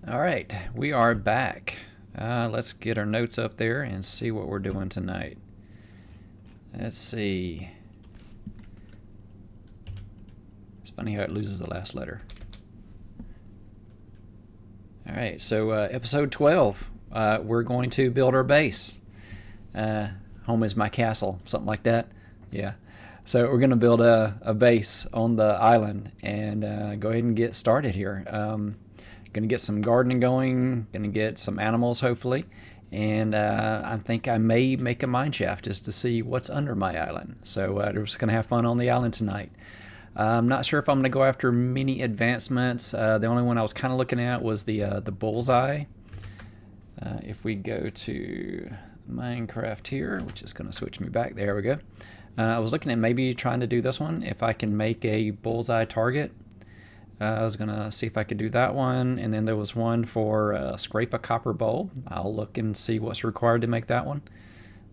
All right, we are back. Let's get our notes up there and see what we're doing tonight. Let's see. It's funny how it loses the last letter. All right, so episode 12, we're going to build our base. Home is my castle, something like that. Yeah. So we're going to build a base on the island and go ahead and get started here. Going to get some gardening going, going to get some animals hopefully, and I think I may make a mine shaft just to see what's under my island. So we're just going to have fun on the island tonight. I'm not sure if I'm going to go after many advancements. The only one I was kind of looking at was the Bullseye. If we go to Minecraft here, which is going to switch me back, there we go. I was looking at maybe trying to do this one, if I can make a bullseye target. I was going to see if I could do that one, and then there was one for scrape a copper bulb. I'll look and see what's required to make that one.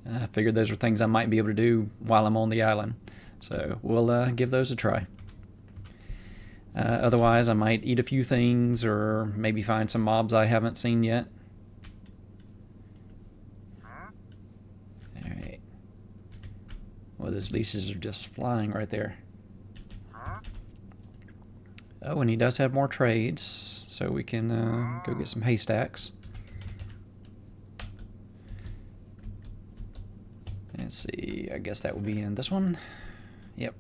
I figured those are things I might be able to do while I'm on the island. So we'll give those a try. Otherwise, I might eat a few things or maybe find some mobs I haven't seen yet. Alright. Well, those leashes are just flying right there. Oh, and he does have more trades, so we can go get some haystacks. Let's see, I guess that would be in this one. Yep.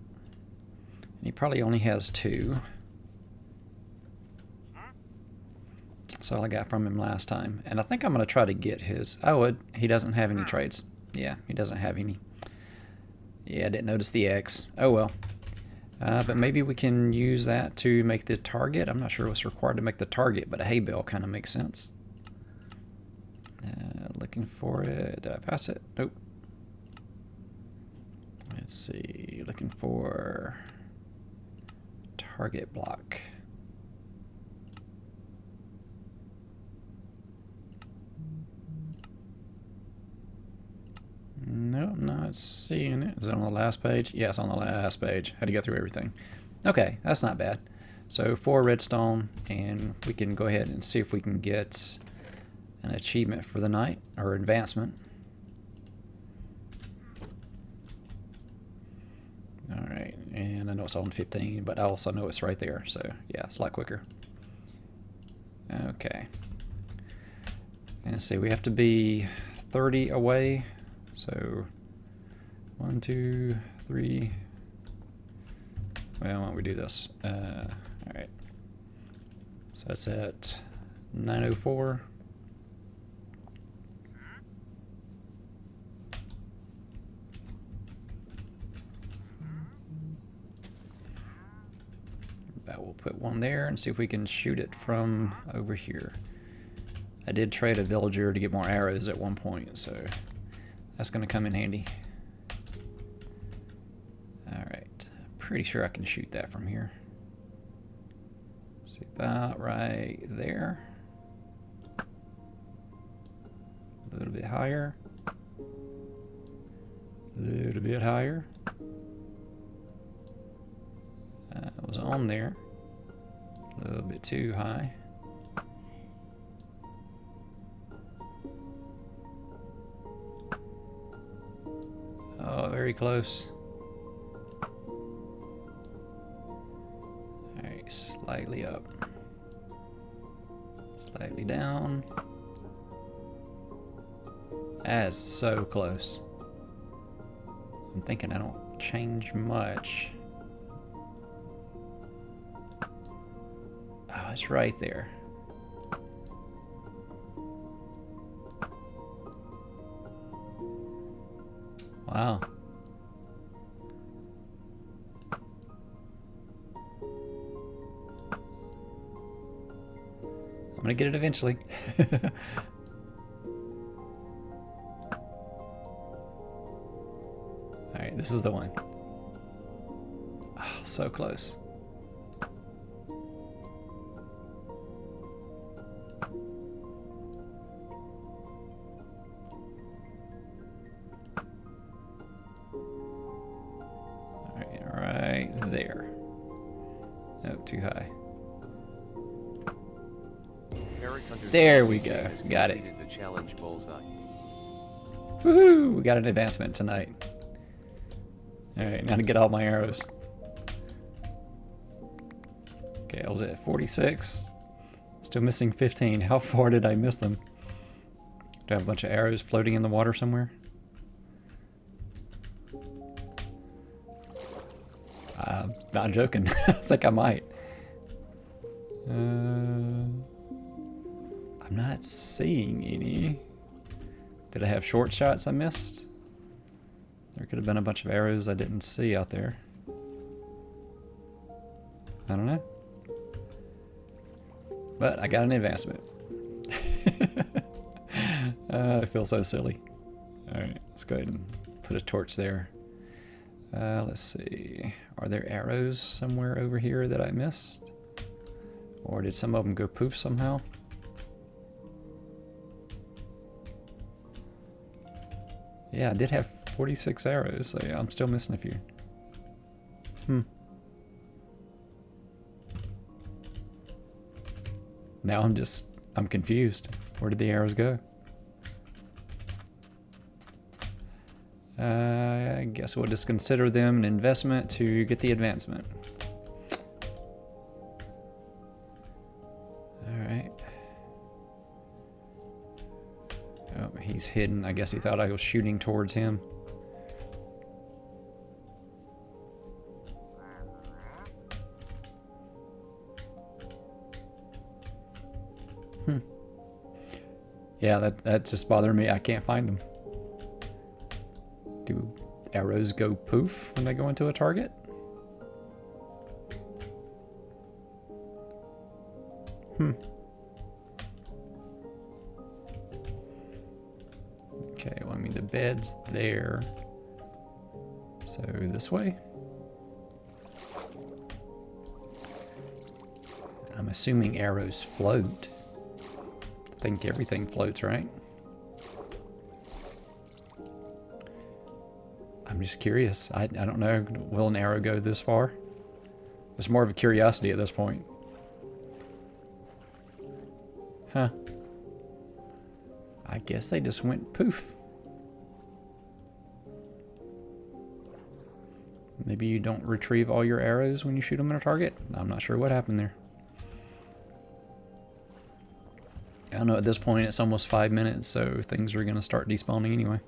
And he probably only has 2. That's all I got from him last time. And I think I'm going to try to get his... Oh, he doesn't have any trades. Yeah, he doesn't have any. Yeah, I didn't notice the X. Oh well. But maybe we can use that to make the target. I'm not sure what's required to make the target, but a hay bale kind of makes sense. Looking for it. Did I pass it? Nope. Let's see. Looking for target block. No, I'm not seeing it. Is it on the last page? Yes, on the last page. Had to go through everything. Okay, that's not bad. So 4 redstone, and we can go ahead and see if we can get an achievement for the night, or advancement. Alright, and I know it's on 15, but I also know it's right there, so yeah, it's a lot quicker. Okay. And see, we have to be 30 away. So 1, 2, 3. Well, why don't we do this? Alright. So that's at 9:04. But we'll put one there and see if we can shoot it from over here. I did trade a villager to get more arrows at one point, so that's going to come in handy. Alright, pretty sure I can shoot that from here. See, about right there. A little bit higher. A little bit higher. It was on there. A little bit too high. Oh, very close. Alright, slightly up. Slightly down. That's so close. I'm thinking I don't change much. Oh, it's right there. Wow. I'm gonna get it eventually. Alright, this is the one. Oh, so close. Right there. Oh, too high. There we go. Got it. The challenge Bullseye. Woohoo! We got an advancement tonight. Alright, now to get all my arrows. Okay, I was at 46. Still missing 15. How far did I miss them? Do I have a bunch of arrows floating in the water somewhere? I'm not joking. I think I might. I'm not seeing any. Did I have short shots I missed? There could have been a bunch of arrows I didn't see out there. I don't know. But I got an advancement. I feel so silly. Alright, let's go ahead and put a torch there. Let's see. Are there arrows somewhere over here that I missed? Or did some of them go poof somehow? Yeah, I did have 46 arrows, so yeah, I'm still missing a few. Now I'm confused. Where did the arrows go? I guess we'll just consider them an investment to get the advancement. Alright. Oh, he's hidden. I guess he thought I was shooting towards him. Yeah, that just bothered me. I can't find them. Do arrows go poof when they go into a target? Okay, well, I mean, the bed's there. So this way? I'm assuming arrows float. I think everything floats, right? I'm just curious. I don't know. Will an arrow go this far? It's more of a curiosity at this point. Huh. I guess they just went poof. Maybe you don't retrieve all your arrows when you shoot them at a target? I'm not sure what happened there. I don't know, at this point it's almost 5 minutes, so things are going to start despawning anyway.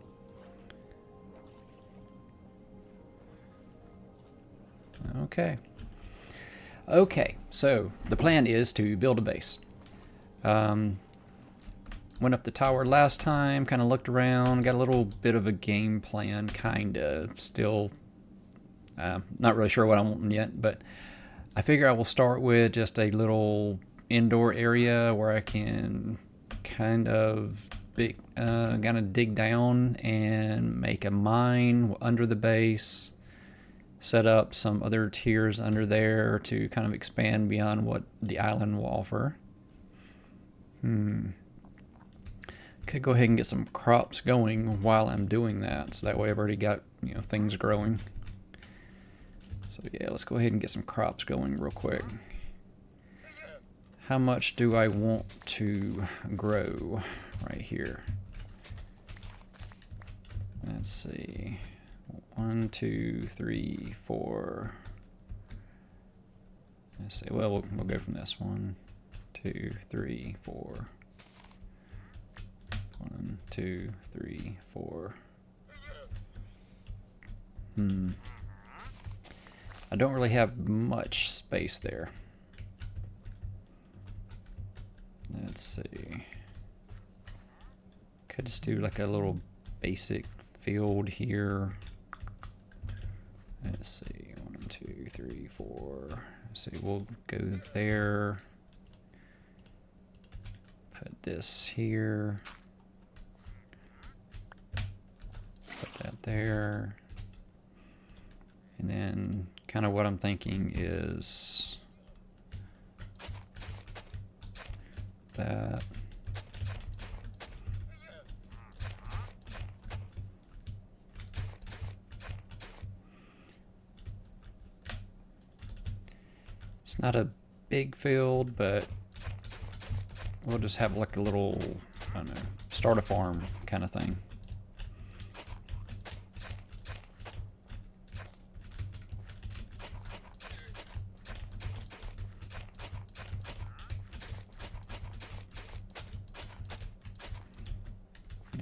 Okay. Okay, so the plan is to build a base. Went up the tower last time, kind of looked around, got a little bit of a game plan, kinda. Still not really sure what I want yet, but I figure I will start with just a little indoor area where I can kind of dig down and make a mine under the base, set up some other tiers under there to kind of expand beyond what the island will offer. Could go ahead and get some crops going while I'm doing that, so that way I've already got, you know, things growing. So yeah, let's go ahead and get some crops going real quick. How much do I want to grow right here? Let's see. 1, 2, 3, 4. Let's see. Well, we'll go from this. 1, 2, 3, 4. 1, 2, 3, 4. I don't really have much space there. Let's see. Could just do like a little basic field here. Let's see. 1, 2, 3, 4. Let's see. We'll go there. Put this here. Put that there. And then kind of what I'm thinking is that. It's not a big field, but we'll just have like a little, I don't know, start a farm kind of thing.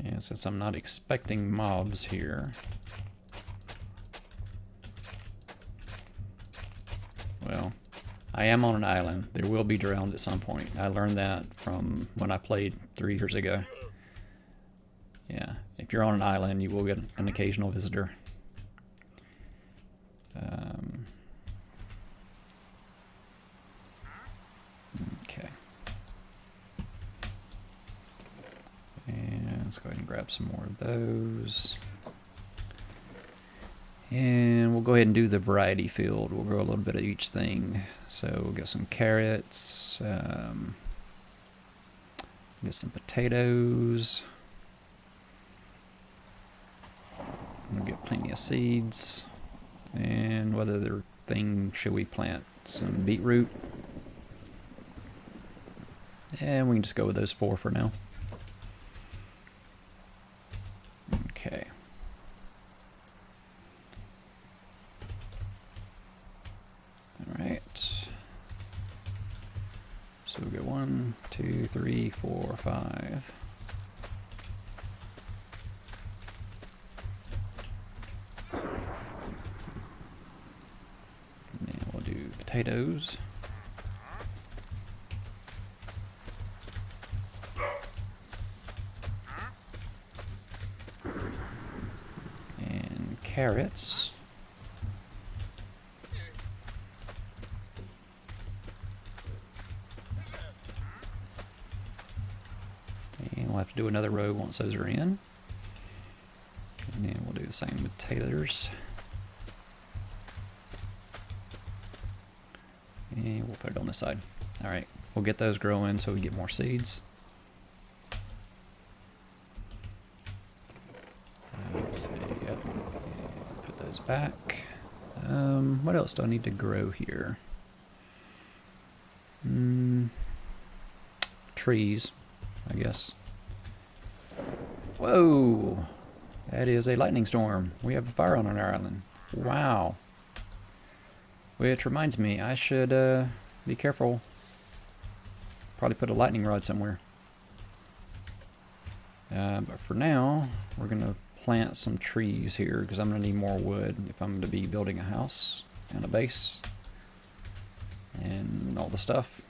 Yeah, since I'm not expecting mobs here. Well, I am on an island. There will be drowned at some point. I learned that from when I played 3 years ago. Yeah, if you're on an island, you will get an occasional visitor. Okay. And let's go ahead and grab some more of those. And we'll go ahead and do the variety field. We'll grow a little bit of each thing. So we'll get some carrots, get some potatoes. We'll get plenty of seeds. And what other thing should we plant? Some beetroot. And we can just go with those 4 for now. Okay. Alright. So we'll get 1, 2, 3, 4, 5. And then we'll do potatoes. And carrots. And we'll have to do another row once those are in. And then we'll do the same with potatoes. And we'll put it on this side. Alright, we'll get those growing so we get more seeds. Let's see, yep. Put those back. What else do I need to grow here? Trees, I guess. Whoa! That is a lightning storm. We have a fire on our island. Wow. Which reminds me, I should be careful. Probably put a lightning rod somewhere. But for now, we're going to plant some trees here because I'm going to need more wood if I'm going to be building a house and a base and all the stuff.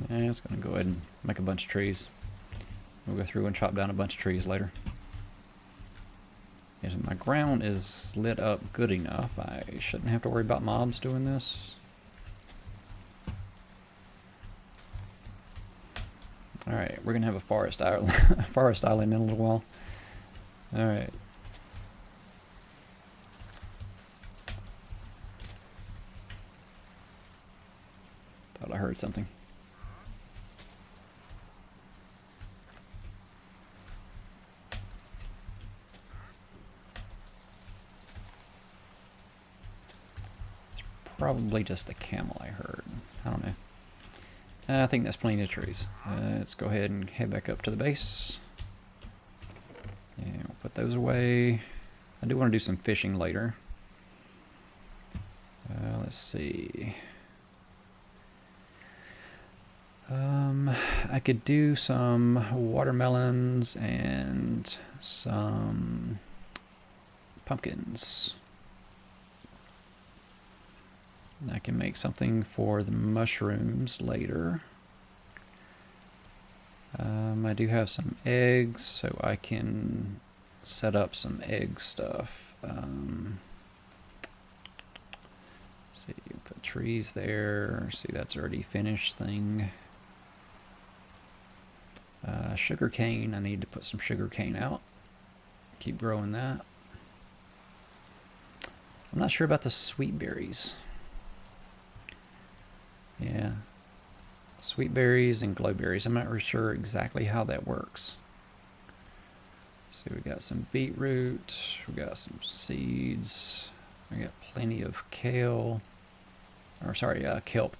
And it's going to go ahead and make a bunch of trees. We'll go through and chop down a bunch of trees later. Yes, my ground is lit up good enough. I shouldn't have to worry about mobs doing this. Alright, we're going to have a forest island, forest island in a little while. Alright. Thought I heard something. Probably just a camel I heard. I don't know. I think that's plenty of trees. Let's go ahead and head back up to the base. And we'll put those away. I do want to do some fishing later. Let's see. I could do some watermelons and some pumpkins. I can make something for the mushrooms later. I do have some eggs, so I can set up some egg stuff. See, put trees there. See, that's already finished thing. Sugar cane, I need to put some sugar cane out. Keep growing that. I'm not sure about the sweet berries. Yeah, Sweet berries and glowberries. I'm not really sure exactly how that works. So we got some beetroot, we got some seeds, we got plenty of kale, or sorry, kelp.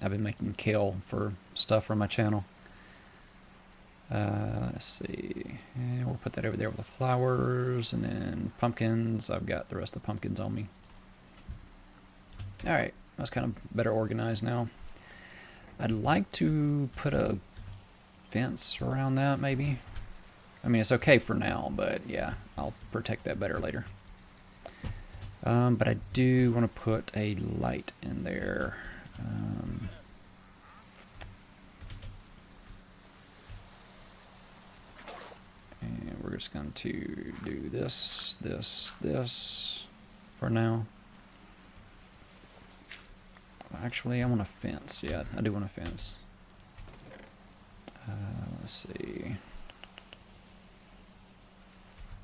I've been making kale for stuff for my channel. Let's see, and we'll put that over there with the flowers, and then pumpkins. I've got the rest of the pumpkins on me. Alright, that's kind of better organized now. I'd like to put a fence around that, maybe. I mean, it's okay for now, but yeah, I'll protect that better later. But I do want to put a light in there. And we're just going to do this, this for now. Actually, I want a fence. Yeah, I do want a fence. Let's see.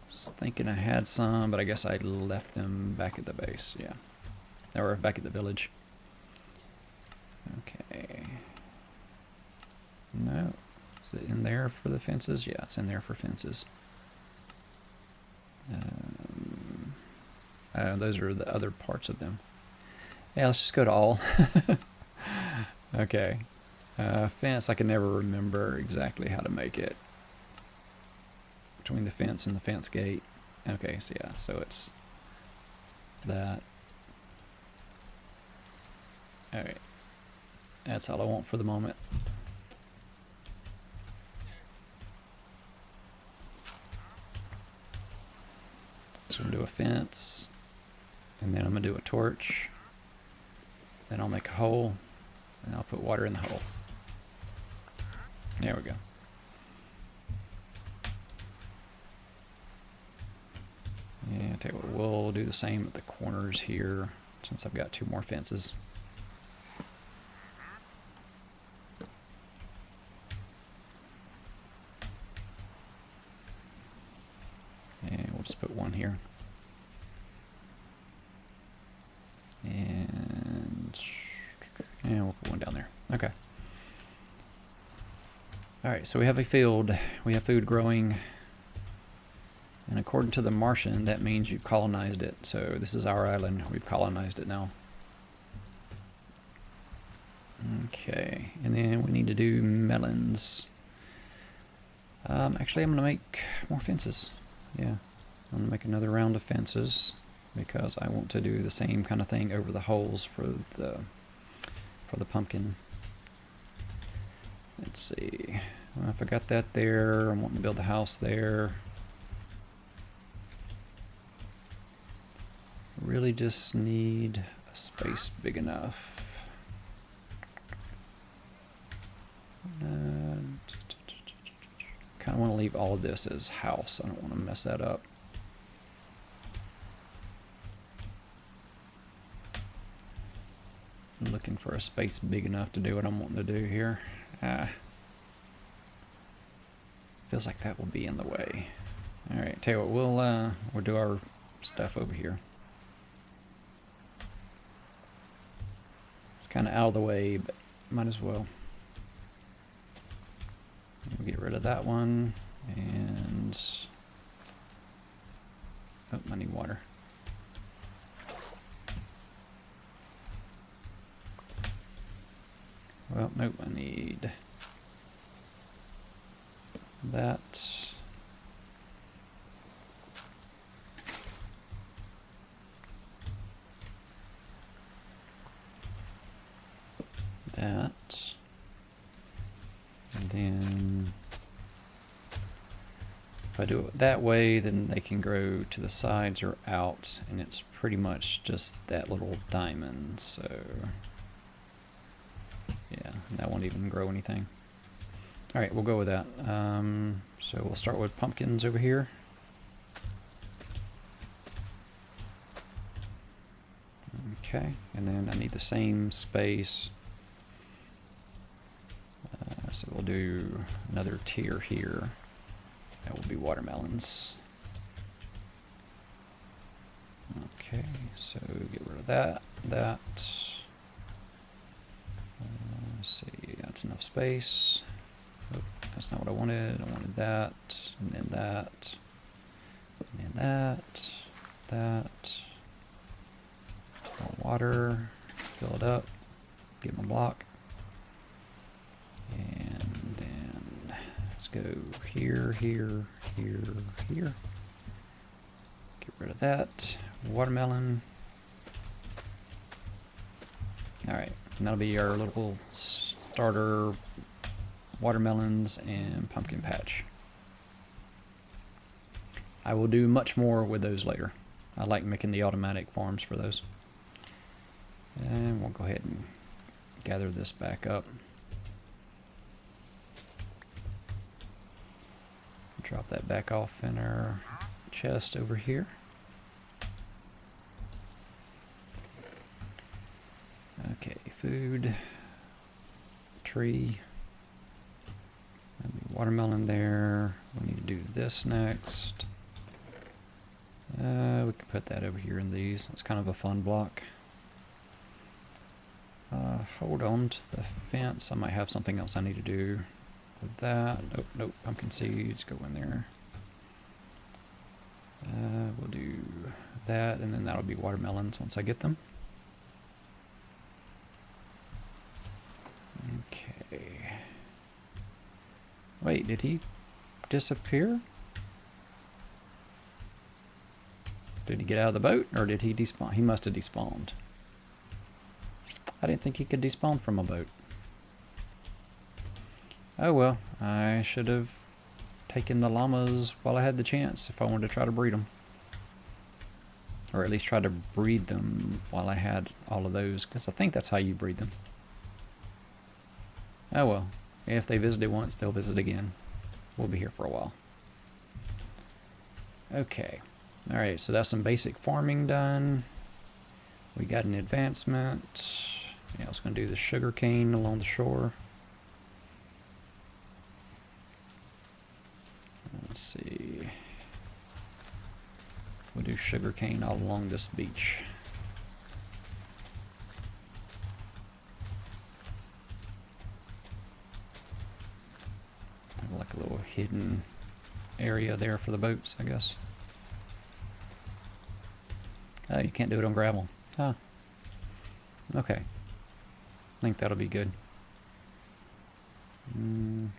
Was thinking I had some, but I guess I left them back at the base. Yeah, they were back at the village. Okay. No, is it in there for the fences? Yeah, it's in there for fences. Those are the other parts of them. Yeah, let's just go to all. Okay. Fence, I can never remember exactly how to make it. Between the fence and the fence gate. Okay, so yeah, so it's that. Alright. That's all I want for the moment. So I'm going to do a fence, and then I'm going to do a torch. Then I'll make a hole, and I'll put water in the hole. There we go. Yeah, I'll tell you what, we'll do the same at the corners here, since I've got 2 more fences. And we'll just put 1 here. And we'll put 1 down there. Okay. Alright, so we have a field. We have food growing. And according to the Martian, that means you've colonized it. So this is our island. We've colonized it now. Okay, and then we need to do melons. Actually, I'm going to make more fences. Yeah, I'm going to make another round of fences because I want to do the same kind of thing over the holes for the pumpkin. Let's see. Well, if I got that there, I'm wanting to build the house there. Really just need a space big enough. Kind of want to leave all of this as house. I don't want to mess that up. I'm looking for a space big enough to do what I'm wanting to do here. Feels like that will be in the way. All right, tell you what, we'll do our stuff over here. It's kind of out of the way, but might as well. We'll get rid of that one, and oh, I need water. Well, nope, I need that. That. And then if I do it that way, then they can grow to the sides or out, and it's pretty much just that little diamond, so yeah, that won't even grow anything. Alright, we'll go with that. So we'll start with pumpkins over here. Okay, and then I need the same space. So we'll do another tier here. That will be watermelons. Okay, so get rid of that. Let's see, that's that's enough space. Oh, that's not what I wanted. I wanted that, and then that, and then that. More water. Fill it up. Get my block. And then let's go here, here, here, here. Get rid of that. Watermelon. Alright, that'll be our little starter watermelons and pumpkin patch. I will do much more with those later. I like making the automatic farms for those. And we'll go ahead and gather this back up. Drop that back off in our chest over here. Okay, food, tree, maybe watermelon there. We need to do this next. We can put that over here in these. It's kind of a fun block. Hold on to the fence. I might have something else I need to do with that. Nope, nope, pumpkin seeds go in there. We'll do that, and then that'll be watermelons once I get them. Okay. Wait, did he disappear? Did he get out of the boat, or did he despawn? He must have despawned. I didn't think he could despawn from a boat. Oh well, I should have taken the llamas while I had the chance if I wanted to try to breed them. Or at least try to breed them while I had all of those, because I think that's how you breed them. Oh well, if they visited once, they'll visit again. We'll be here for a while. Okay, alright, so that's some basic farming done. We got an advancement. Yeah, I was going to do the sugar cane along the shore. Let's see. We'll do sugar cane all along this beach. Like a little hidden area there for the boats, I guess. Oh, you can't do it on gravel. Huh. Okay. I think that'll be good.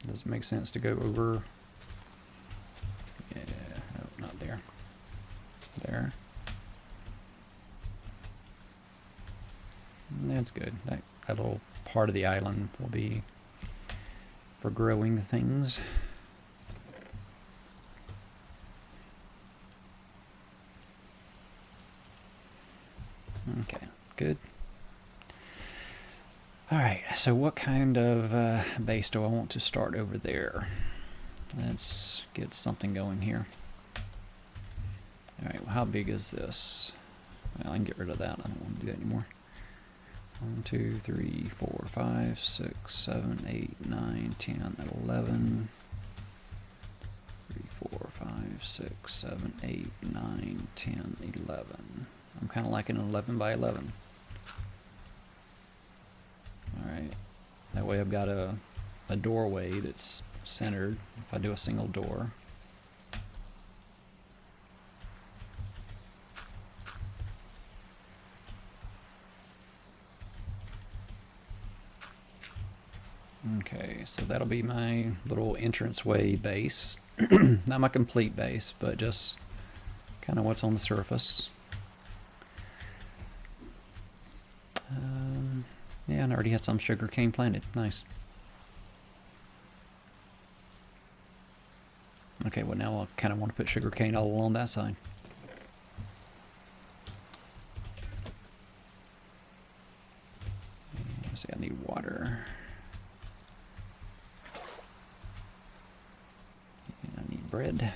Does it make sense to go over? Yeah, no, not there. There. That's good. That little part of the island will be for growing things. Okay, good. Alright, so what kind of base do I want to start over there? Let's get something going here. Alright, well, how big is this? Well, I can get rid of that. I don't want to do that anymore. 1, 2, 3, 4, 5, 6, 7, 8, 9, 10, 11. 3, 4, 5, 6, 7, 8, 9, 10, 11. I'm kind of liking an 11 by 11. Alright, that way I've got a doorway that's centered if I do a single door. Okay, so that'll be my little entranceway base. Not my complete base, but just kind of what's on the surface. Yeah, and I already had some sugar cane planted. Nice. Okay, well now I kind of want to put sugar cane all along that side. Let's see, I need water. And I need bread.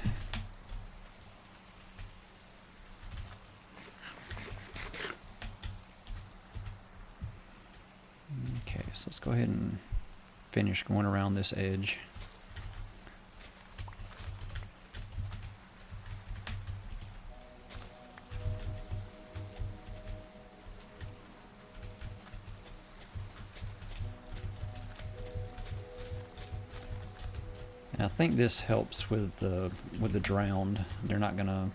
Okay, so let's go ahead and finish going around this edge. I think this helps with the drowned. They're not gonna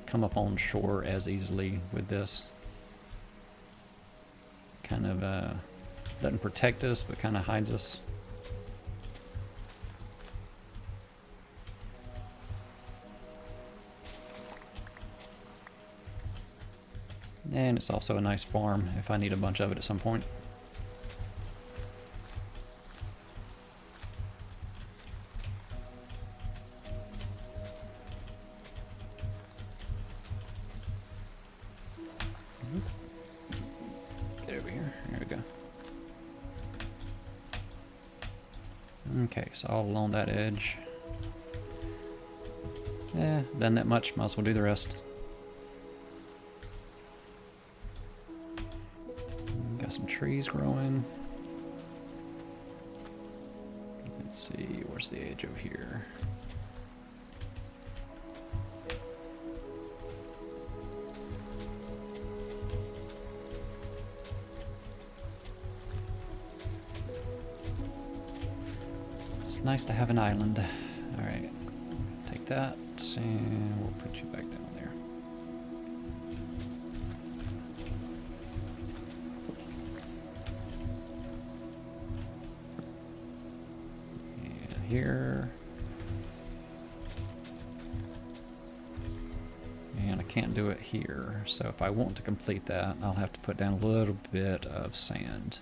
come up on shore as easily with this. Kind of doesn't protect us, but kind of hides us. And it's also a nice farm if I need a bunch of it at some point. Get over here. There we go. Okay, so all along that edge. Yeah, done that much. Might as well do the rest. Got some trees growing. Let's see, where's the edge over here? It's nice to have an island. All right, take that and we'll put you back down there. And here. And I can't do it here, so if I want to complete that, I'll have to put down a little bit of sand.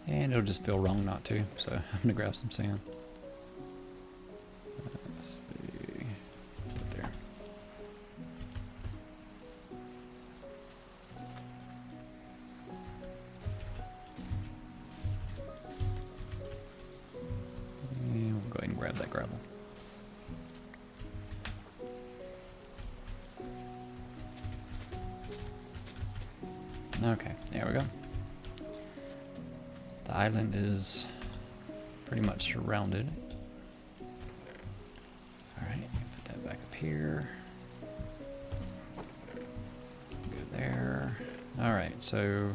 And it'll just feel wrong not to, so I'm gonna grab some sand. Let's see, put there. And we'll go ahead and grab that gravel. Okay, there we go. The island is pretty much surrounded. Alright, put that back up here. Go there. Alright, so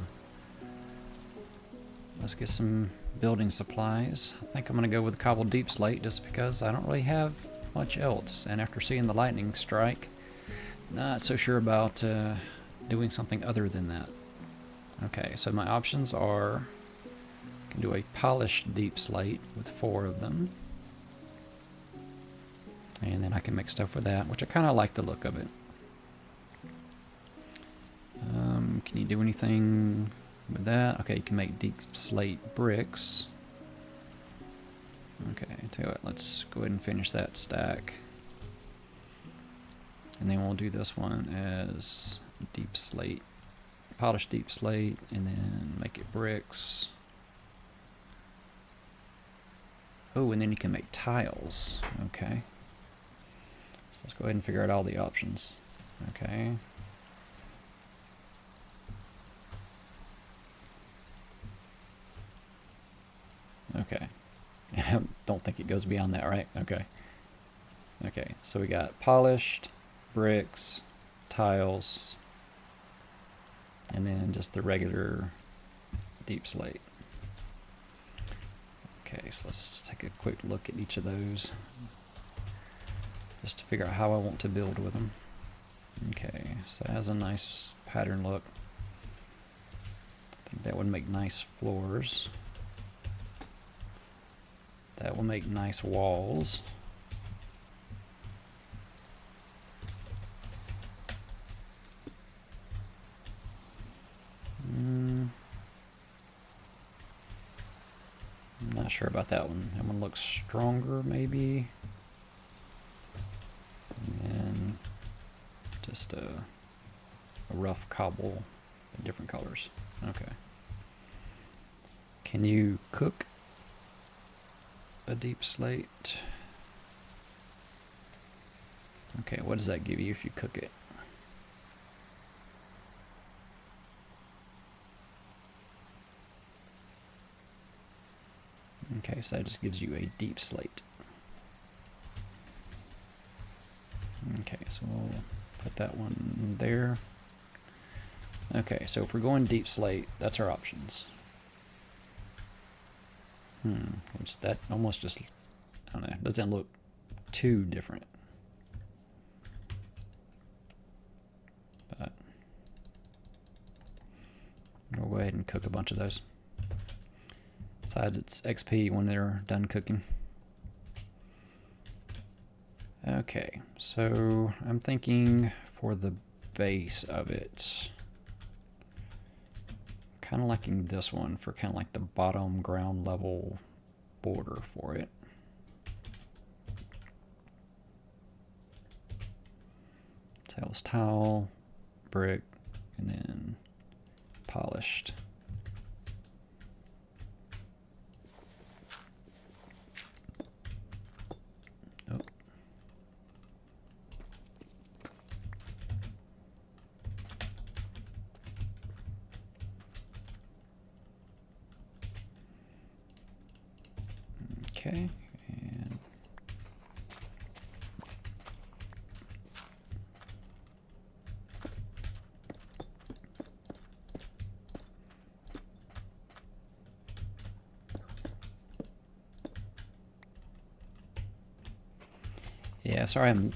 let's get some building supplies. I think I'm going to go with cobbled deep slate just because I don't really have much else. And after seeing the lightning strike, not so sure about doing something other than that. Okay, so my options are I can do a polished deep slate with 4 of them. And then I can make stuff with that, which I kind of like the look of it. Can you do anything with that? Okay, you can make deep slate bricks. Okay, tell you what, let's go ahead and finish that stack. And then we'll do this one as deep slate, polished deep slate, and then make it bricks. Oh, and then you can make tiles. Okay. So let's go ahead and figure out all the options. Okay. Okay. Don't think it goes beyond that, right? Okay. Okay, so we got polished, bricks, tiles, and then just the regular deep slate. Okay, so let's take a quick look at each of those just to figure out how I want to build with them. Okay, so it has a nice pattern look. I think that would make nice floors. That will make nice walls. I'm not sure about that one. That one looks stronger, maybe. And then just a rough cobble in different colors. Okay. Can you cook a deep slate? Okay, what does that give you if you cook it? Okay, so that just gives you a deep slate. Okay, so we'll put that one there. Okay, so if we're going deep slate, that's our options. Which that almost just, I don't know, doesn't look too different. But we'll go ahead and cook a bunch of those. Besides, it's XP when they're done cooking. Okay, so I'm thinking for the base of it, kind of liking this one for kind of like the bottom ground level border for it. Tails tile, brick, and then polished. Oh. Okay, and yeah, sorry, I'm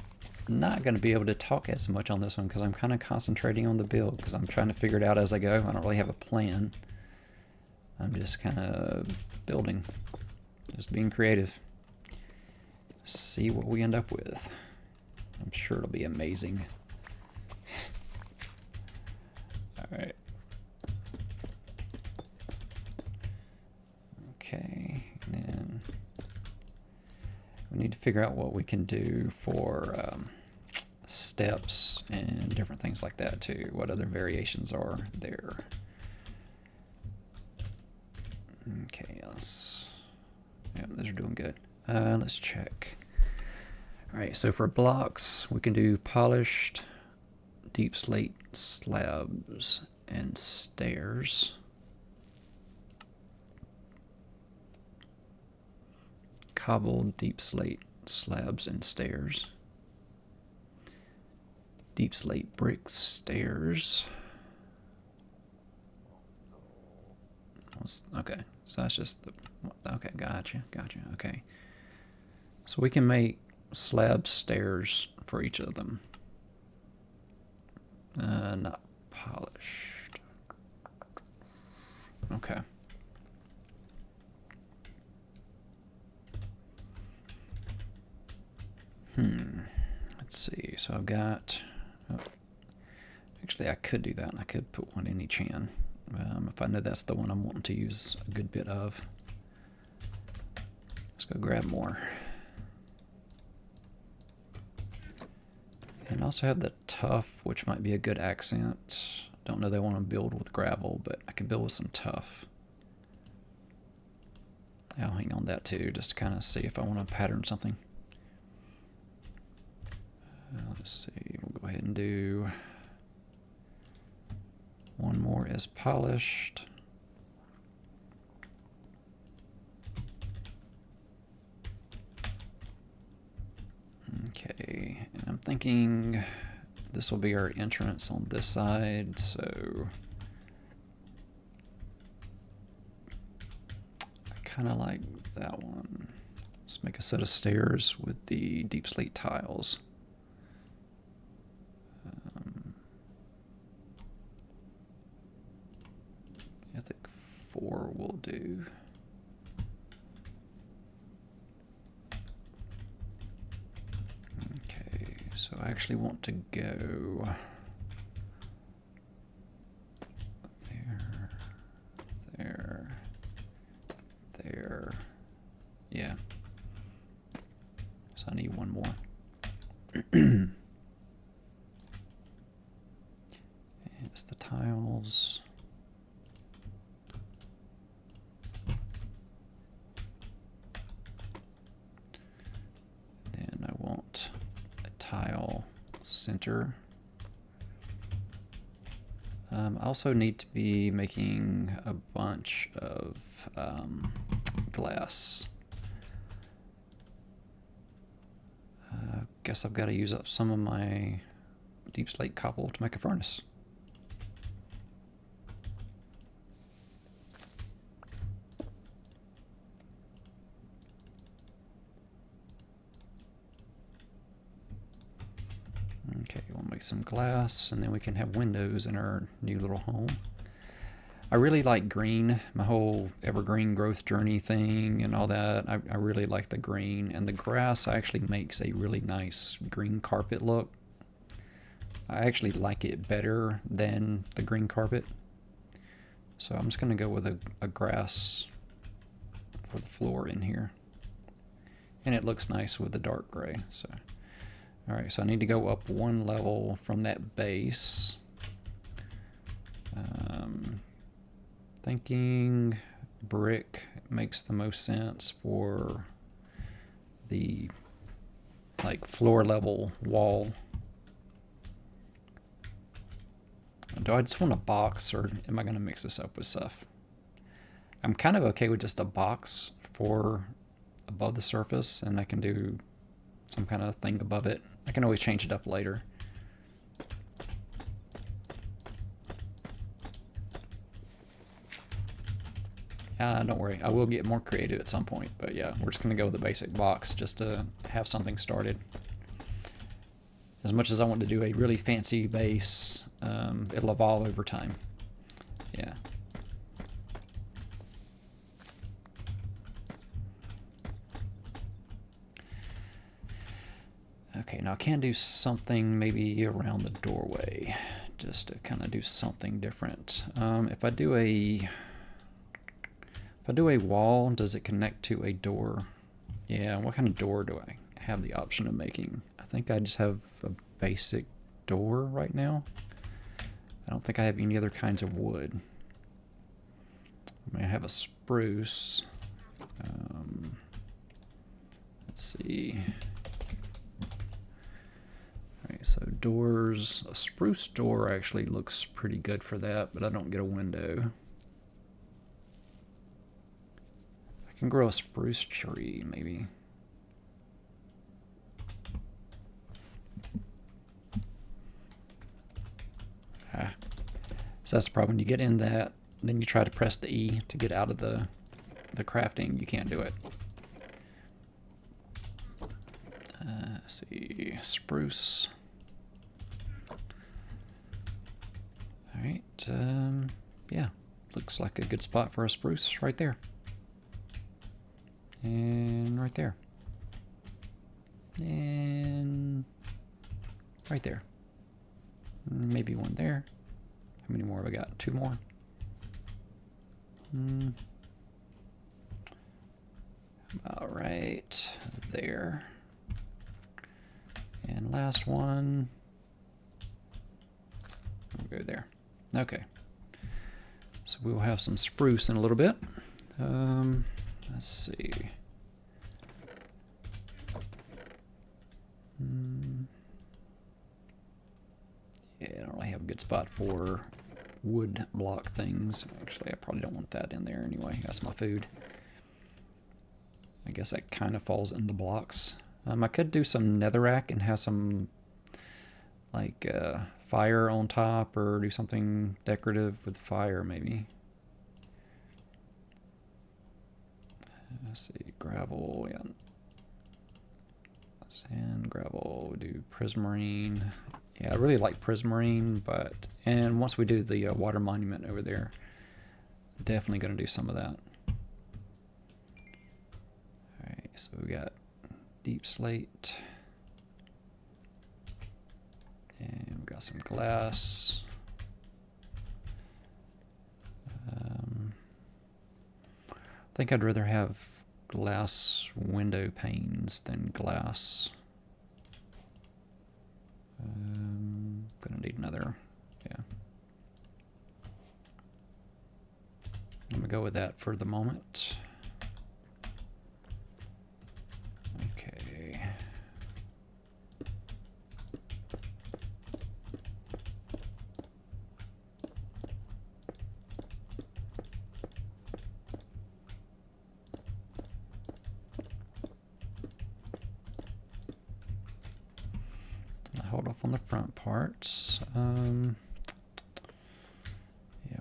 not going to be able to talk as much on this one because I'm kind of concentrating on the build because I'm trying to figure it out as I go. I don't really have a plan. I'm just kind of building, just being creative. See what we end up with. I'm sure it'll be amazing. All right. Okay, and then we need to figure out what we can do for steps and different things like that too. What other variations are there? Okay, yeah, those are doing good. Let's check. All right, so for blocks, we can do polished, deep slate slabs, and stairs. Cobbled, deep slate slabs, and stairs. Deep slate brick stairs. Okay, so that's just the, okay, gotcha, okay. So we can make slab stairs for each of them. Not polished. Okay. Let's see, so I've got, oh, actually I could do that, and I could put one in each hand. If I know that's the one I'm wanting to use a good bit of. Let's go grab more. And also have the tough, which might be a good accent. Don't know they want to build with gravel, but I could build with some tough. I'll hang on that too, just to kind of see if I want to pattern something. Let's see, we'll go ahead and do one more as polished. Okay, and I'm thinking this will be our entrance on this side, so I kind of like that one. Let's make a set of stairs with the deep slate tiles. I think 4 will do. Okay, so I actually want to go there. Yeah. So I need one more. It's the tiles. Then I want a tile center. I also need to be making a bunch of glass. Guess I've got to use up some of my deep slate cobble to make a furnace. some glass, and then we can have windows in our new little home. I really like green, my whole evergreen growth journey thing and all that. I really like the green, and the grass actually makes a really nice green carpet look. I actually like it better than the green carpet. So I'm just going to go with a grass for the floor in here. And it looks nice with the dark gray. So, all right, so I need to go up one level from that base. Thinking brick makes the most sense for the like floor level wall. Do I just want a box, or am I going to mix this up with stuff? I'm kind of okay with just a box for above the surface, and I can do some kind of thing above it. I can always change it up later. Don't worry, I will get more creative at some point, but yeah, we're just going to go with the basic box just to have something started. As much as I want to do a really fancy base, it'll evolve over time. Yeah. Okay, now I can do something maybe around the doorway, just to kind of do something different. If I do a wall, does it connect to a door? Yeah, what kind of door do I have the option of making? I think I just have a basic door right now. I don't think I have any other kinds of wood. I mean, I have a spruce. Let's see. Alright, so doors. A spruce door actually looks pretty good for that, but I don't get a window. I can grow a spruce tree, maybe. So that's the problem. When you get in that, then you try to press the E to get out of the crafting. You can't do it. Let's see, spruce. All right, yeah, looks like a good spot for a spruce right there. And right there. And right there. Maybe one there. How many more have I got? Two more. All right, there. And last one. We'll go there. Okay. So we will have some spruce in a little bit. Let's see. Yeah, I don't really have a good spot for wood block things. Actually, I probably don't want that in there anyway. That's my food. I guess that kind of falls in the blocks. I could do some netherrack and have some like fire on top, or do something decorative with fire maybe. Let's see, gravel, yeah. Sand, gravel, do prismarine. Yeah, I really like prismarine, and once we do the water monument over there, definitely going to do some of that. Alright, so we got deep slate. And we got some glass. I think I'd rather have glass window panes than glass. Gonna need another, yeah. I'm gonna go with that for the moment. Okay. Hold off on the front parts. Yeah,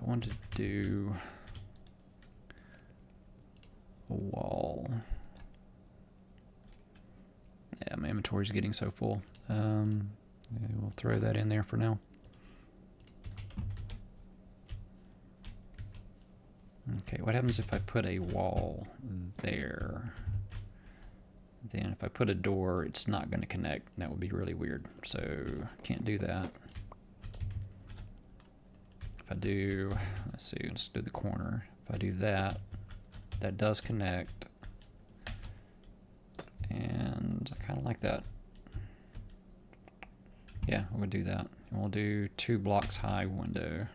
I wanted to do a wall. Yeah, my inventory's getting so full. And we'll throw that in there for now. Okay, what happens if I put a wall there? Then if I put a door, it's not going to connect. That would be really weird. So can't do that. If I do, let's see, let's do the corner. If I do that, that does connect. And I kind of like that. Yeah, we'll do that. And we'll do 2 blocks high window.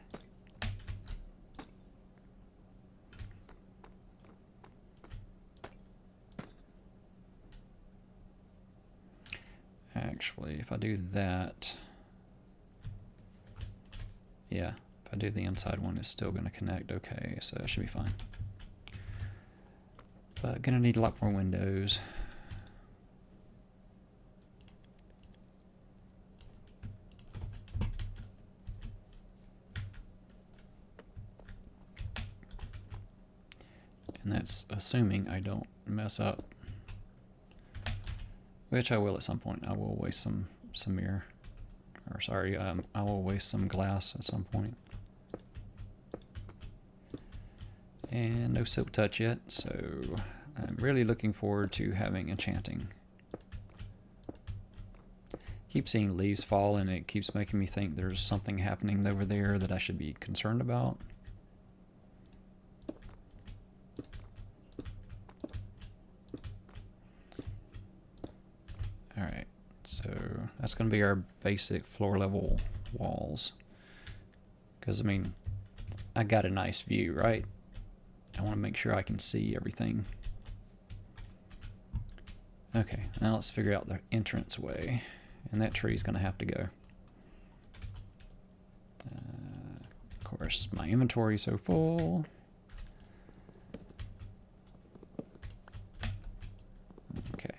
Actually, if I do that, yeah, if I do the inside one, it's still going to connect. Okay, so that should be fine. But gonna need a lot more windows. And that's assuming I don't mess up. Which I will at some point. I will waste some mirror. Or sorry, I will waste some glass at some point. And no silk touch yet, so I'm really looking forward to having enchanting. Keep seeing leaves fall and it keeps making me think there's something happening over there that I should be concerned about. Alright, so that's going to be our basic floor level walls. Because, I mean, I got a nice view, right? I want to make sure I can see everything. Okay, now let's figure out the entrance way. And that tree's going to have to go. Of course, my inventory's so full. Okay.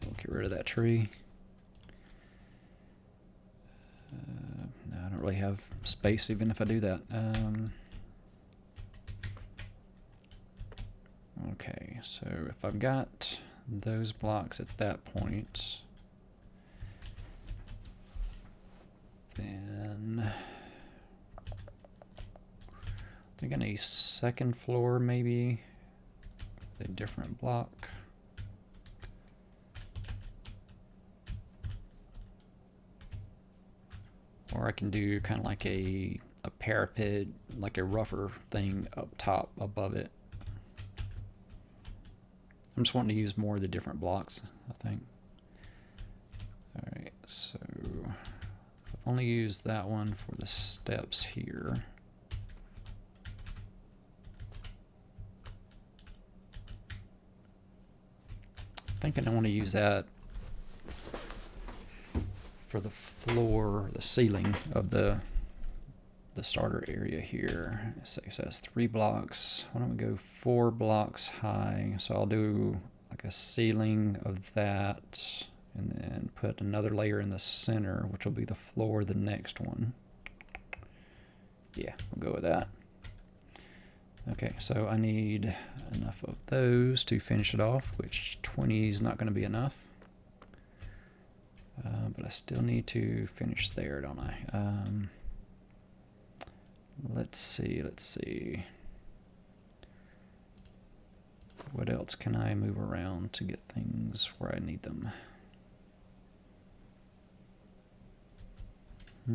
We'll get rid of that tree. No, I don't really have space even if I do that. Okay, so if I've got those blocks at that point, then I think on a second floor maybe, with a different block. Or I can do kind of like a parapet, like a rougher thing up top above it. I'm just wanting to use more of the different blocks, I think. Alright, so I've only used that one for the steps here. I'm thinking I want to use that for the floor, the ceiling of the starter area here. So it says 3 blocks. Why don't we go 4 blocks high? So I'll do like a ceiling of that and then put another layer in the center, which will be the floor of the next one. Yeah, we'll go with that. Okay, so I need enough of those to finish it off, which 20 is not going to be enough. But I still need to finish there, don't I? Let's see. What else can I move around to get things where I need them? Yeah,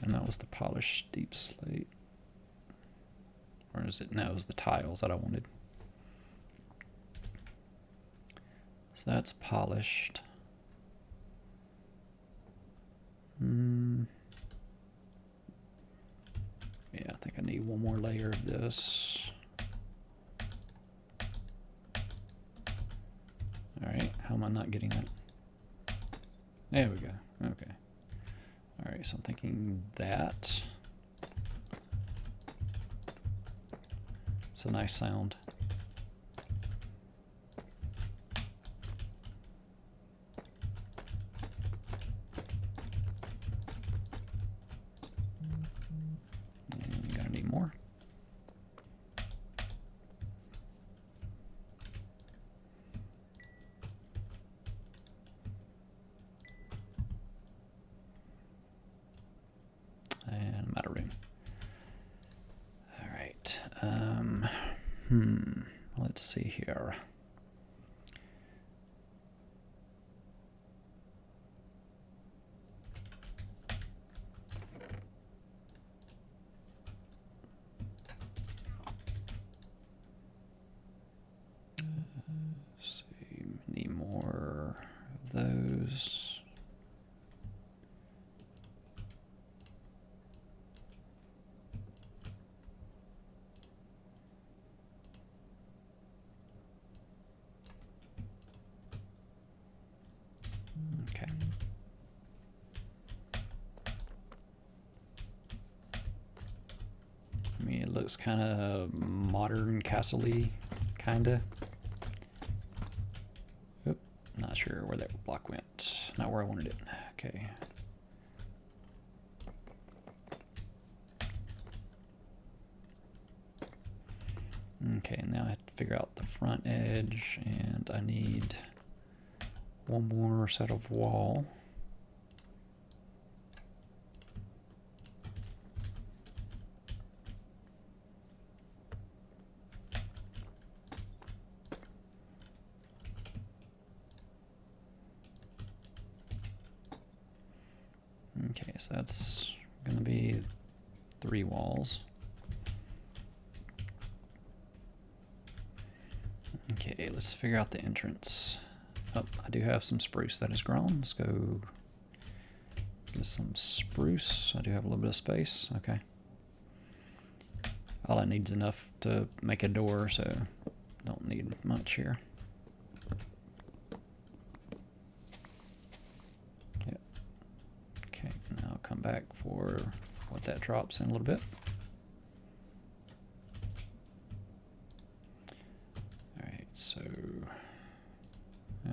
and that was the polished deep slate. Or is it? No, it was the tiles that I wanted. So that's polished. Yeah, I think I need one more layer of this. Alright, how am I not getting that? There we go. Okay. Alright, so I'm thinking that. It's a nice sound. And you're gonna need more. let's see here. Let's see, need more of those. Okay. I mean, it looks kind of modern castle-y, kind of. Oop, not sure where that block went. Not where I wanted it. Okay. Okay, now I have to figure out the front edge, and I need one more set of wall. Okay, so that's gonna be 3 walls. Okay, let's figure out the entrance. Oh, I do have some spruce that is grown. Let's go get some spruce. I do have a little bit of space. Okay. All I need is enough to make a door, so don't need much here. Yep. Okay, now I'll come back for what that drops in a little bit. Alright, so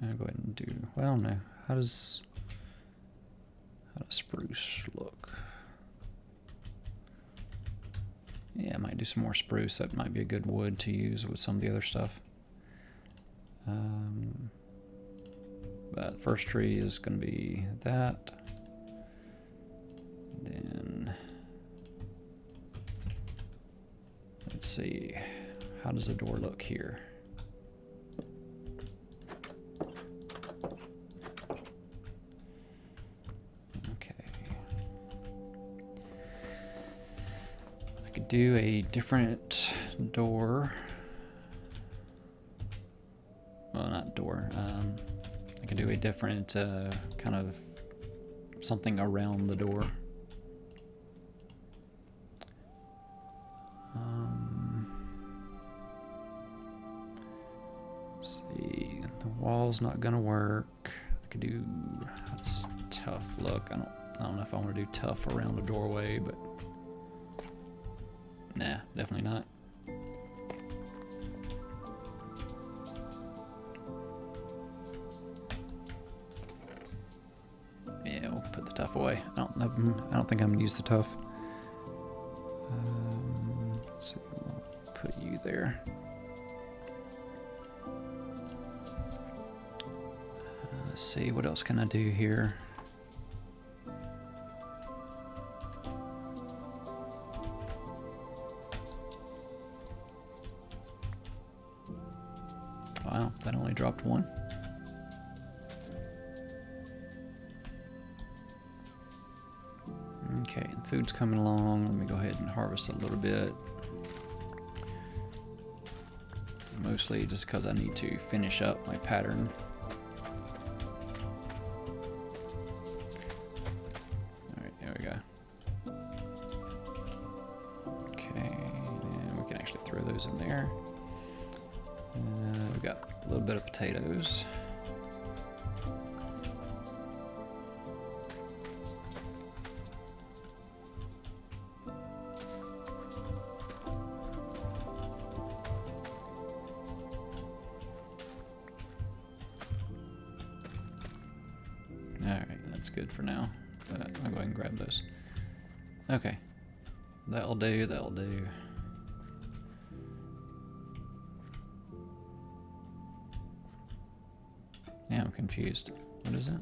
I'll go ahead and do, well, no, how does spruce look? Yeah, I might do some more spruce. That might be a good wood to use with some of the other stuff. But first tree is going to be that. Then let's see, how does the door look here? Do a different door. Well, not door. I could do a different kind of something around the door. Let's see, the wall's not gonna work. I could do, how does tough look? I don't know if I want to do tough around the doorway, but. Nah, definitely not. Yeah, we'll put the tough away. I don't think I'm gonna use the tough. Let's see, we'll put you there. Let's see, what else can I do here? Wow, that only dropped 1. Okay, the food's coming along. Let me go ahead and harvest a little bit. Mostly just because I need to finish up my pattern. Alright, there we go. Okay, and we can actually throw those in there. We've got a little bit of potatoes. Alright, that's good for now. I'll go ahead and grab those. Okay. That'll do, that'll do. Yeah, I'm confused. What is it?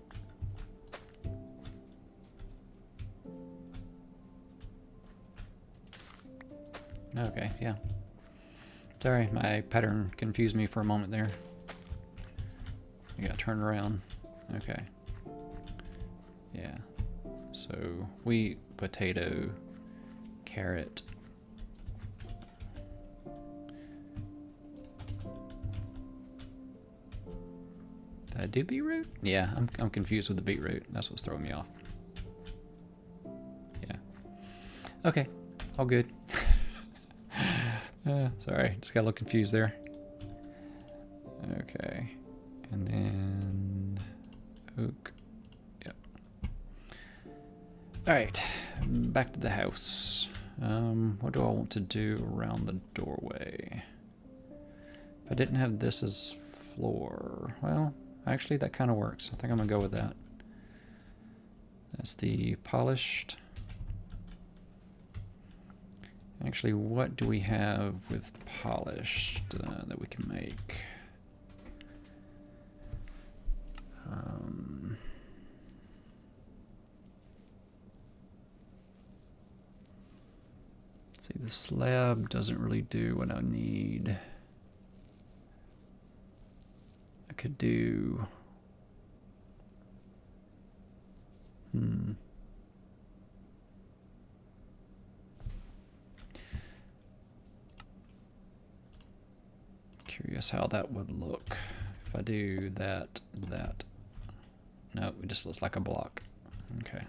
Okay, yeah. Sorry, my pattern confused me for a moment there. I got turned around. Okay. Yeah. So wheat, potato, carrot. Did I do beetroot? Yeah, I'm confused with the beetroot. That's what's throwing me off. Yeah. Okay. All good. Sorry, just got a little confused there. Okay. And then oak. Yep. Alright, back to the house. What do I want to do around the doorway? If I didn't have this as floor, well, actually that kind of works. I think I'm gonna go with that. That's the polished. Actually, what do we have with polished that we can make? Let's see, the slab doesn't really do what I need. I could do... Curious how that would look. If I do that. No, it just looks like a block. Okay.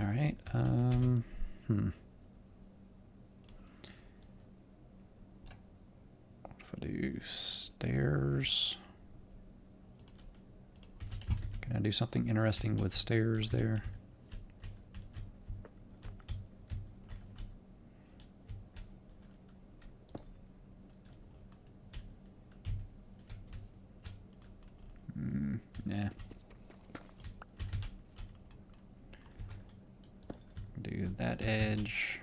All right. What if I do stairs? Can I do something interesting with stairs there? Nah. Do that edge.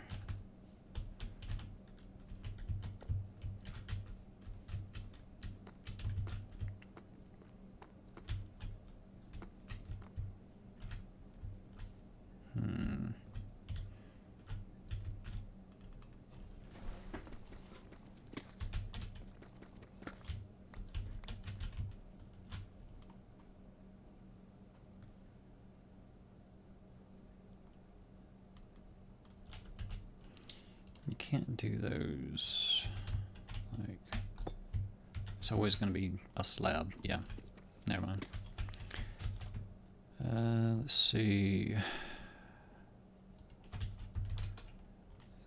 You can't do those. Like, it's always going to be a slab. Yeah, never mind. Let's see.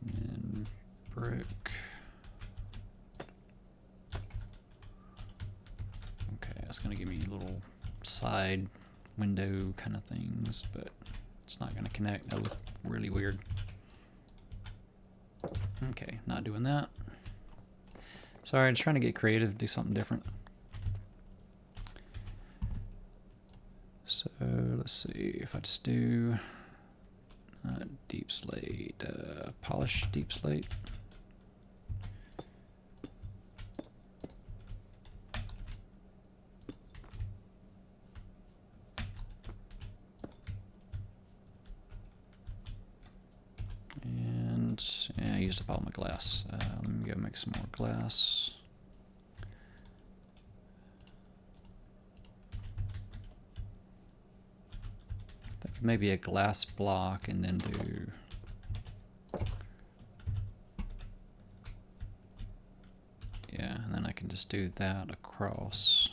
And then brick. Okay, that's going to give me little side window kind of things, but it's not going to connect. That look really weird. Okay, not doing that. Sorry, I'm just trying to get creative, do something different. So let's see if I just do deep slate, polish deep slate. Yeah, I used up all my glass. Let me go make some more glass. I think maybe a glass block and then do... Yeah, and then I can just do that across.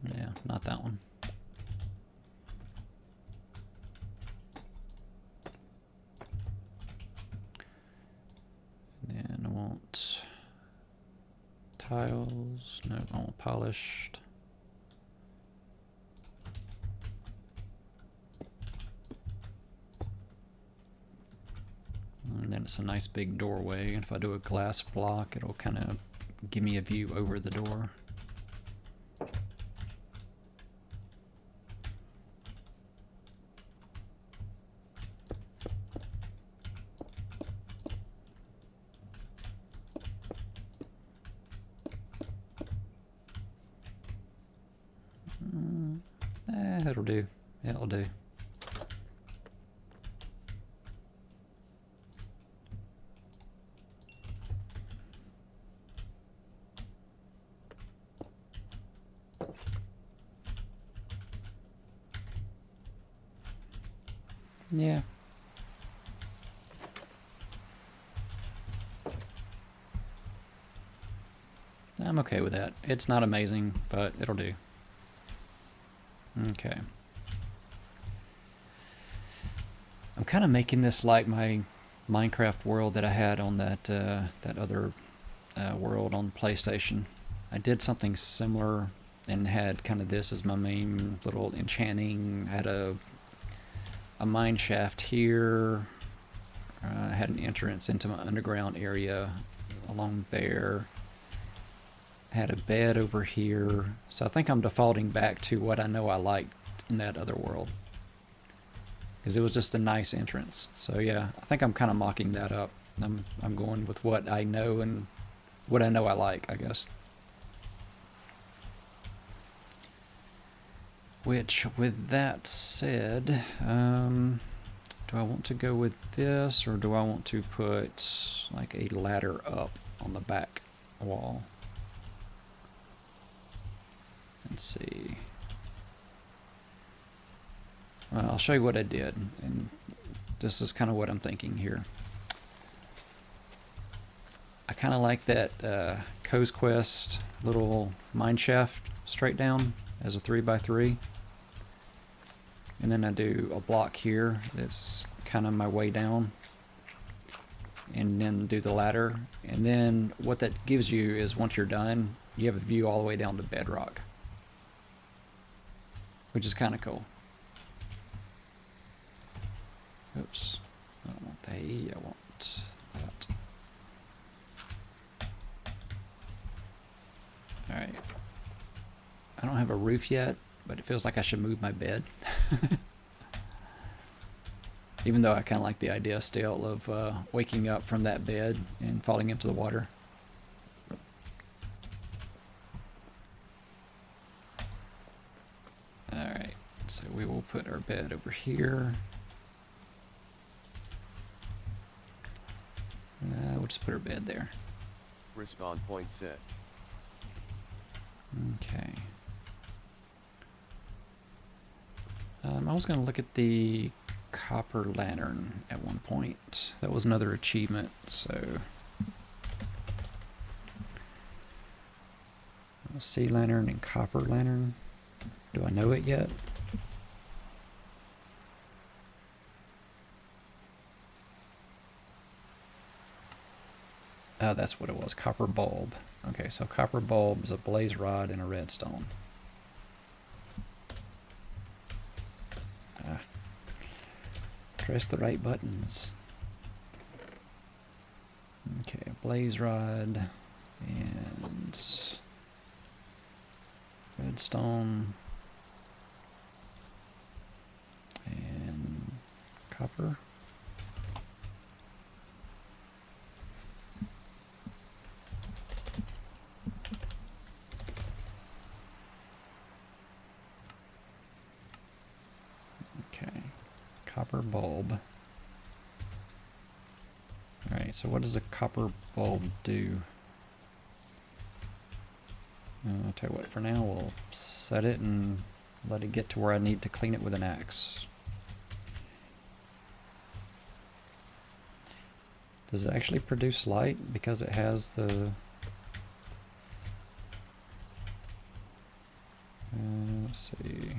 Yeah, not that one. And then I want tiles. No, I want polished. And then it's a nice big doorway. And if I do a glass block, it'll kind of give me a view over the door. That'll do. Yeah, it'll do. Yeah. I'm okay with that. It's not amazing, but it'll do. Okay. I'm kind of making this like my Minecraft world that I had on that that other world on PlayStation. I did something similar and had kind of this as my main little enchanting. I had a mine shaft here. I had an entrance into my underground area along there. I had a bed over here. So I think I'm defaulting back to what I know I liked in that other world, because it was just a nice entrance. So yeah, I think I'm kind of mocking that up. I'm going with what I know and what I know I like, I guess. Which, with that said, do I want to go with this, or do I want to put like a ladder up on the back wall? Let's see. Well, I'll show you what I did, and this is kind of what I'm thinking here. I kind of like that Co's Quest little mine shaft straight down as a 3x3. And then I do a block here that's kind of my way down. And then do the ladder. And then what that gives you is, once you're done, you have a view all the way down to bedrock, which is kind of cool. Oops. I don't want that. I want that. Alright. I don't have a roof yet, but it feels like I should move my bed. Even though I kind of like the idea still of waking up from that bed and falling into the water. Alright, so we will put our bed over here. We'll just put our bed there. Respawn point set. Okay. I was going to look at the copper lantern at one point. That was another achievement, so... Sea lantern and copper lantern. Do I know it yet? Oh, that's what it was. Copper bulb. Okay, so copper bulb is a blaze rod and a redstone. Press the right buttons. Okay, blaze rod and redstone and copper. Okay, copper bulb. Alright, so what does a copper bulb do? I'll tell you what, for now we'll set it and let it get to where I need to clean it with an axe. Does it actually produce light because it has the... let's see...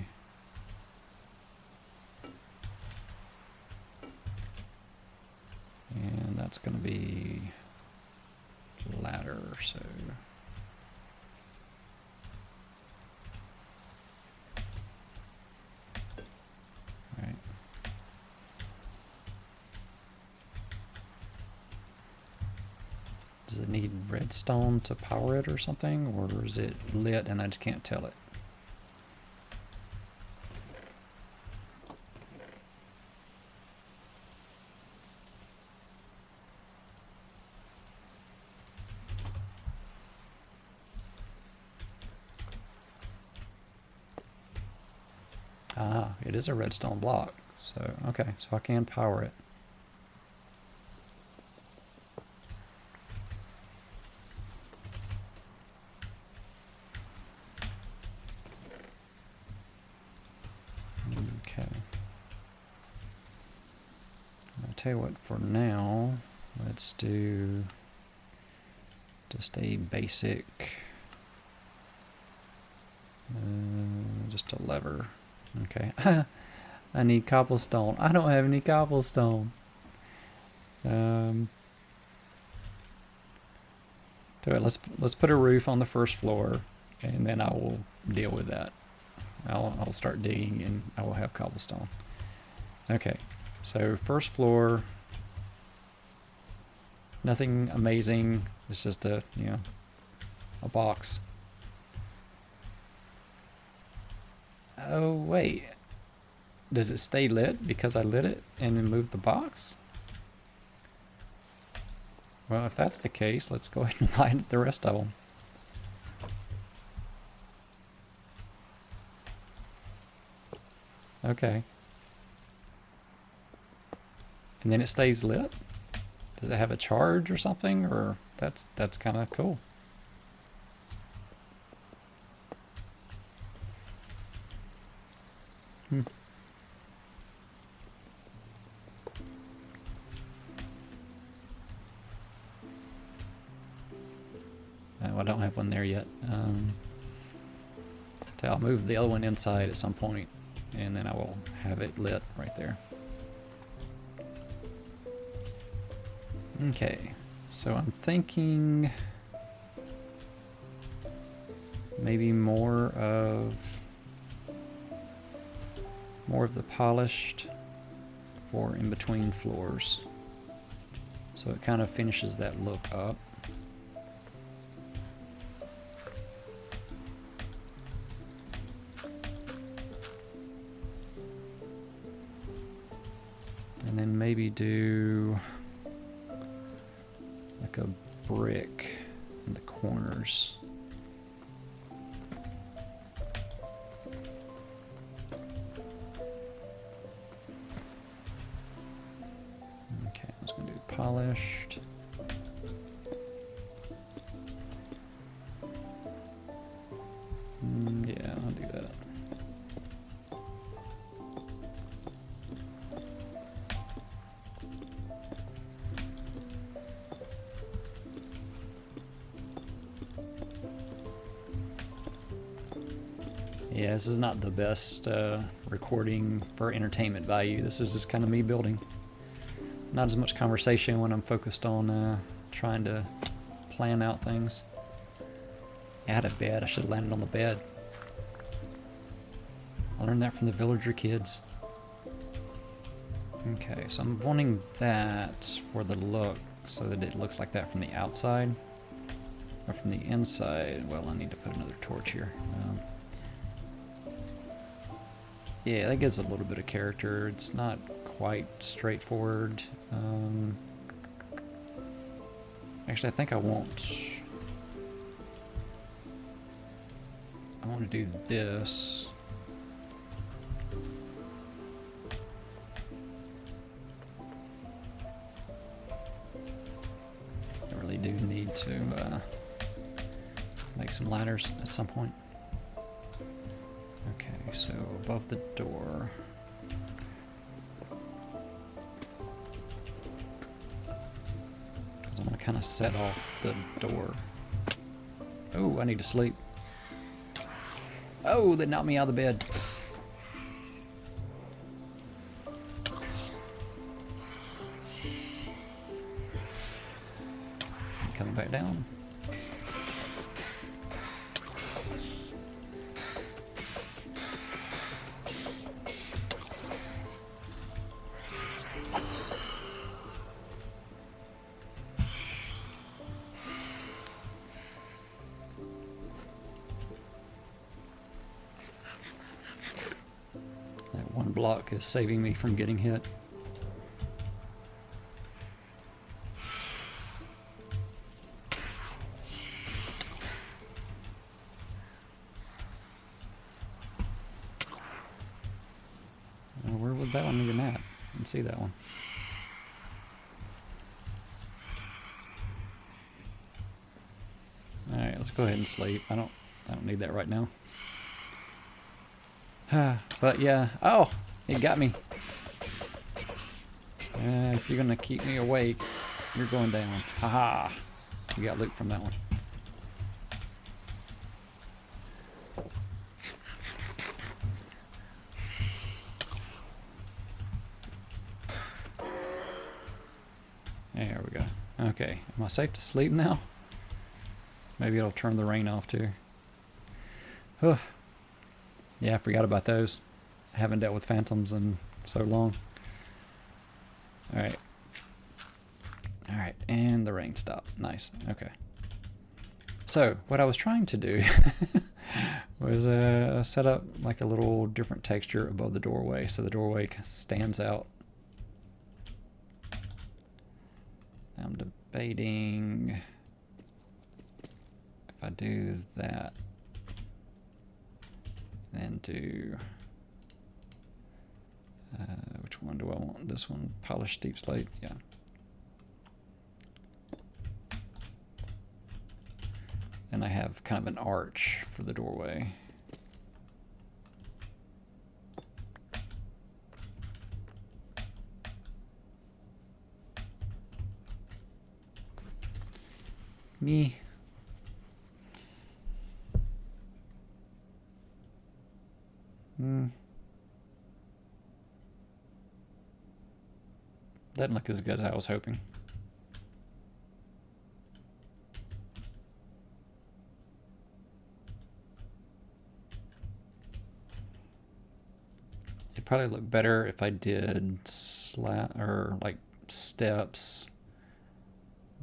And that's going to be ladder, so... Right. Does it need redstone to power it or something? Or is it lit and I just can't tell it? Ah, it is a redstone block. So, okay, so I can power it. Okay. I'll tell you what, for now, let's do just a basic, just a lever. Okay. I need cobblestone. I don't have any cobblestone. Do it. Let's put a roof on the first floor, and then I will deal with that. I'll start digging, and I will have cobblestone. Okay. So first floor. Nothing amazing. It's just a a box. Oh wait. Does it stay lit because I lit it and then moved the box? Well, if that's the case, let's go ahead and light the rest of them. Okay. And then it stays lit? Does it have a charge or something? Or that's kind of cool. I don't have one there yet. So I'll move the other one inside at some point, and then I will have it lit right there. Okay, so I'm thinking maybe more of the polished for in between floors, so it kind of finishes that look up. And then maybe do like a brick in the corners. Okay, I was going to do polished. Yeah, I'll do that. Yeah, this is not the best recording for entertainment value. This is just kind of me building. Not as much conversation when I'm focused on trying to plan out things. I had a bed. I should have landed on the bed. I learned that from the villager kids. Okay, so I'm wanting that for the look, so that it looks like that from the outside. Or from the inside. Well, I need to put another torch here. Yeah, that gives a little bit of character. It's not quite straightforward. Actually, I think I want to do this. I really do need to make some ladders at some point. Okay, so above the door. Because I want to kind of set off the door. Oh, I need to sleep. Oh, they knocked me out of the bed. Coming back down. That one block is saving me from getting hit. Where's that one even at? I didn't see that one. Alright, let's go ahead and sleep. I don't need that right now. But yeah, oh, it got me. If you're gonna keep me awake, you're going down. Haha. We got loot from that one. There we go. Okay, am I safe to sleep now? Maybe it'll turn the rain off too. Huh. Yeah, I forgot about those. I haven't dealt with phantoms in so long. Alright. Alright, and the rain stopped. Nice. Okay. So, what I was trying to do was set up like a little different texture above the doorway so the doorway stands out. I'm debating if I do that, then do which one do I want? This one, polished deep slate. Yeah. And I have kind of an arch for the doorway. Me. Doesn't look as good as I was hoping. It'd probably look better if I did like steps,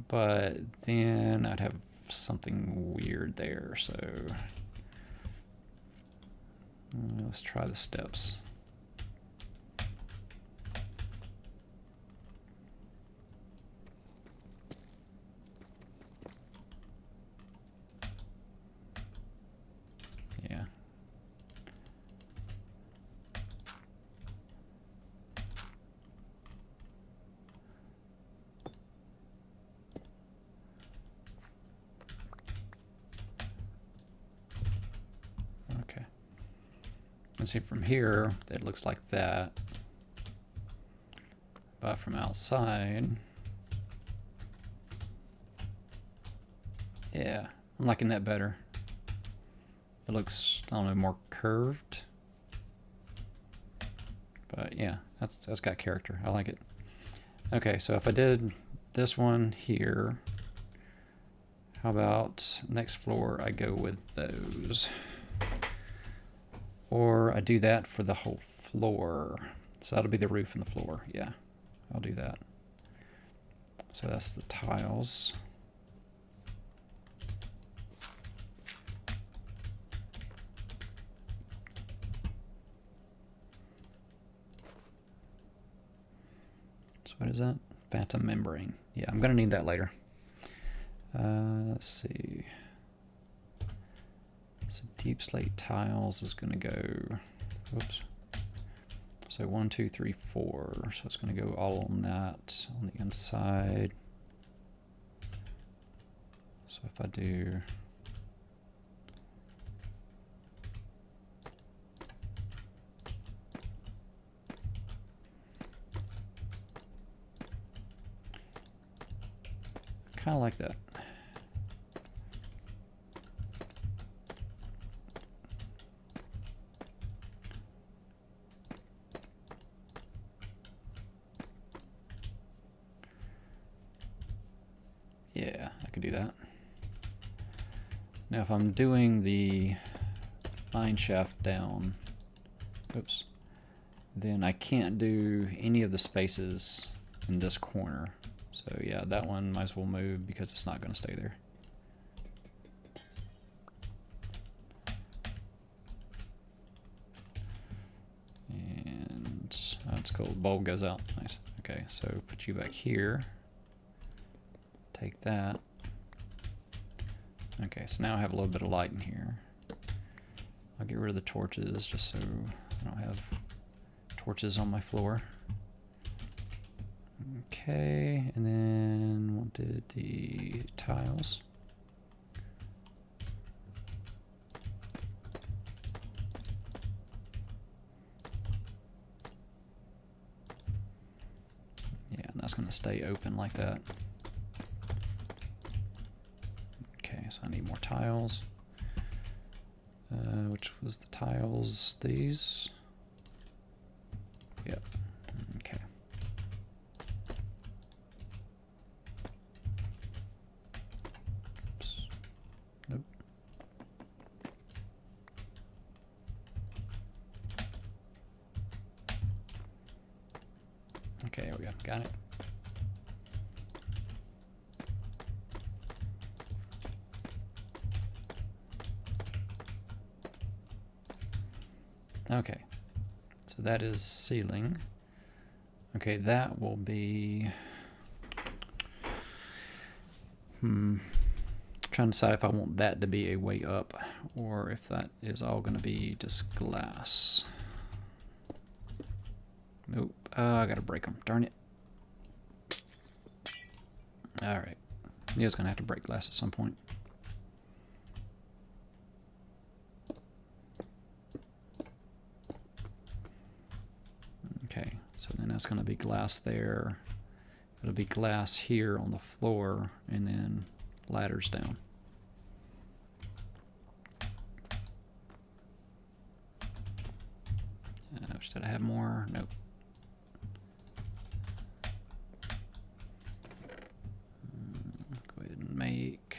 but then I'd have something weird there, so let's try the steps. Yeah. Okay. Let's see, from here, it looks like that. But from outside, yeah, I'm liking that better. It looks, I don't know, more curved. But yeah, that's got character. I like it. Okay, so if I did this one here, how about next floor I go with those? Or I do that for the whole floor. So that'll be the roof and the floor. Yeah, I'll do that. So that's the tiles. So what is that? Phantom membrane. Yeah, I'm gonna need that later. Let's see. So deep slate tiles is gonna go, whoops. So 1, 2, 3, 4. So it's gonna go all on that on the inside. So if I do kind of like that. Yeah, I could do that. Now if I'm doing the mine shaft down, oops, then I can't do any of the spaces in this corner. So yeah, that one might as well move because it's not going to stay there. And that's cool. The bulb goes out. Nice. Okay, so put you back here. Take that. Okay, so now I have a little bit of light in here. I'll get rid of the torches just so I don't have torches on my floor. Okay, and then wanted the tiles. Yeah, and that's going to stay open like that. Okay, so I need more tiles. Which was the tiles? These? Yep. Okay. Oops. Nope. Okay, there we go. Got it. Okay, so that is ceiling. Okay, that will be... trying to decide if I want that to be a way up or if that is all going to be just glass. Nope, I gotta break them, darn it. Alright, he was going to have to break glass at some point. Okay, so then that's going to be glass there. It'll be glass here on the floor, and then ladders down. Should I have more? Nope. Go ahead and make...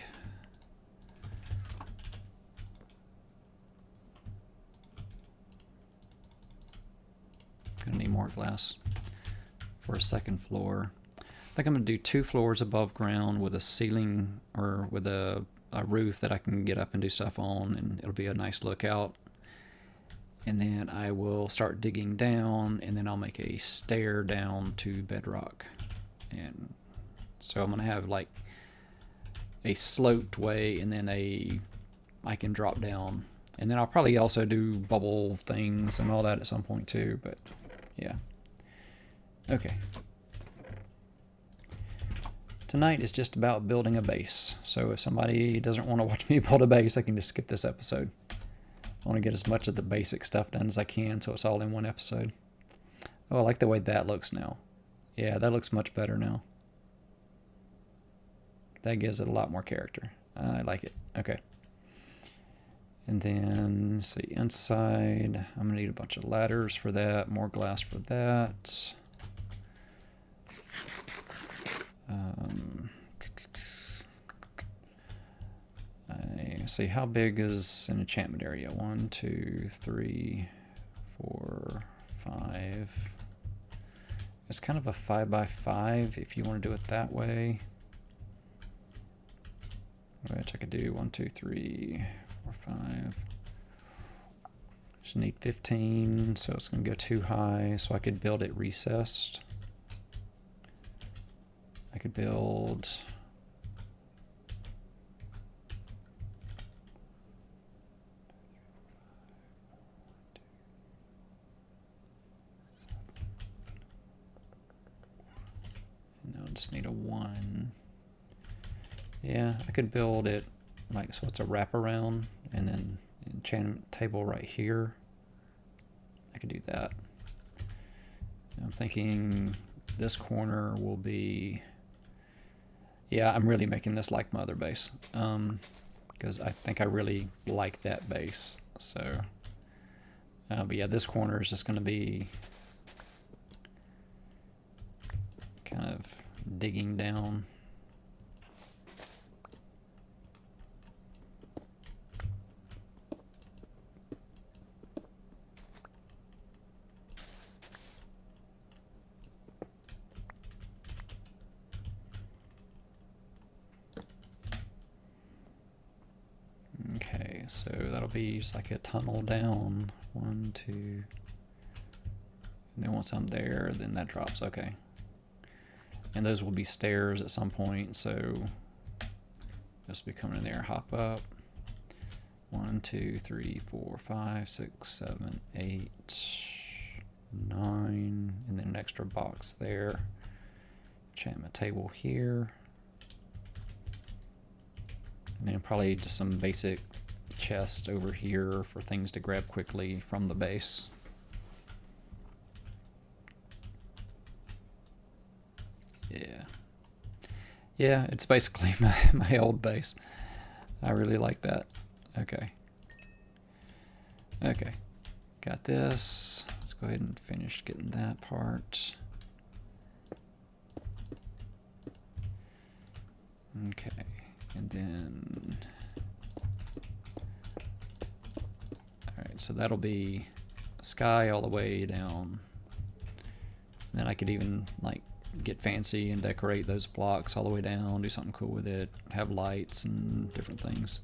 Gonna need more glass for a second floor. I think I'm gonna do 2 floors above ground with a ceiling or with a roof that I can get up and do stuff on, and it'll be a nice lookout. And then I will start digging down, and then I'll make a stair down to bedrock. And so I'm gonna have like a sloped way, and then I can drop down. And then I'll probably also do bubble things and all that at some point too, but yeah. Okay. Tonight is just about building a base. So if somebody doesn't want to watch me build a base, I can just skip this episode. I want to get as much of the basic stuff done as I can so it's all in one episode. Oh, I like the way that looks now. Yeah, that looks much better now. That gives it a lot more character. I like it. Okay. And then, let's see, inside, I'm going to need a bunch of ladders for that, more glass for that. I see, how big is an enchantment area? 1, 2, 3, 4, 5. It's kind of a 5x5 if you want to do it that way. Which I could do 1, 2, 3, 4, 5. Just need 15, so it's going to go too high, so I could build it recessed. I could build... No, I just need a 1. Yeah, I could build it like so it's a wraparound, and then enchantment table right here. I could do that. I'm thinking this corner will be... Yeah, I'm really making this like my other base, because I think I really like that base. So, but yeah, this corner is just going to be kind of digging down. Okay, so that'll be just like a tunnel down. 1, 2, and then once I'm there, then that drops. Okay. And those will be stairs at some point, so just be coming in there, hop up. 1, 2, 3, 4, 5, 6, 7, 8. 9, and then an extra box there. Enchantment table here. And then probably just some basic chest over here for things to grab quickly from the base. Yeah. Yeah, it's basically my old base. I really like that. Okay. Okay. Got this. Let's go ahead and finish getting that part. Okay. And then... Alright, so that'll be sky all the way down. And then I could even, like, get fancy and decorate those blocks all the way down, do something cool with it, have lights and different things.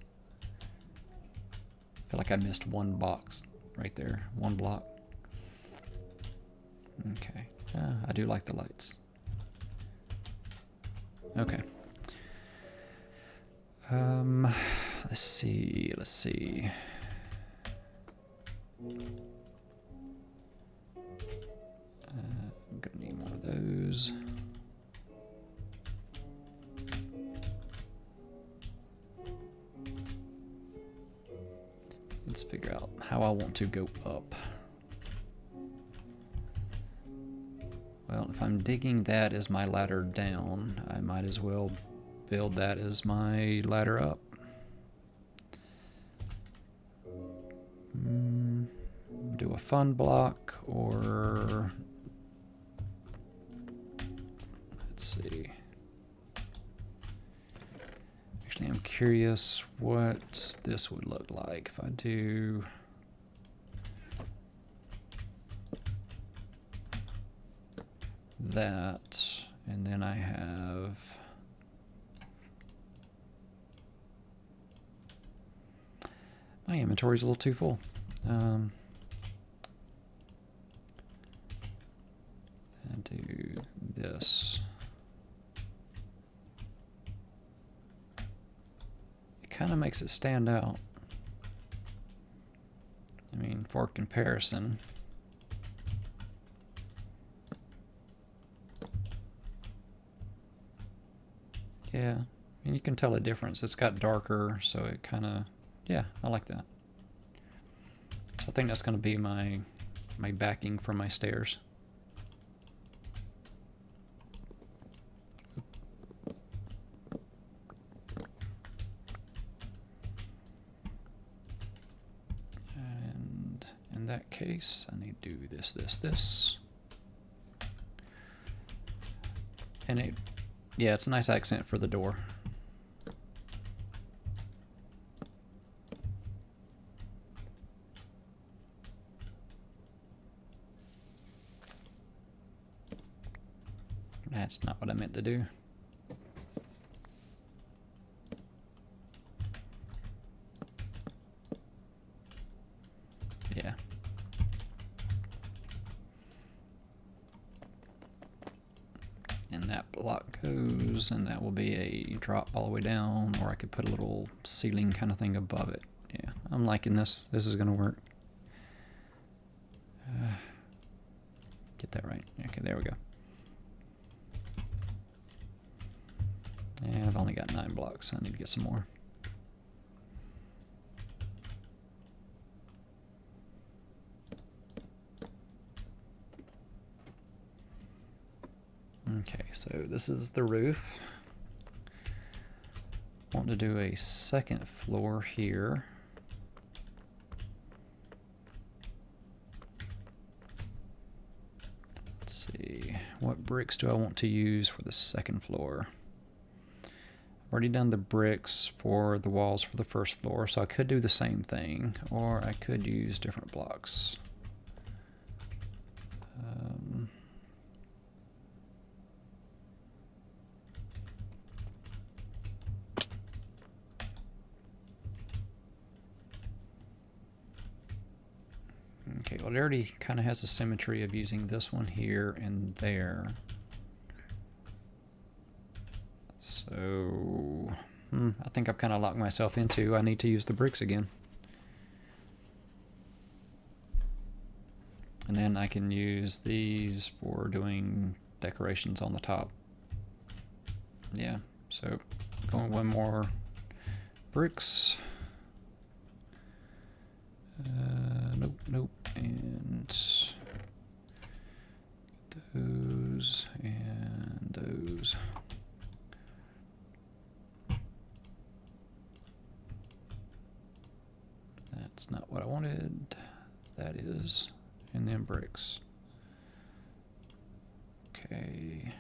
I feel like I missed one box right there, one block. Okay, I do like the lights. Okay. Let's see. I'm gonna need one of those. Let's figure out how I want to go up. Well, if I'm digging that as my ladder down, I might as well build that as my ladder up. Do a fun block, or let's see. Actually, I'm curious what this would look like if I do that, and then I have my inventory's a little too full. And do this. It kind of makes it stand out. I mean, for comparison. Yeah, and you can tell a difference. It's got darker, so it kind of, yeah, I like that. So I think that's going to be my backing for my stairs. And in that case, I need to do this. And it, yeah, it's a nice accent for the door. That's not what I meant to do. Yeah. And that block goes, and that will be a drop all the way down, or I could put a little ceiling kind of thing above it. Yeah, I'm liking this. This is going to work. Get that right. Okay, there we go. And I've only got 9 blocks. I need to get some more. Okay, so this is the roof. Want to do a second floor here. Let's see, what bricks do I want to use for the second floor? I've already done the bricks for the walls for the first floor, so I could do the same thing, or I could use different blocks. Okay, well, it already kind of has the symmetry of using this one here and there. So, I think I've kind of locked myself into I need to use the bricks again. And then I can use these for doing decorations on the top. Yeah, so going one more bricks. Nope, nope, and those and those. That's not what I wanted. That is, and then bricks. Okay.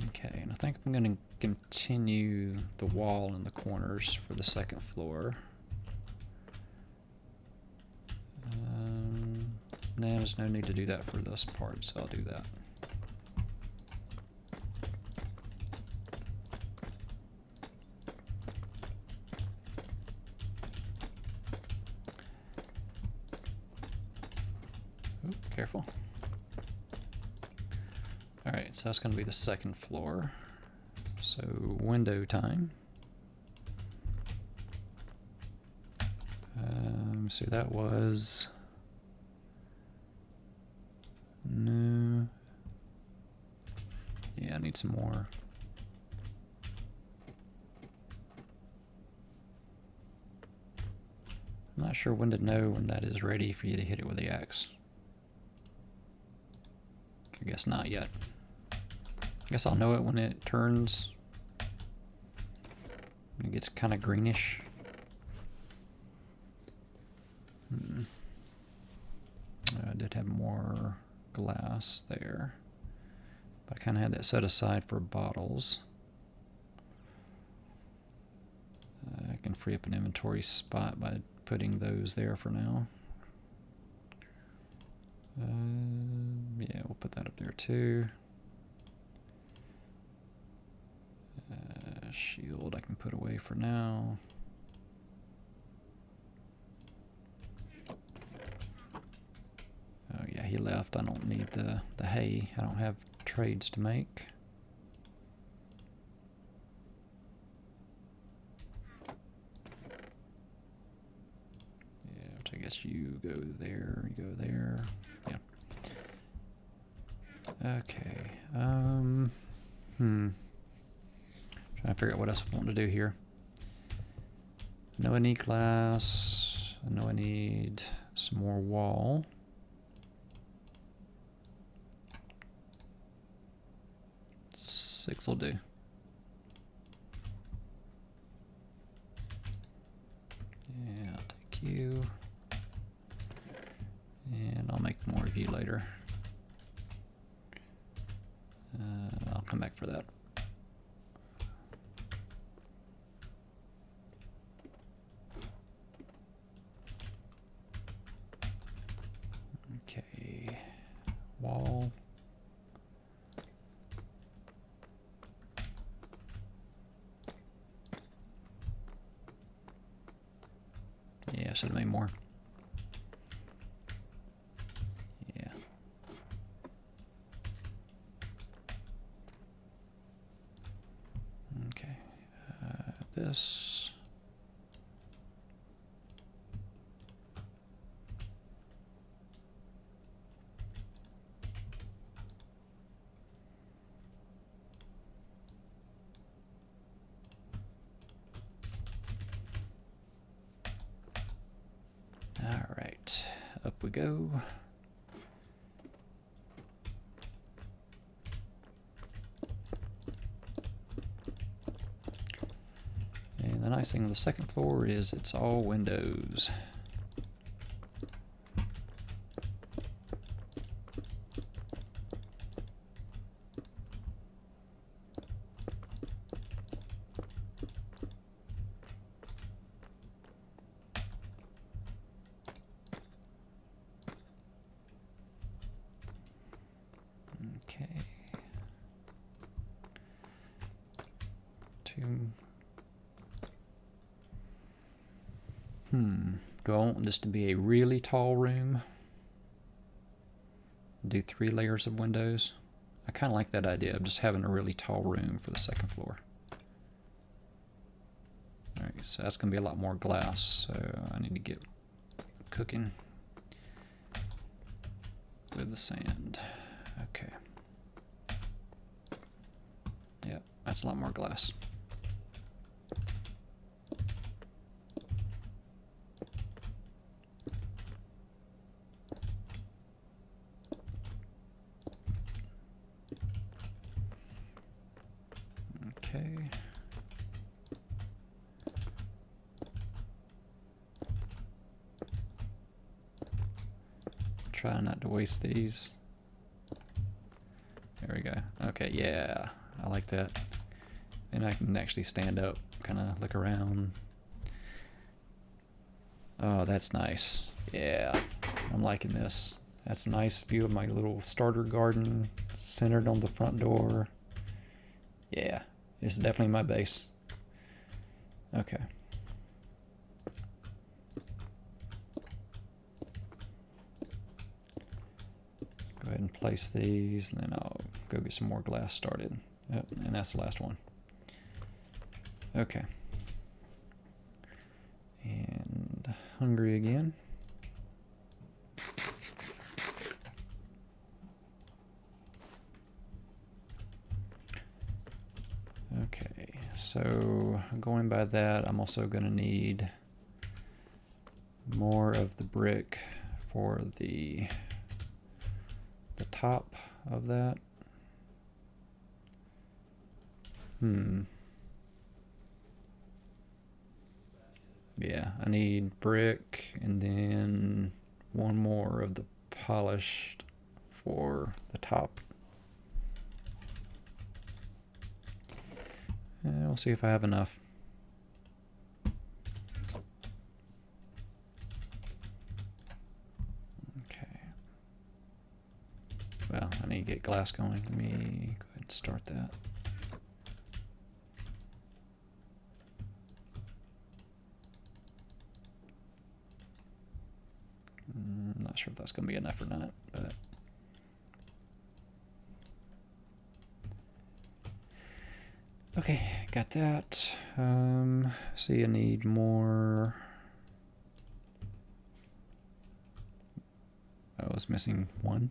Okay, and I think I'm going to continue the wall in the corners for the second floor. No, there's no need to do that for this part, so I'll do that. Ooh, careful. Alright, so that's going to be the second floor. So, window time. So that was... No. Yeah, I need some more. I'm not sure when to know when that is ready for you to hit it with the axe. I guess not yet. I guess I'll know it when it turns. It gets kind of greenish. I did have more glass there, but I kind of had that set aside for bottles. I can free up an inventory spot by putting those there for now. Yeah, we'll put that up there too. Shield I can put away for now. Oh yeah, he left. I don't need the hay. I don't have trades to make. Yeah, which I guess you go there, you go there. Yeah. Okay. Trying to figure out what else I want to do here. I know I need glass. I know I need some more wall. Six will do. Yeah, I'll take you. And I'll make more of you later. I'll come back for that. Okay, wall. Yeah, I should have made more. Yeah. Okay, this. All right, up we go. And the nice thing on the second floor is it's all windows. Okay. Do I want this to be a really tall room? Do 3 layers of windows? I kind of like that idea of just having a really tall room for the second floor. Alright, so that's going to be a lot more glass, so I need to get cooking with the sand. Okay. Yeah, that's a lot more glass. Okay. Try not to waste these. There we go. Okay, yeah, I like that. And I can actually stand up, kind of look around. Oh, that's nice. Yeah, I'm liking this. That's a nice view of my little starter garden, centered on the front door. Yeah, it's definitely my base. Okay. Go ahead and place these, and then I'll go get some more glass started. Yep, and that's the last one. Okay. And hungry again. Okay, so going by that, I'm also going to need more of the brick for the top of that. Yeah, I need brick and then one more of the polished for the top. And we'll see if I have enough. Okay. Well, I need to get glass going. Let me go ahead and start that. I'm not sure if that's going to be enough or not, but okay, got that. See, I need more. I was missing one.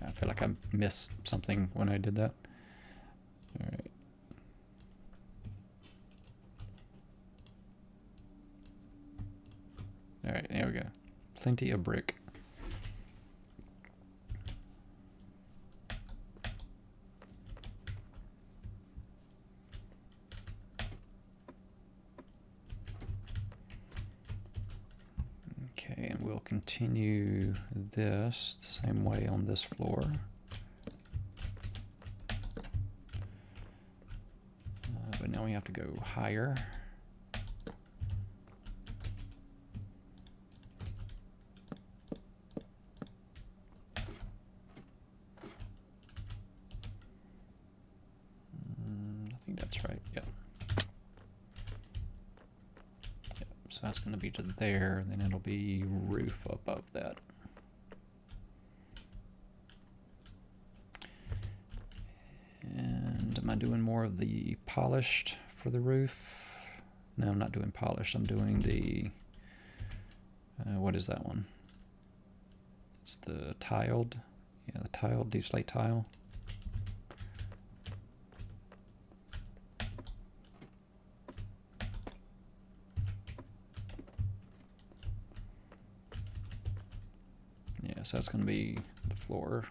I feel like I missed something when I did that. All right. All right, there we go. Plenty of brick. Okay, and we'll continue this the same way on this floor. But now we have to go higher. I think that's right, yep. So that's going to be to there, then it'll be roof above that. And am I doing more of the polished for the roof? No, I'm not doing polished. I'm doing the, what is that one? It's the tiled, yeah, the tiled deep slate tile. Yeah, so that's going to be the floor.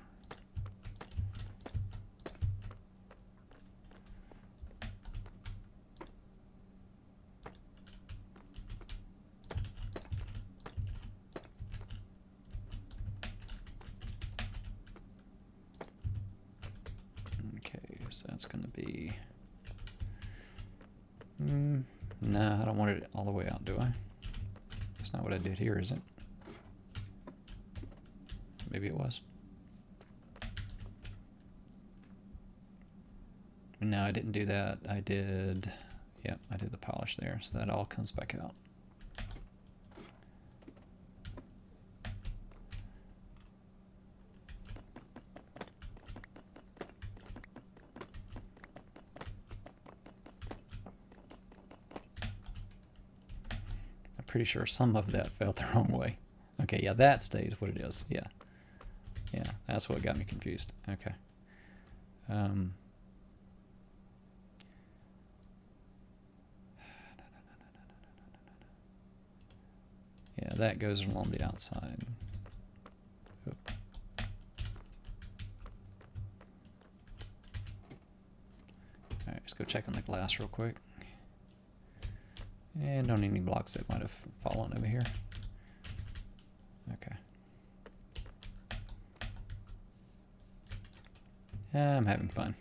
Okay, so that's going to be... Nah, I don't want it all the way out, do I? That's not what I did here, is it? Maybe it was. No, I didn't do that. I did, yeah, I did the polish there, so that all comes back out. I'm pretty sure some of that fell the wrong way. Okay, yeah, that stays what it is. Yeah. Yeah, that's what got me confused. Okay. Yeah, that goes along the outside. Oop. Alright, let's go check on the glass real quick. And don't need any blocks that might have fallen over here. Okay. I'm having fun.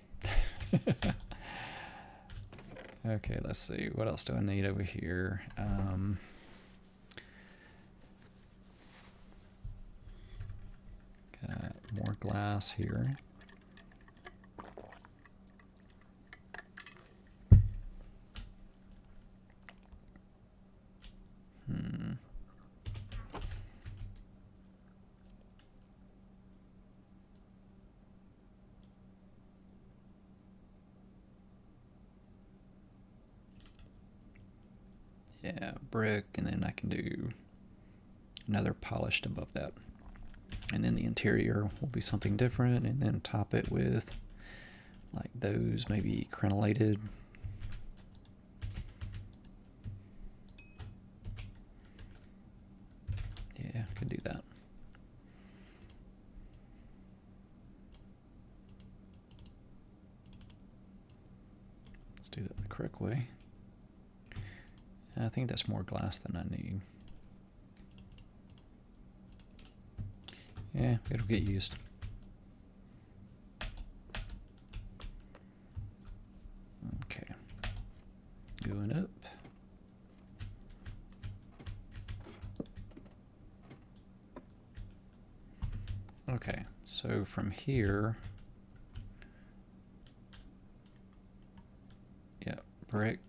Okay, let's see. What else do I need over here? Got more glass here. Yeah, brick, and then I can do another polished above that. And then the interior will be something different, and then top it with like those, maybe crenellated. Yeah, I could do that. Let's do that the correct way. I think that's more glass than I need. Yeah, it'll get used. Okay. Going up. Okay, so from here, yeah, brick.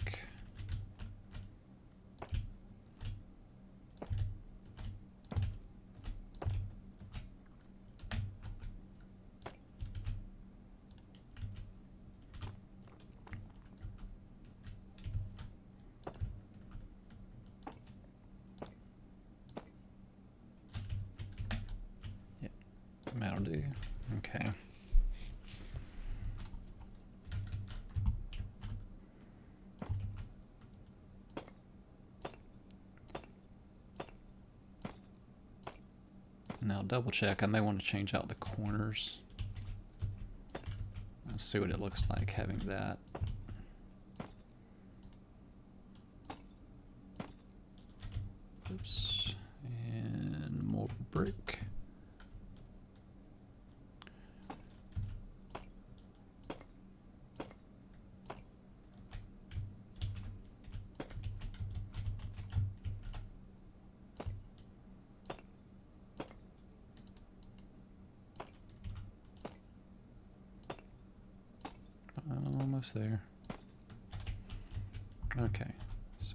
That'll do. Okay. Now double check. I may want to change out the corners. Let's see what it looks like having that. Oops. And more brick. Almost there. Okay, so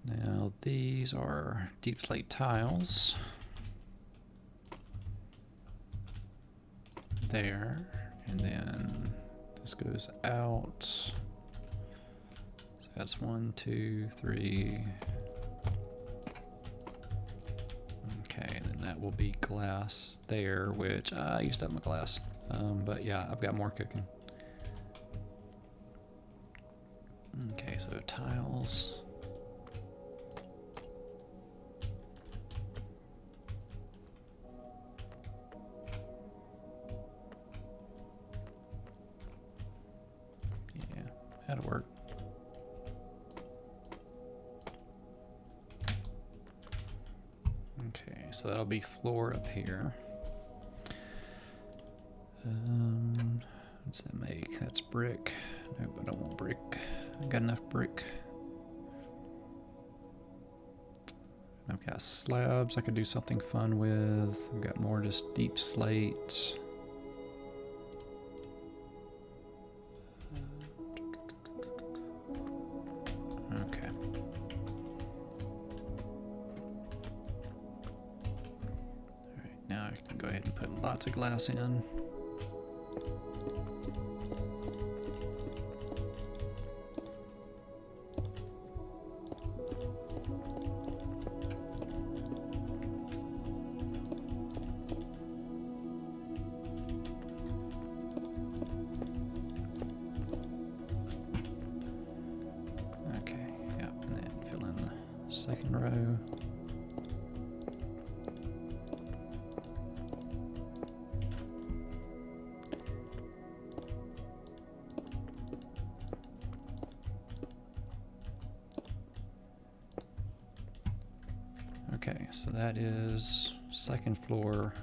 now these are deep slate tiles. There, and then this goes out. So that's 1, 2, 3. Okay, and then that will be glass there, which I used up my glass. But yeah, I've got more cooking. Okay, so tiles. Yeah, that'll work. Okay, so that'll be floor up here. What does that make? That's brick. Nope, I don't want brick. I got enough brick. I've got slabs I could do something fun with. I've got more just deep slate. I can go ahead and put lots of glass in. Okay, yep, and then fill in the second row. Okay, so that is second floor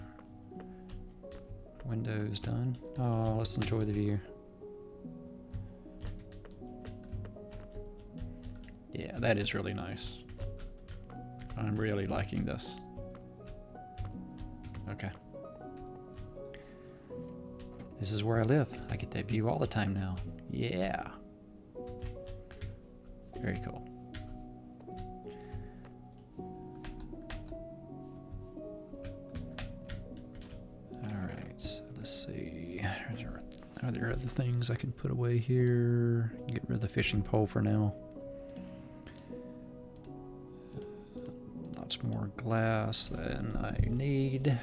windows done. Oh, let's enjoy the view. Yeah, that is really nice. I'm really liking this. Okay. This is where I live. I get that view all the time now. Yeah. Very cool. Alright, so let's see. Are there other things I can put away here? Get rid of the fishing pole for now. Lots more glass than I need.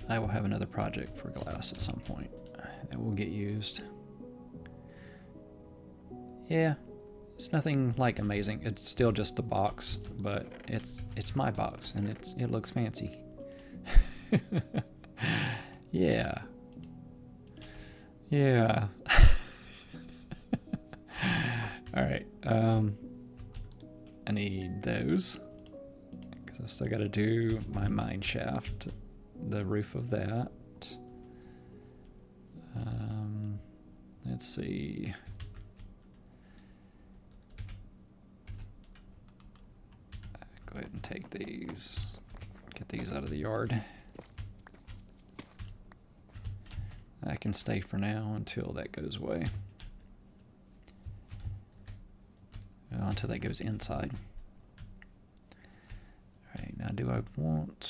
I will have another project for glass at some point that will get used. Yeah, it's nothing like amazing. It's still just a box, but it's my box and it looks fancy. Yeah. Yeah. All right. I need those because I still got to do my mine shaft, the roof of that. Let's see. Go ahead and take these, get these out of the yard. I can stay for now until that goes away. Until that goes inside. Alright, now do I want...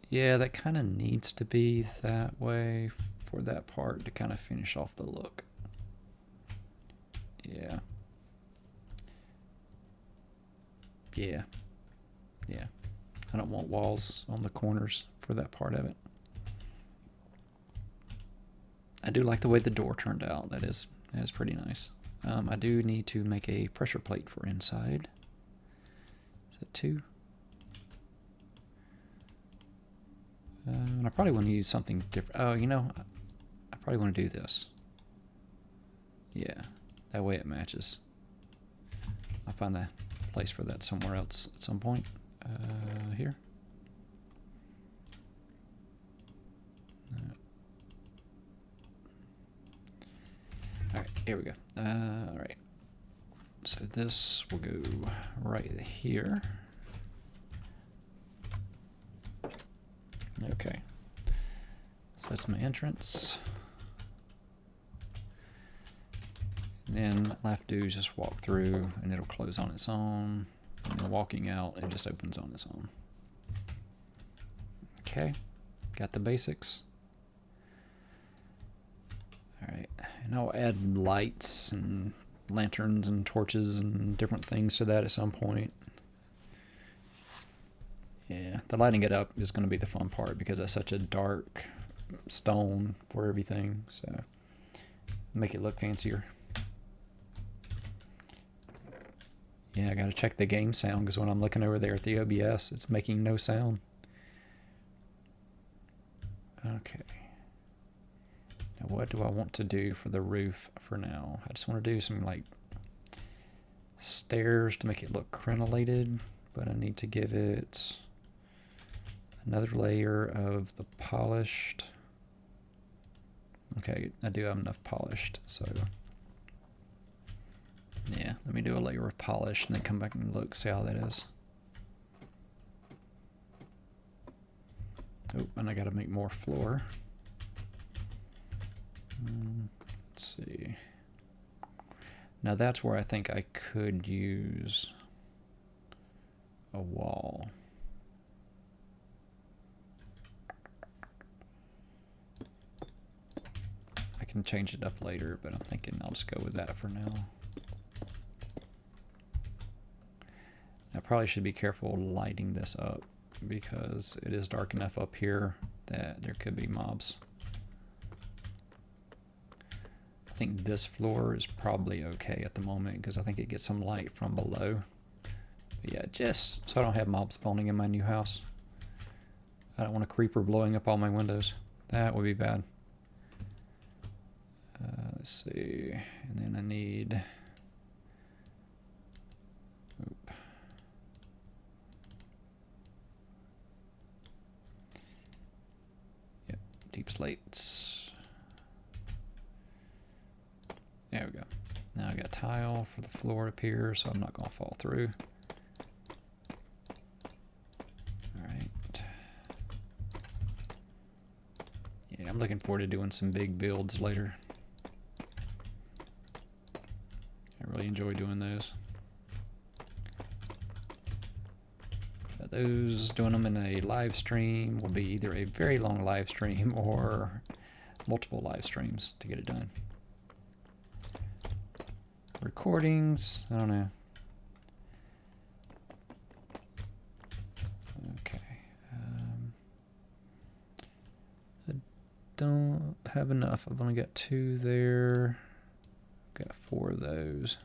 Yeah, that kind of needs to be that way for that part to kind of finish off the look. Yeah. Yeah. Yeah. I don't want walls on the corners for that part of it. I do like the way the door turned out. That is pretty nice. I do need to make a pressure plate for inside. Is that 2? And I probably want to use something different. Oh, you know, I probably want to do this. Yeah, that way it matches. I'll find the place for that somewhere else at some point. Here. Alright, here we go. Alright. So this will go right here. Okay. So that's my entrance. And then all I have to do is just walk through and it'll close on its own. And then walking out, it just opens on its own. Okay. Got the basics. Alright, and I'll add lights and lanterns and torches and different things to that at some point. Yeah, the lighting it up is going to be the fun part because that's such a dark stone for everything, so make it look fancier. Yeah, I got to check the game sound because when I'm looking over there at the OBS, it's making no sound. Okay. Now what do I want to do for the roof for now? I just want to do some like stairs to make it look crenellated, but I need to give it another layer of the polished. Okay, I do have enough polished, so yeah, let me do a layer of polish and then come back and look, see how that is. Oh, and I gotta make more floor. Let's see. Now that's where I think I could use a wall. I can change it up later, but I'm thinking I'll just go with that for now. I probably should be careful lighting this up because it is dark enough up here that there could be mobs. I think this floor is probably okay at the moment because I think it gets some light from below. But yeah, just so I don't have mobs spawning in my new house. I don't want a creeper blowing up all my windows. That would be bad. Let's see, and then I need. Oop. Yep, deep slates. There we go. Now I got tile for the floor up here, so I'm not going to fall through. All right. Yeah, I'm looking forward to doing some big builds later. I really enjoy doing those. Those, doing them in a live stream will be either a very long live stream or multiple live streams to get it done. Recordings, I don't know. Okay. I don't have enough. I've only got 2 there. Got 4 of those.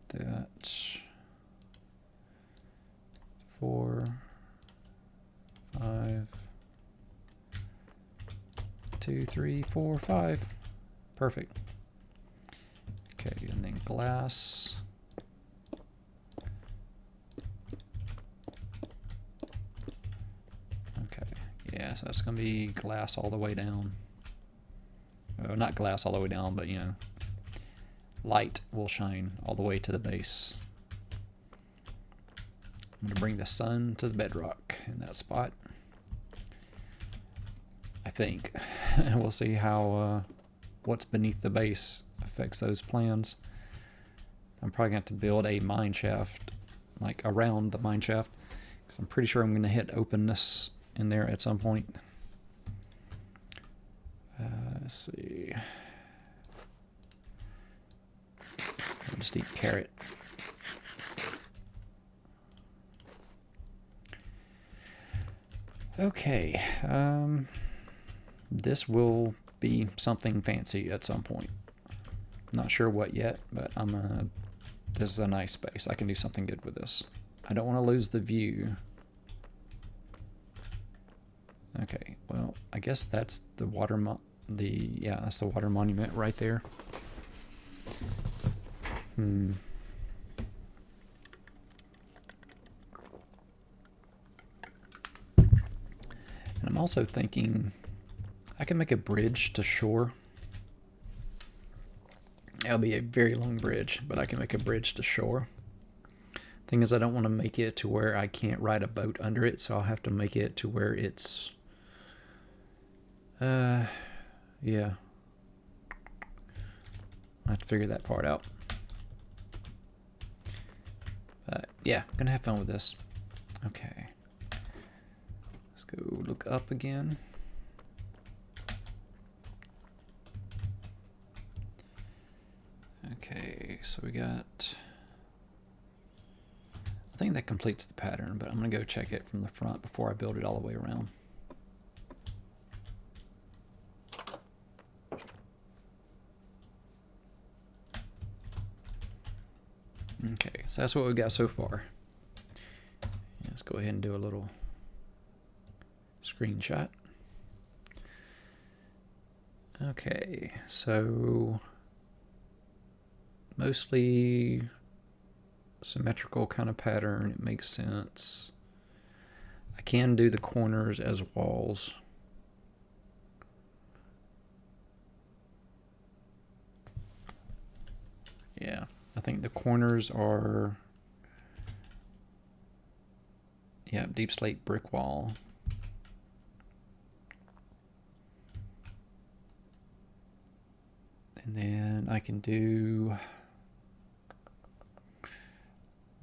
That's 4, 5, 2, 3, 4, 5. Perfect. Okay, and then glass. Okay, yeah, so that's gonna be glass all the way down. Not glass all the way down, but you know, light will shine all the way to the base. I'm going to bring the sun to the bedrock in that spot. I think. We'll see how what's beneath the base affects those plans. I'm probably going to have to build a mine shaft, like around the mine shaft, because I'm pretty sure I'm going to hit openness in there at some point. Let's see. I'll just eat carrot. Okay, this will be something fancy at some point. Not sure what yet, but this is a nice space. I can do something good with this. I don't want to lose the view. Okay, well, I guess that's the water that's the water monument right there. And I'm also thinking I can make a bridge to shore. It'll be a very long bridge, but I can make a bridge to shore. Thing is, I don't want to make it to where I can't ride a boat under it, so I'll have to make it to where it's yeah. I'll have to figure that part out. But yeah, I'm gonna have fun with this. Okay. Let's go look up again. Okay, so we got, I think that completes the pattern, but I'm gonna go check it from the front before I build it all the way around. Okay, so that's what we've got so far. Let's go ahead and do a little screenshot. Okay, so mostly symmetrical kind of pattern. It makes sense. I can do the corners as walls. Yeah, I think the corners are, yeah, deep slate brick wall. And then I can do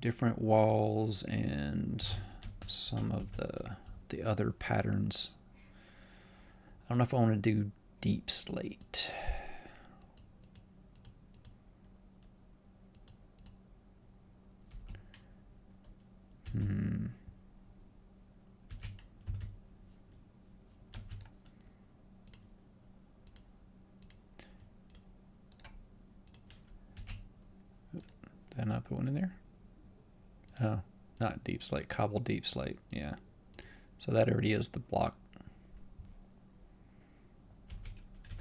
different walls and some of the other patterns. I don't know if I want to do deep slate. Did I not put one in there? Oh, not deep slate, cobbled deep slate. Yeah. So that already is the block.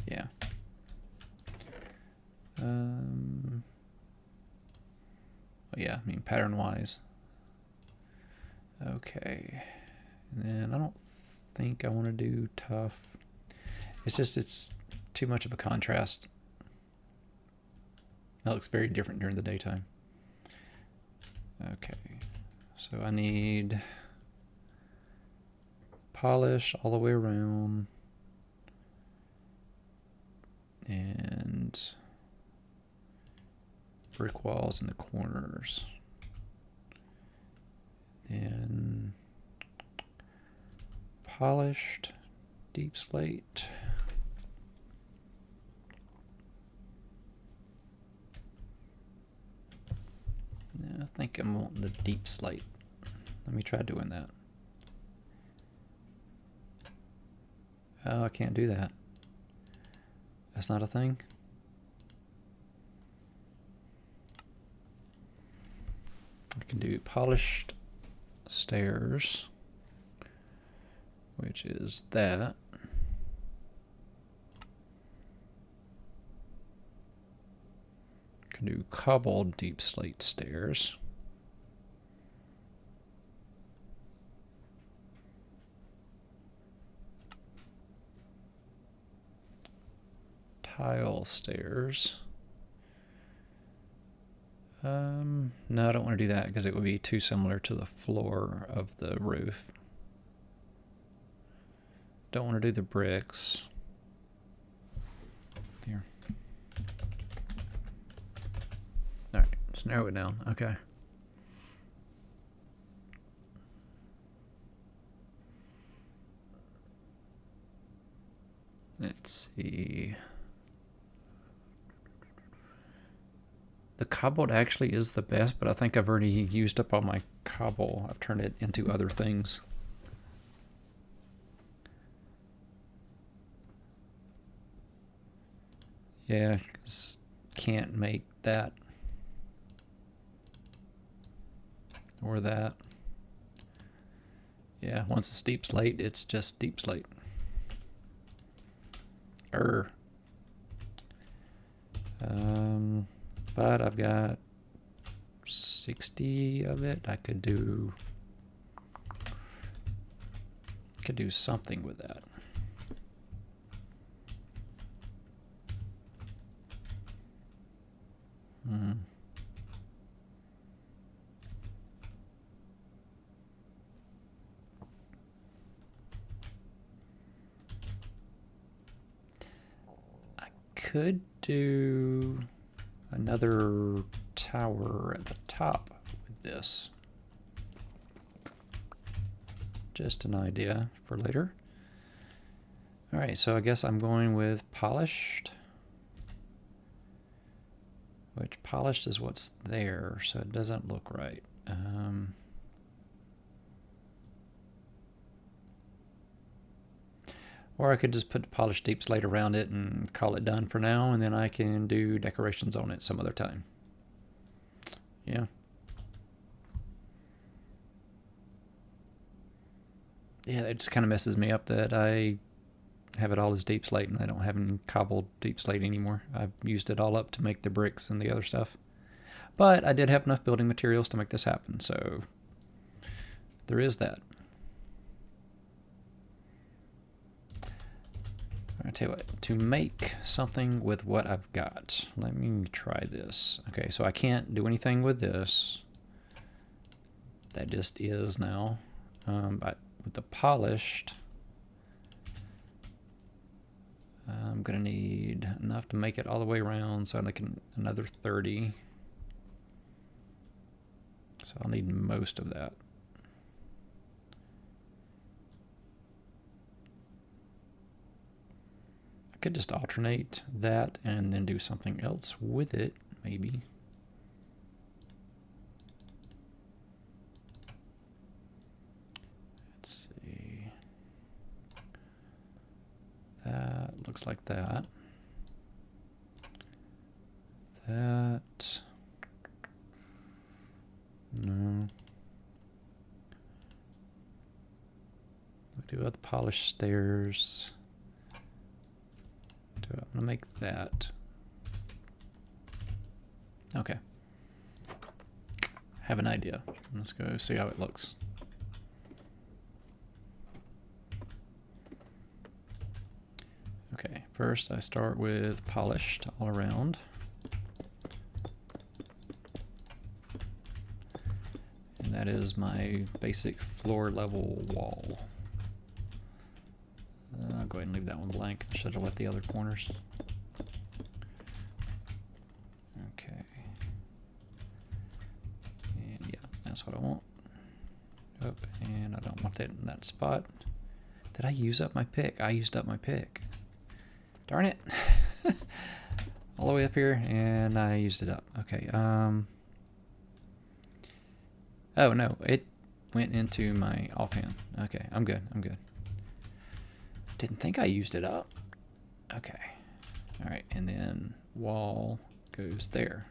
Yeah. Yeah, I mean pattern wise. Okay. And then I don't think I want to do tough. It's just, it's too much of a contrast. That looks very different during the daytime. Okay. So I need polish all the way around. And brick walls in the corners. Then polished deep slate. I think I'm wanting the deep slate. Let me try doing that. Oh, I can't do that. That's not a thing. I can do polished stairs, which is that. I can do cobbled deep slate stairs. Tile stairs. No, I don't want to do that because it would be too similar to the floor of the roof. Don't want to do the bricks. Here. All right, let's narrow it down. Okay. Let's see. The cobbled actually is the best, but I think I've already used up all my cobble. I've turned it into other things. Yeah, 'cause can't make that or that. Yeah, once it's deep slate, it's just deep slate. But I've got 60 of it. I could do something with that. I could do another tower at the top with this. Just an idea for later. All right, so I guess I'm going with polished, which polished is what's there, so it doesn't look right. Or I could just put polished deep slate around it and call it done for now, and then I can do decorations on it some other time. Yeah. Yeah, it just kind of messes me up that I have it all as deep slate and I don't have any cobbled deep slate anymore. I've used it all up to make the bricks and the other stuff. But I did have enough building materials to make this happen, so there is that. I'll tell you what, to make something with what I've got, let me try this. Okay, so I can't do anything with this. That just is now. But with the polished, I'm gonna need enough to make it all the way around, so I can another 30. So I'll need most of that. I could just alternate that and then do something else with it, maybe. Let's see. That looks like that. That. No. Do the polished stairs. I'm gonna make that. Okay. Have an idea. Let's go see how it looks. Okay, first I start with polished all around. And that is my basic floor level wall. I'll go ahead and leave that one blank. Should have left the other corners. Okay. And yeah, that's what I want. Oh, and I don't want that in that spot. Did I use up my pick? I used up my pick. Darn it. All the way up here, and I used it up. Okay. Oh, no. It went into my offhand. Okay, I'm good. I'm good. Didn't think I used it up. Okay. All right, and then wall goes there.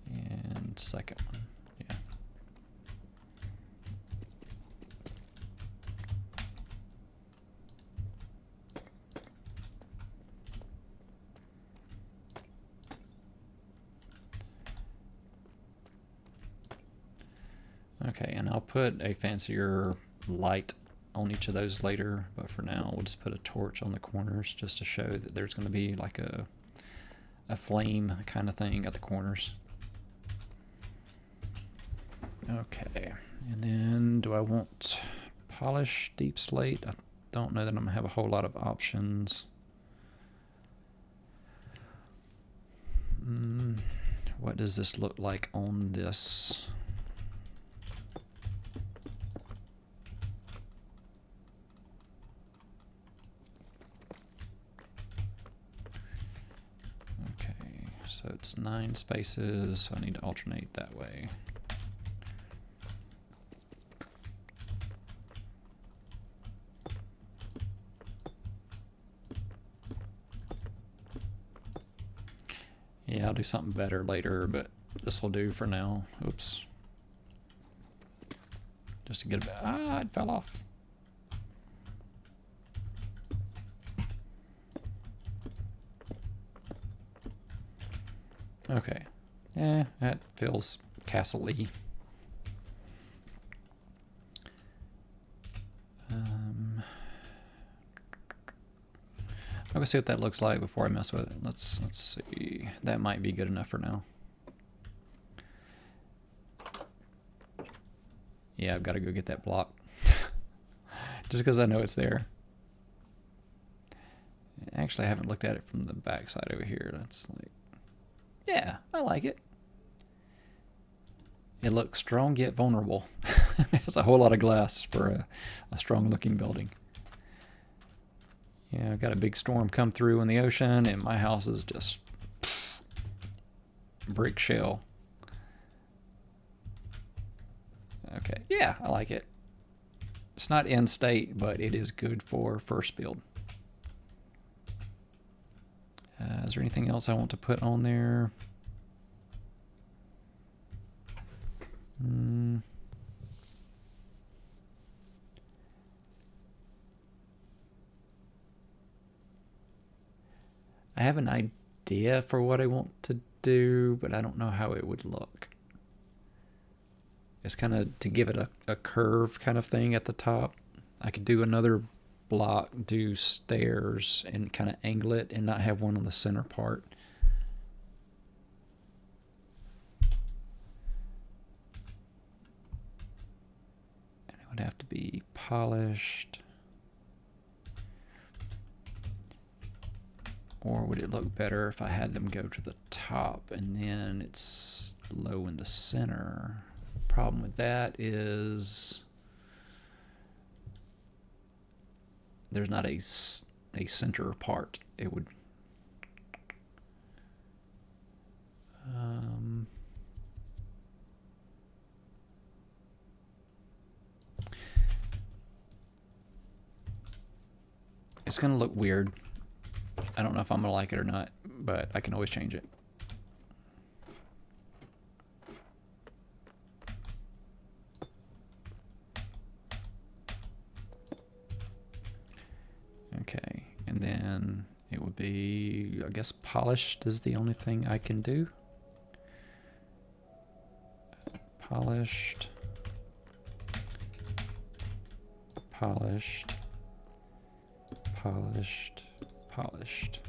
And second one, yeah. Okay, and I'll put a fancier light on each of those later, but for now we'll just put a torch on the corners just to show that there's going to be like a flame kind of thing at the corners. Okay, and then do I want polish, deep slate? I don't know that I'm going to have a whole lot of options. What does this look like on this? So it's 9 spaces, so I need to alternate that way. Yeah, I'll do something better later, but this will do for now. Oops. Just to get a bit. Ah, it fell off. Okay. That feels castle-y. I'll go see what that looks like before I mess with it. Let's see. That might be good enough for now. Yeah, I've got to go get that block. Just because I know it's there. Actually, I haven't looked at it from the back side over here. That's like, yeah, I like it. It looks strong yet vulnerable. It's a whole lot of glass for a strong looking building. Yeah, I've got a big storm come through in the ocean and my house is just brick shell. Okay, yeah, I like it. It's not end state, but it is good for first build. Is there anything else I want to put on there? I have an idea for what I want to do, but I don't know how it would look. It's kind of to give it a curve kind of thing at the top. I could do another block, do stairs, and kind of angle it and not have one on the center part. have to be polished? Or would it look better if I had them go to the top and then it's low in the center? Problem with that is there's not a center part. It would it's gonna look weird. I don't know if I'm gonna like it or not, but I can always change it. Okay, and then it would be, I guess polished is the only thing I can do. Polished. Polished. Polished. Polished.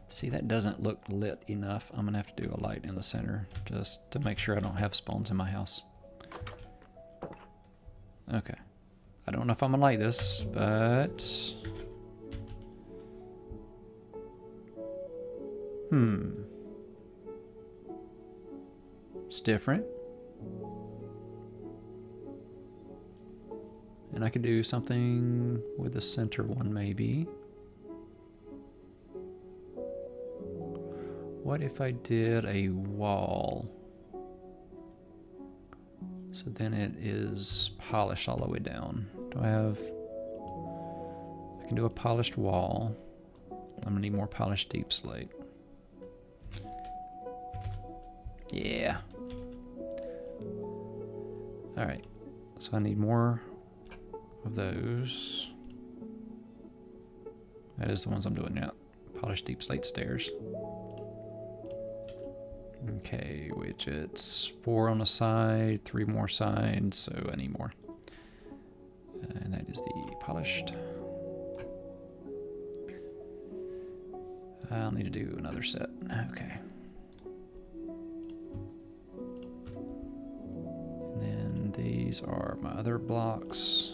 See, that doesn't look lit enough. I'm gonna have to do a light in the center just to make sure I don't have spawns in my house. Okay. I don't know if I'm gonna like this, but it's different. And I could do something with the center one maybe. What if I did a wall? So then it is polished all the way down. Do I have... I can do a polished wall. I'm gonna need more polished deep slate. Yeah. Alright. So I need more of those. That is the ones I'm doing now. Polished deep slate stairs. Okay, which it's 4 on the side, 3 more sides, so I need more. And that is the polished. I'll need to do another set. Okay. And then these are my other blocks.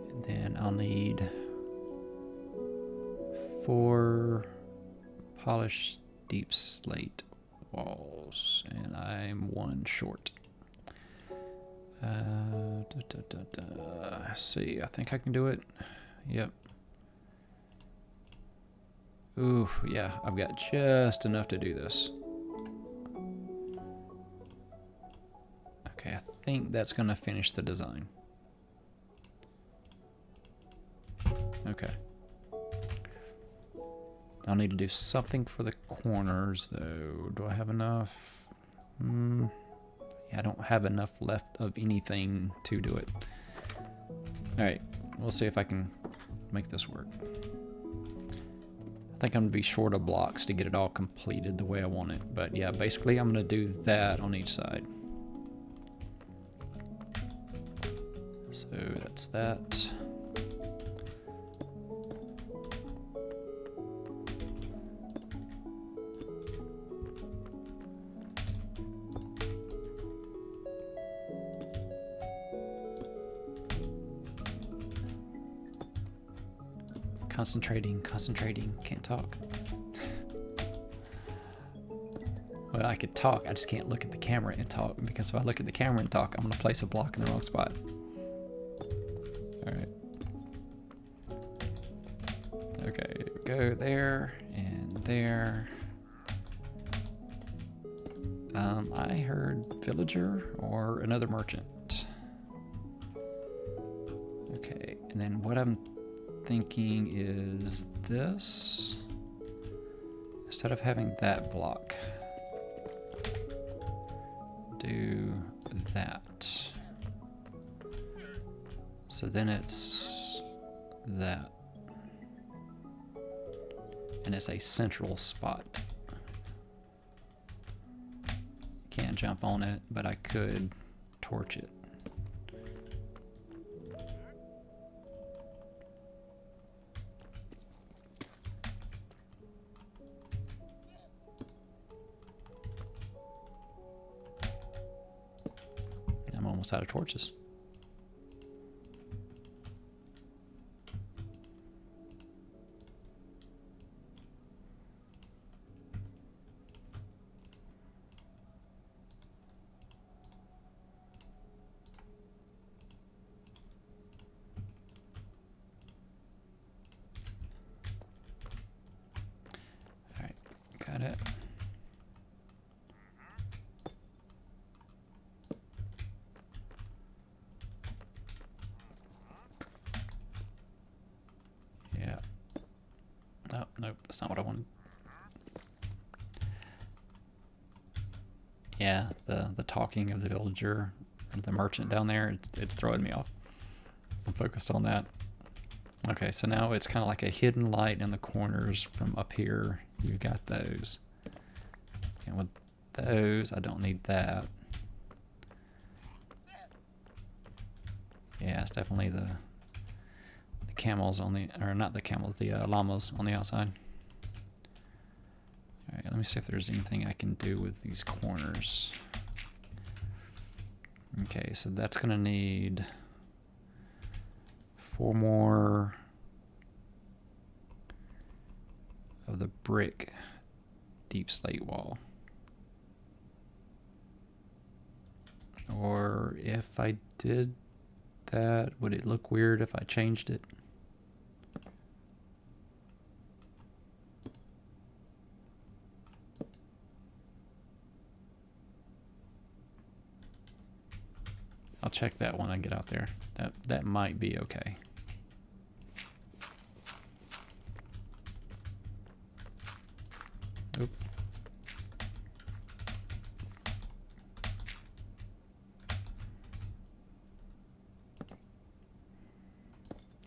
And then I'll need 4 polished deep slate walls, and I'm 1 short. See, I think I can do it. Yep. Ooh, yeah, I've got just enough to do this. Okay, I think that's gonna finish the design. Okay. I'll need to do something for the corners, though. Do I have enough? Yeah, I don't have enough left of anything to do it. Alright, we'll see if I can make this work. I think I'm going to be short of blocks to get it all completed the way I want it. But yeah, basically I'm going to do that on each side. So that's that. Concentrating, can't talk. Well, I could talk, I just can't look at the camera and talk, because if I look at the camera and talk, I'm gonna place a block in the wrong spot. Alright. Okay, go there, and there. I heard villager or another merchant. Okay, and then what I'm thinking is this, instead of having that block, do that. So then it's that, and it's a central spot. Can't jump on it, but I could torch it. almost out of torches. Alright, got it. Yeah. Oh, nope, that's not what I wanted. Yeah, the talking of the villager, or the merchant down there, it's throwing me off. I'm focused on that. Okay, so now it's kind of like a hidden light in the corners from up here. You've got those. And with those, I don't need that. Yeah, it's definitely the camels on the, or not the camels, the llamas on the outside. All right, let me see if there's anything I can do with these corners. Okay, so that's gonna need 4 more of the brick deep slate wall. Or if I did that, would it look weird if I changed it? I'll check that when I get out there. That might be okay. Oop.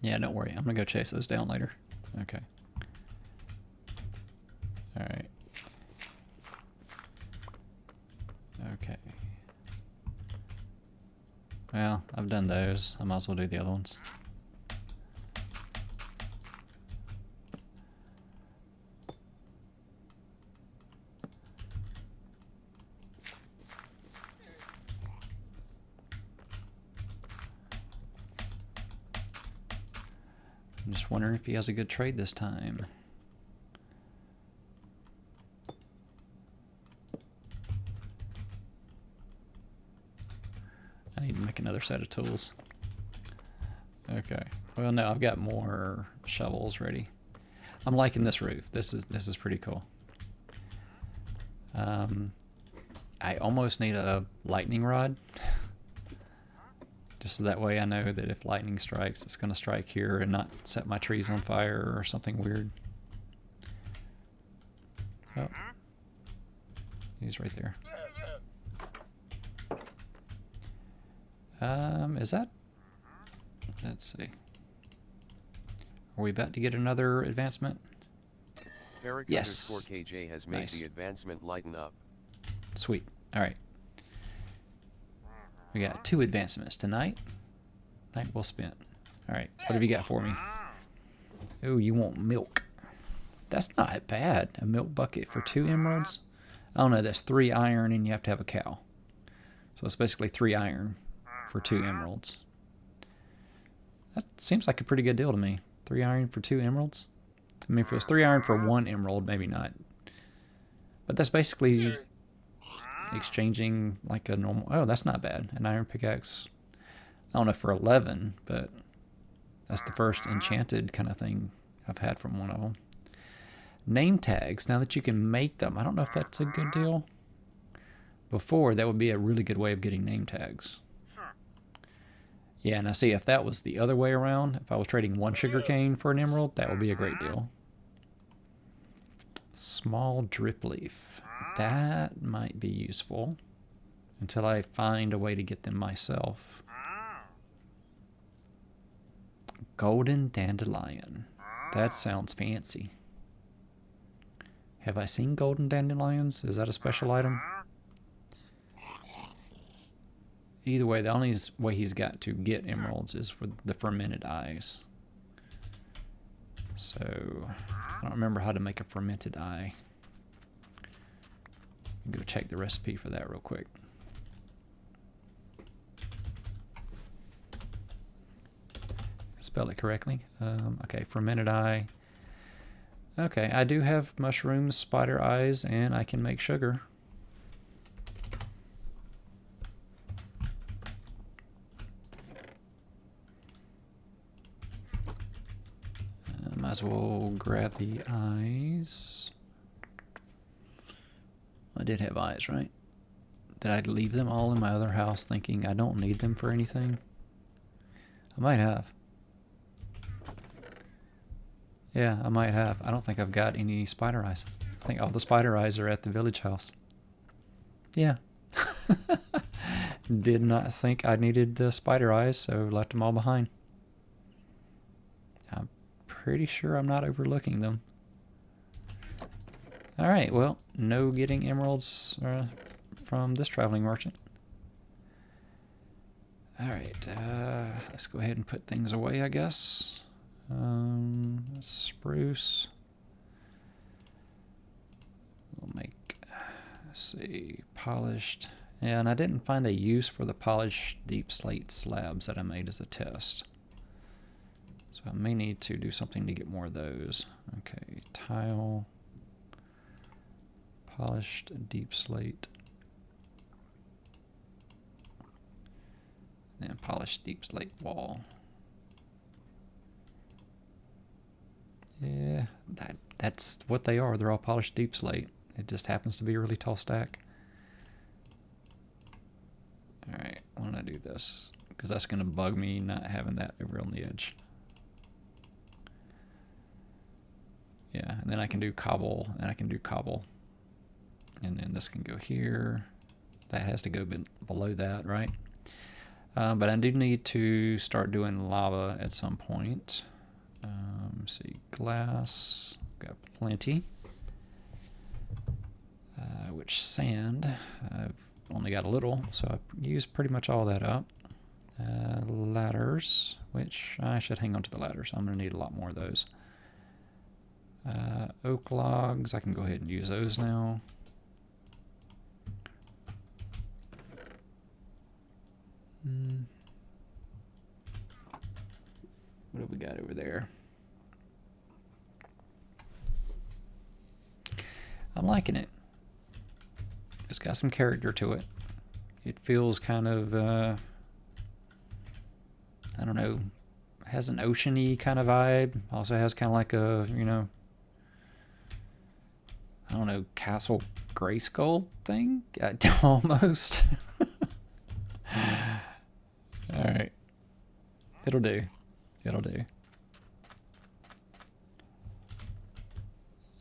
Yeah, don't worry. I'm gonna go chase those down later. Okay. All right. Okay. Well, I've done those. I might as well do the other ones. I'm just wondering if he has a good trade this time. I need to make another set of tools. Okay. Well, no, I've got more shovels ready. I'm liking this roof. This is pretty cool. I almost need a lightning rod. Just so that way I know that if lightning strikes, it's going to strike here and not set my trees on fire or something weird. Oh. He's right there. Is that? Let's see. Are we about to get another advancement? Yes. KJ has made Nice. the advancement lighten up. Sweet. All right. We got 2 advancements tonight. Night well spent. All right. What have you got for me? Oh, you want milk. That's not bad. A milk bucket for 2 emeralds? I don't know. That's 3 iron and you have to have a cow. So it's basically 3 iron for 2 emeralds. That seems like a pretty good deal to me. 3 iron for 2 emeralds? I mean, if it was 3 iron for 1 emerald, maybe not. But that's basically exchanging like a normal... Oh, that's not bad. An iron pickaxe. I don't know for 11, but that's the first enchanted kind of thing I've had from one of them. Name tags. Now that you can make them, I don't know if that's a good deal. Before, that would be a really good way of getting name tags. Yeah, and I see if that was the other way around, if I was trading 1 sugarcane for an emerald, that would be a great deal. Small drip leaf. That might be useful until I find a way to get them myself. Golden dandelion. That sounds fancy. Have I seen golden dandelions? Is that a special item? Either way, the only way he's got to get emeralds is with the fermented eyes. So, I don't remember how to make a fermented eye. Go check the recipe for that real quick. spell it correctly. Okay, fermented eye. Okay, I do have mushrooms, spider eyes, and I can make sugar. Might as well grab the eyes. I did have eyes, right? Did I leave them all in my other house thinking I don't need them for anything? I might have. Yeah, I might have. I don't think I've got any spider eyes. I think all the spider eyes are at the village house. Yeah. Did not think I needed the spider eyes, so left them all behind. I'm pretty sure I'm not overlooking them. Alright, well, no getting emeralds from this traveling merchant. Alright, let's go ahead and put things away, I guess. Spruce. We'll make, let's see, polished. Yeah, and I didn't find a use for the polished deep slate slabs that I made as a test. So I may need to do something to get more of those. Okay, tile. Polished deep slate. And polished deep slate wall. Yeah, that's what they are. They're all polished deep slate. It just happens to be a really tall stack. Alright, why don't I do this? Because that's going to bug me not having that over on the edge. Yeah, and then I can do cobble, and I can do cobble. And then this can go here. That has to go below that, right? But I do need to start doing lava at some point. Let's see, glass, got plenty. Which sand, I've only got a little, so I've used pretty much all that up. Ladders, which I should hang on to the ladders. I'm going to need a lot more of those. Oak logs, I can go ahead and use those now. What have we got over there? I'm liking it. It's got some character to it. It feels kind of, I don't know, has an ocean-y kind of vibe. Also has kind of like a, you know, I don't know, Castle Grayskull thing? Almost. Alright. It'll do. It'll do.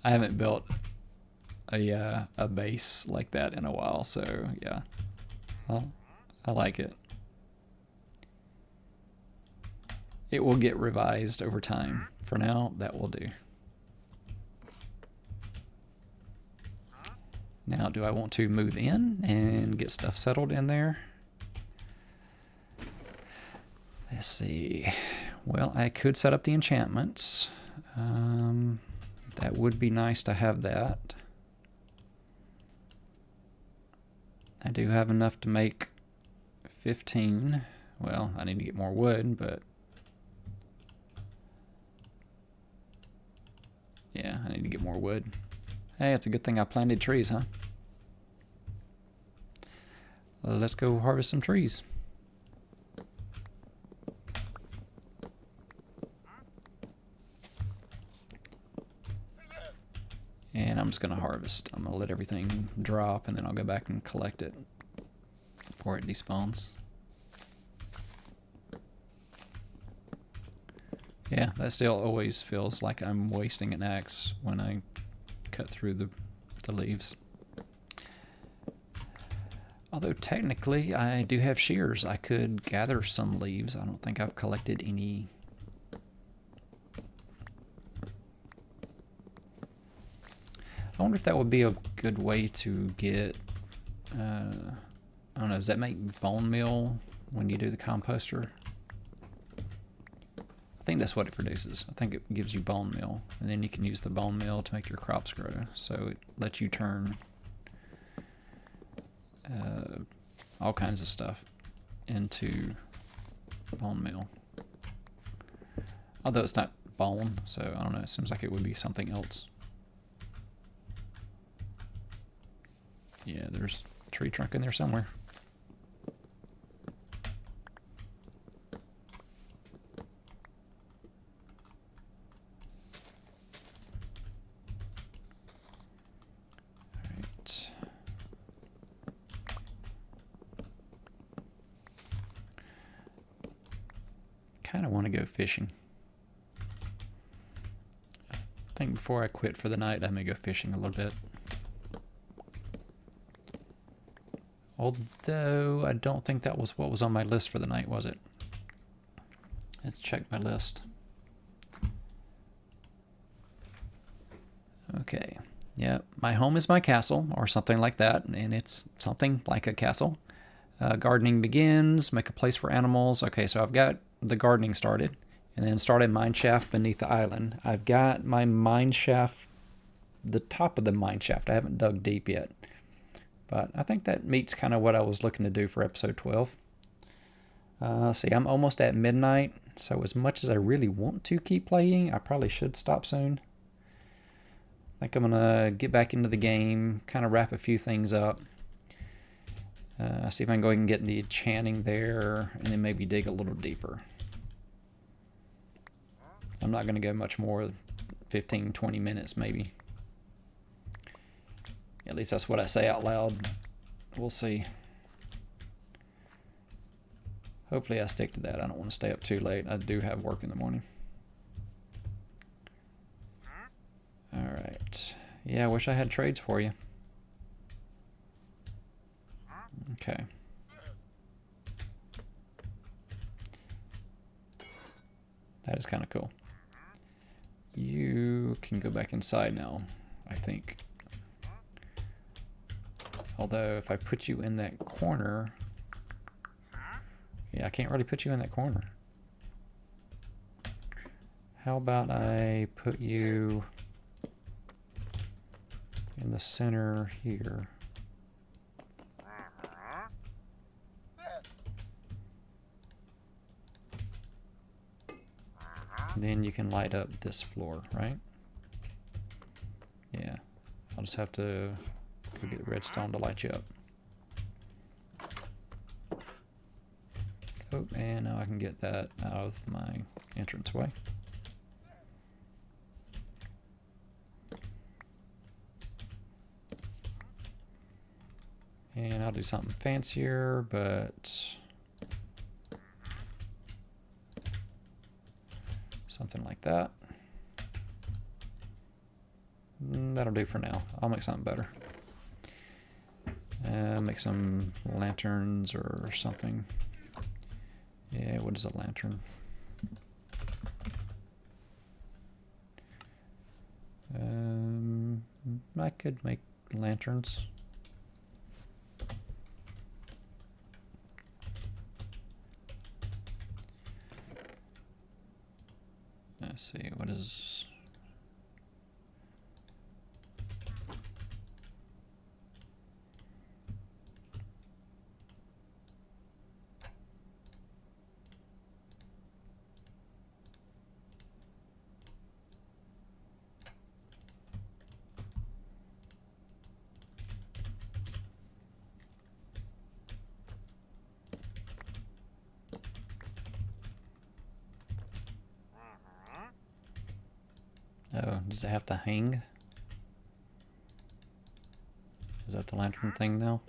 I haven't built a base like that in a while, so yeah. Well, I like it. It will get revised over time. For now, that will do. Now, do I want to move in and get stuff settled in there? Let's see. Well, I could set up the enchantments. That would be nice to have that. I do have enough to make 15. Well, I need to get more wood, but yeah, I need to get more wood. Hey, it's a good thing I planted trees, huh? Let's go harvest some trees. And I'm just going to harvest. I'm going to let everything drop, and then I'll go back and collect it before it despawns. Yeah, that still always feels like I'm wasting an axe when I cut through the leaves. Although technically I do have shears. I could gather some leaves. I don't think I've collected any. I wonder if that would be a good way to get, I don't know, does that make bone meal when you do the composter? I think that's what it produces. I think it gives you bone meal, and then you can use the bone meal to make your crops grow. So it lets you turn all kinds of stuff into bone meal. Although it's not bone, so I don't know. It seems like it would be something else. Yeah, there's a tree trunk in there somewhere. Alright. Kind of want to go fishing. I think before I quit for the night, I may go fishing a little bit. Although, I don't think that was what was on my list for the night, was it? Let's check my list. Okay. Yeah, my home is my castle, or something like that, and it's something like a castle. Gardening begins, make a place for animals. Okay, so I've got the gardening started, and then started mine shaft beneath the island. I've got my mine shaft, the top of the mine shaft. I haven't dug deep yet. But I think that meets kind of what I was looking to do for episode 12. See, I'm almost at midnight, so as much as I really want to keep playing, I probably should stop soon. I think I'm going to get back into the game, kind of wrap a few things up. See if I can go ahead and get the enchanting there, and then maybe dig a little deeper. I'm not going to go much more, 15, 20 minutes maybe. At least that's what I say out loud. We'll see. Hopefully I stick to that. I don't want to stay up too late. I do have work in the morning. Alright. Yeah, I wish I had trades for you. Okay. That is kind of cool. You can go back inside now, I think. Although, if I put you in that corner... Yeah, I can't really put you in that corner. How about I put you in the center here? Then you can light up this floor, right? Yeah. I'll just have to go get redstone to light you up. Oh, and now I can get that out of my entranceway. And I'll do something fancier, but something like that. That'll do for now. I'll make something better. Make some lanterns or something. Yeah, what is a lantern? I could make lanterns. Let's see, what is... Oh, does it have to hang? Is that the lantern thing now?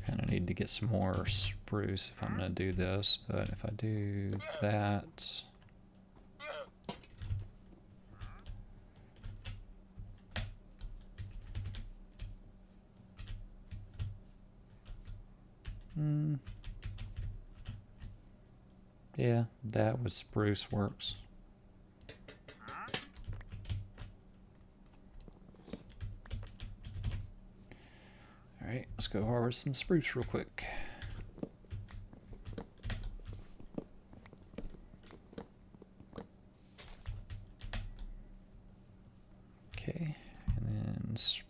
Kind of need to get some more spruce if I'm going to do this, but if I do that... Yeah, that with spruce works. Alright, let's go harvest some spruce real quick.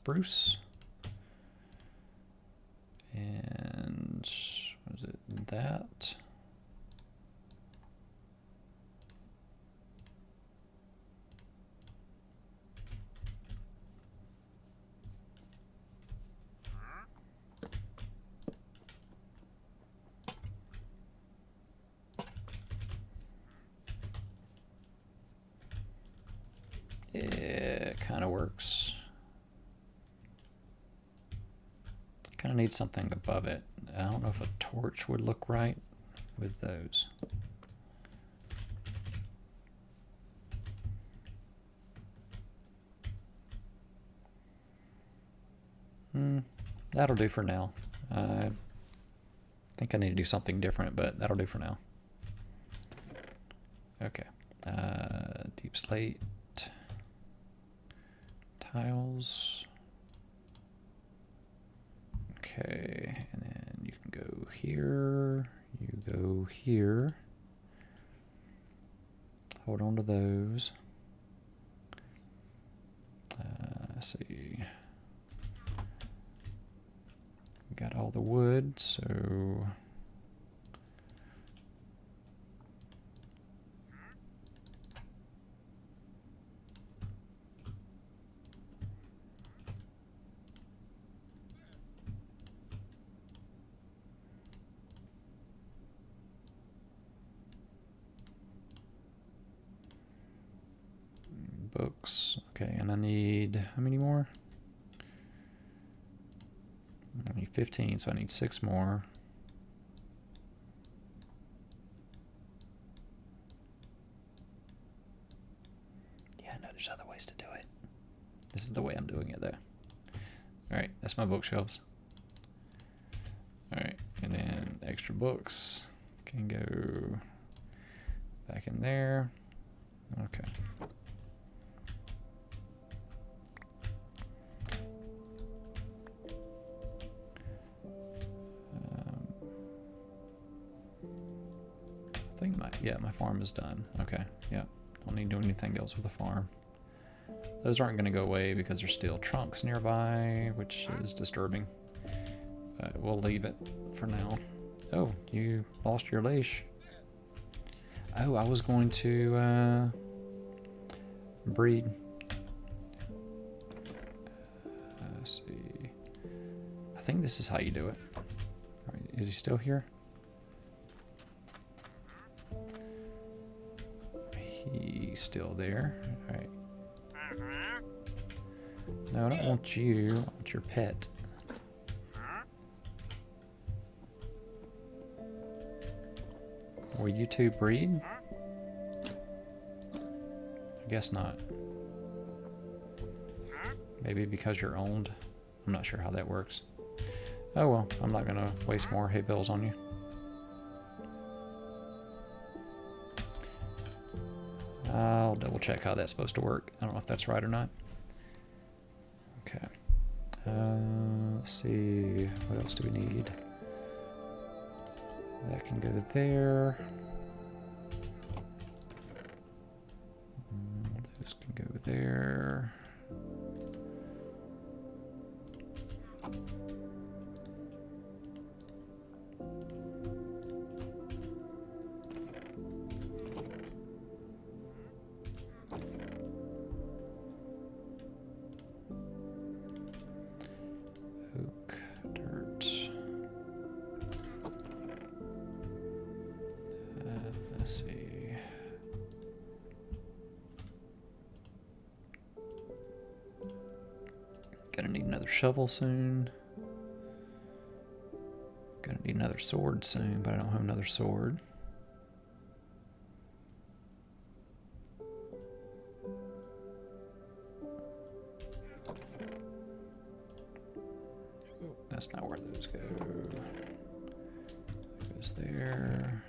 spruce. And what is it? That. It kind of works. Kind of need something above it. I don't know if a torch would look right with those. That'll do for now. I think I need to do something different, but that'll do for now. Okay. Deep slate. Tiles. Okay, and then you can go here, you go here. Hold on to those. Let's see. Got all the wood, so books. Okay, and I need how many more? I need 15, so I need 6 more. Yeah, I know there's other ways to do it. This is the way I'm doing it, though. Alright, that's my bookshelves. Alright, and then extra books can go back in there. Okay. I think my farm is done. Okay, yeah. Don't need to do anything else with the farm. Those aren't going to go away because there's still trunks nearby, which is disturbing. But we'll leave it for now. Oh, you lost your leash. Oh, I was going to breed. Let's see. I think this is how you do it. All right, is he still here? He's still there. All right. No, I don't want you. I want your pet. Will you two breed? I guess not. Maybe because you're owned. I'm not sure how that works. Oh well, I'm not gonna waste more hay bales on you. I'll double check how that's supposed to work. I don't know if that's right or not. Okay. Let's see. What else do we need? That can go there. Those can go there. Oak, dirt. Let's see. Gonna need another shovel soon. Gonna need another sword soon, but I don't have another sword. That's not where those go. That goes there.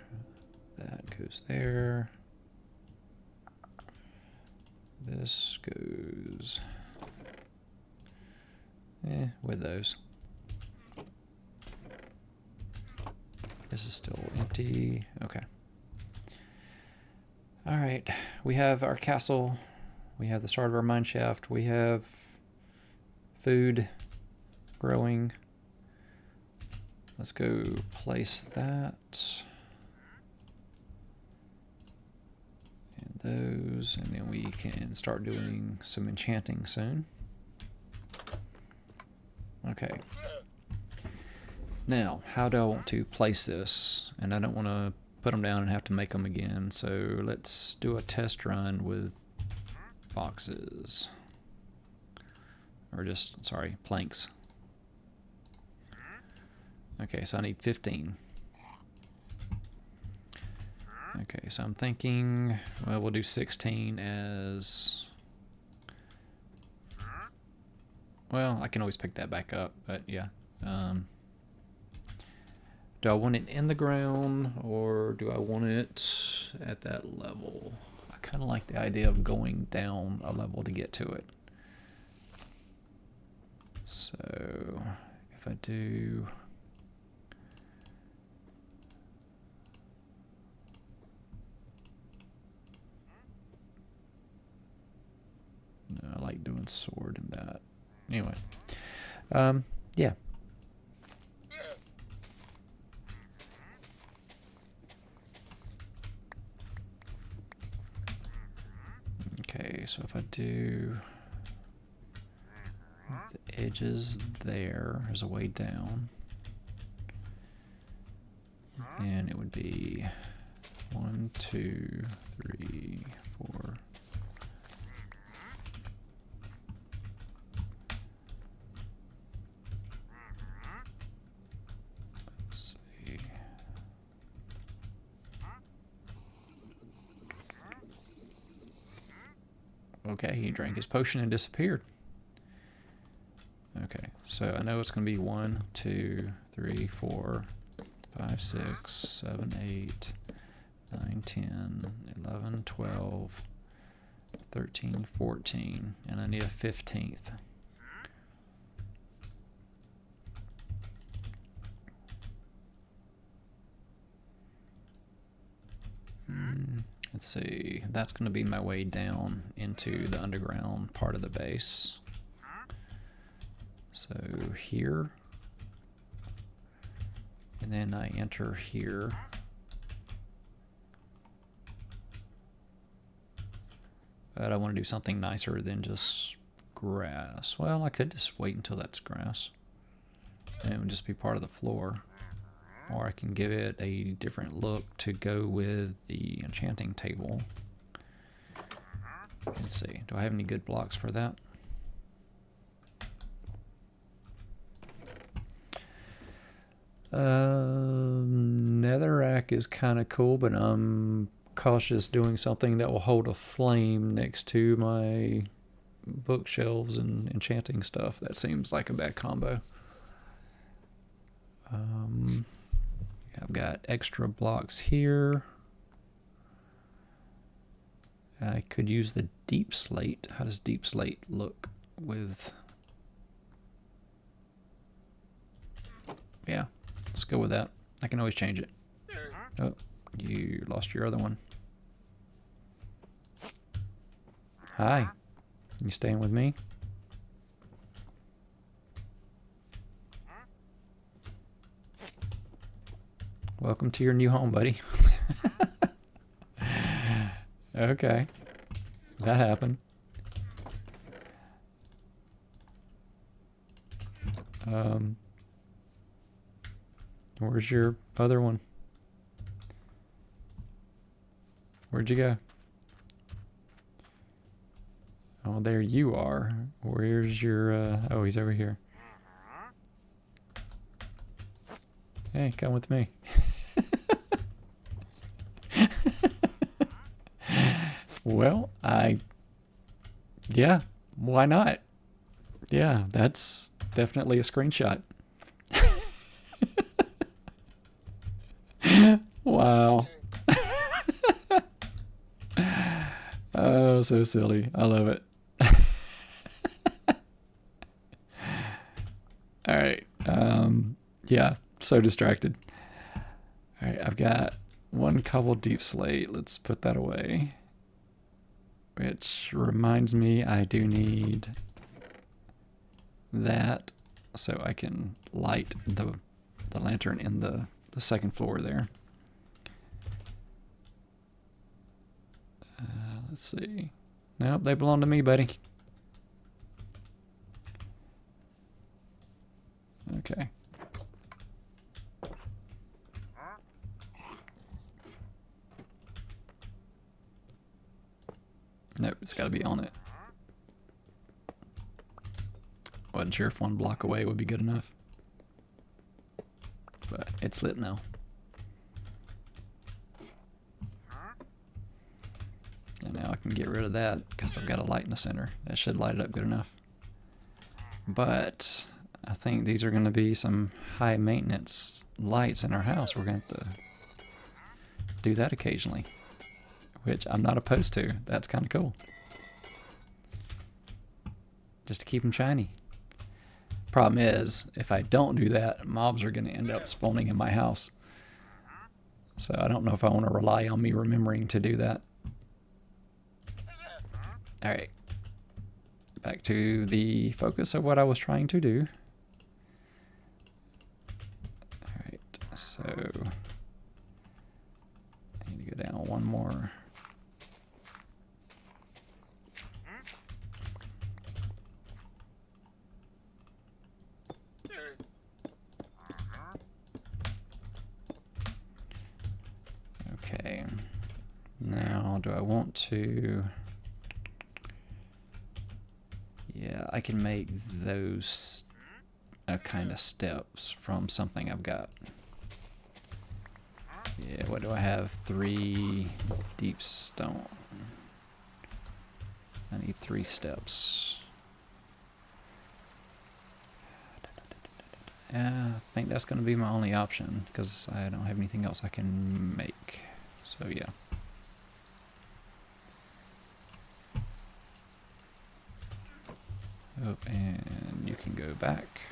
That goes there. This goes with those. This is still empty. Okay. All right. We have our castle. We have the start of our mine shaft. We have food growing. Let's go place that. And those, and then we can start doing some enchanting soon. Okay. Now, how do I want to place this? And I don't want to put them down and have to make them again, so let's do a test run with boxes. Or just, sorry, planks. Okay, so I need 15. Okay, so I'm thinking, well, we'll do 16 as... Well, I can always pick that back up, but yeah. Do I want it in the ground, or do I want it at that level? I kind of like the idea of going down a level to get to it. So, if I do... No, I like doing sword and that. Anyway, yeah. Okay, so if I do the edges there's a way down, and it would be 1, 2, 3, 4. Let's see. Okay, he drank his potion and disappeared. Okay, so I know it's going to be 1, 2, 3, 4, 5, 6, 7, 8, 9, 10, 11, 12, 13, 14, and I need a 15th. Let's see, that's going to be my way down into the underground part of the base. So here, and then I enter here. But I want to do something nicer than just grass. Well, I could just wait until that's grass, and it would just be part of the floor. Or I can give it a different look to go with the enchanting table. Let's see, do I have any good blocks for that? Netherrack is kind of cool, but I'm cautious doing something that will hold a flame next to my bookshelves and enchanting stuff. That seems like a bad combo. I've got extra blocks here. I could use the deep slate. How does deep slate look with... Yeah, let's go with that. I can always change it. Oh, you lost your other one. Hi. You staying with me? Welcome to your new home, buddy. Okay. That happened. Where's your other one? Where'd you go? Oh, there you are. Where's your, oh, he's over here. Hey, come with me. Well, yeah, why not? Yeah, that's definitely a screenshot. Wow. Oh, so silly. I love it. All right. Yeah, so distracted. All right, I've got one cobble deep slate. Let's put that away. Which reminds me, I do need that so I can light the lantern in the second floor there. Let's see. Nope, they belong to me, buddy. Okay. Nope, it's got to be on it. Wasn't sure if one block away would be good enough. But it's lit now. And now I can get rid of that because I've got a light in the center. That should light it up good enough. But I think these are going to be some high maintenance lights in our house. We're going to have to do that occasionally, which I'm not opposed to. That's kind of cool. Just to keep them shiny. Problem is, if I don't do that, mobs are going to end up spawning in my house. So I don't know if I want to rely on me remembering to do that. Alright. Back to the focus of what I was trying to do. Alright, so I need to go down one more. Okay, now do I want to... Yeah, I can make those kind of steps from something I've got. Yeah, what do I have? 3 deep stone. I need 3 steps. I think that's going to be my only option because I don't have anything else I can make. So yeah. Oh, and you can go back.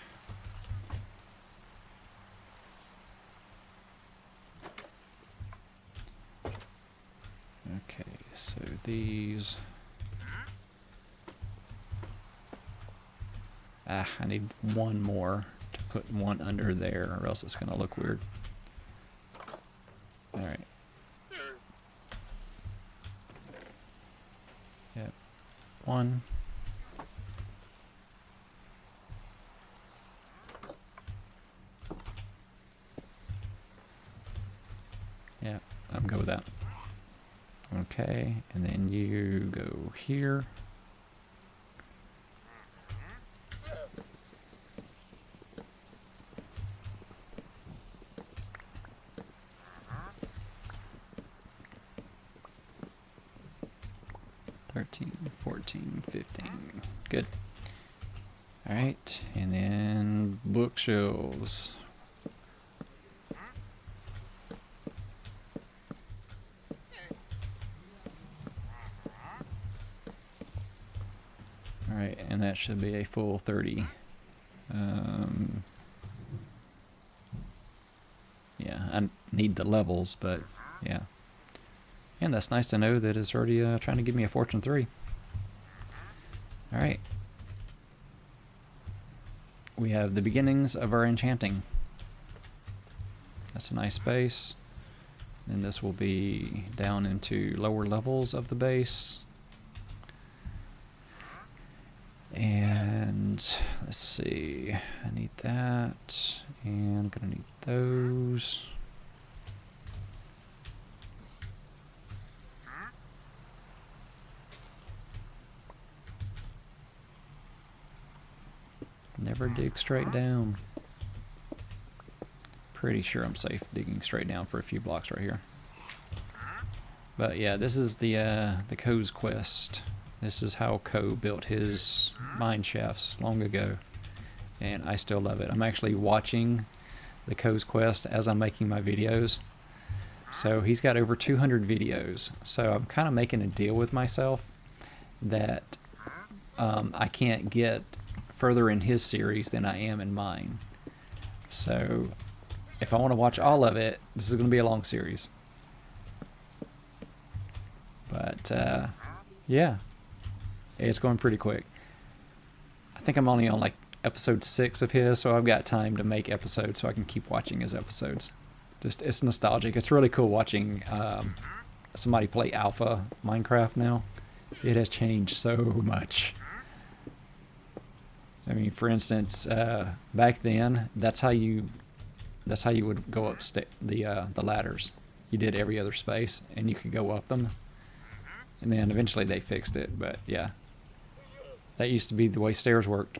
Okay, so these... I need one more to put one under there or else it's going to look weird. Alright. Yep. 1. Yeah, I'm good with that. Okay, and then you go here. $13, $14, $15. Good. Alright, and then bookshelves. Alright, and that should be a full 30. Yeah, I need the levels, but yeah. And that's nice to know that it's already trying to give me a Fortune 3. Alright. We have the beginnings of our enchanting. That's a nice space. And this will be down into lower levels of the base. And let's see, I need that, and I'm gonna need those. Never dig straight down. Pretty sure I'm safe digging straight down for a few blocks right here. But yeah, this is the Co's quest. This is how Co built his mine shafts long ago, and I still love it. I'm actually watching the Co's quest as I'm making my videos. So he's got over 200 videos. So I'm kind of making a deal with myself that I can't get further in his series than I am in mine. So if I want to watch all of it, this is going to be a long series. But yeah. It's going pretty quick. I think I'm only on like episode 6 of his, so I've got time to make episodes so I can keep watching his episodes. Just, it's nostalgic. It's really cool watching somebody play alpha Minecraft now. It has changed so much. I mean, for instance, back then, that's how you would go up the ladders. You did every other space, and you could go up them. And then eventually they fixed it, but yeah. That used to be the way stairs worked.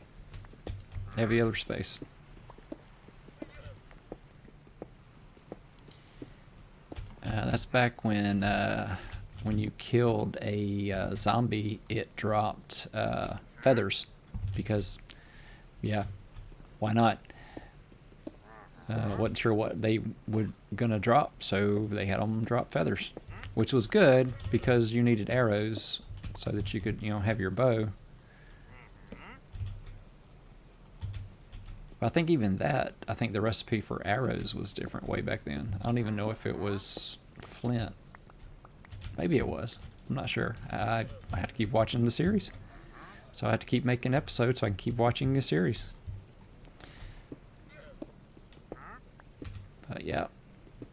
Every other space. That's back when you killed a zombie, it dropped feathers. Because, yeah, why not? Wasn't sure what they were gonna drop, so they had them drop feathers, which was good because you needed arrows so that you could, have your bow. But I think even that, I think the recipe for arrows was different way back then. I don't even know if it was flint. Maybe it was. I'm not sure. I have to keep watching the series. So I have to keep making episodes so I can keep watching the series. But yeah,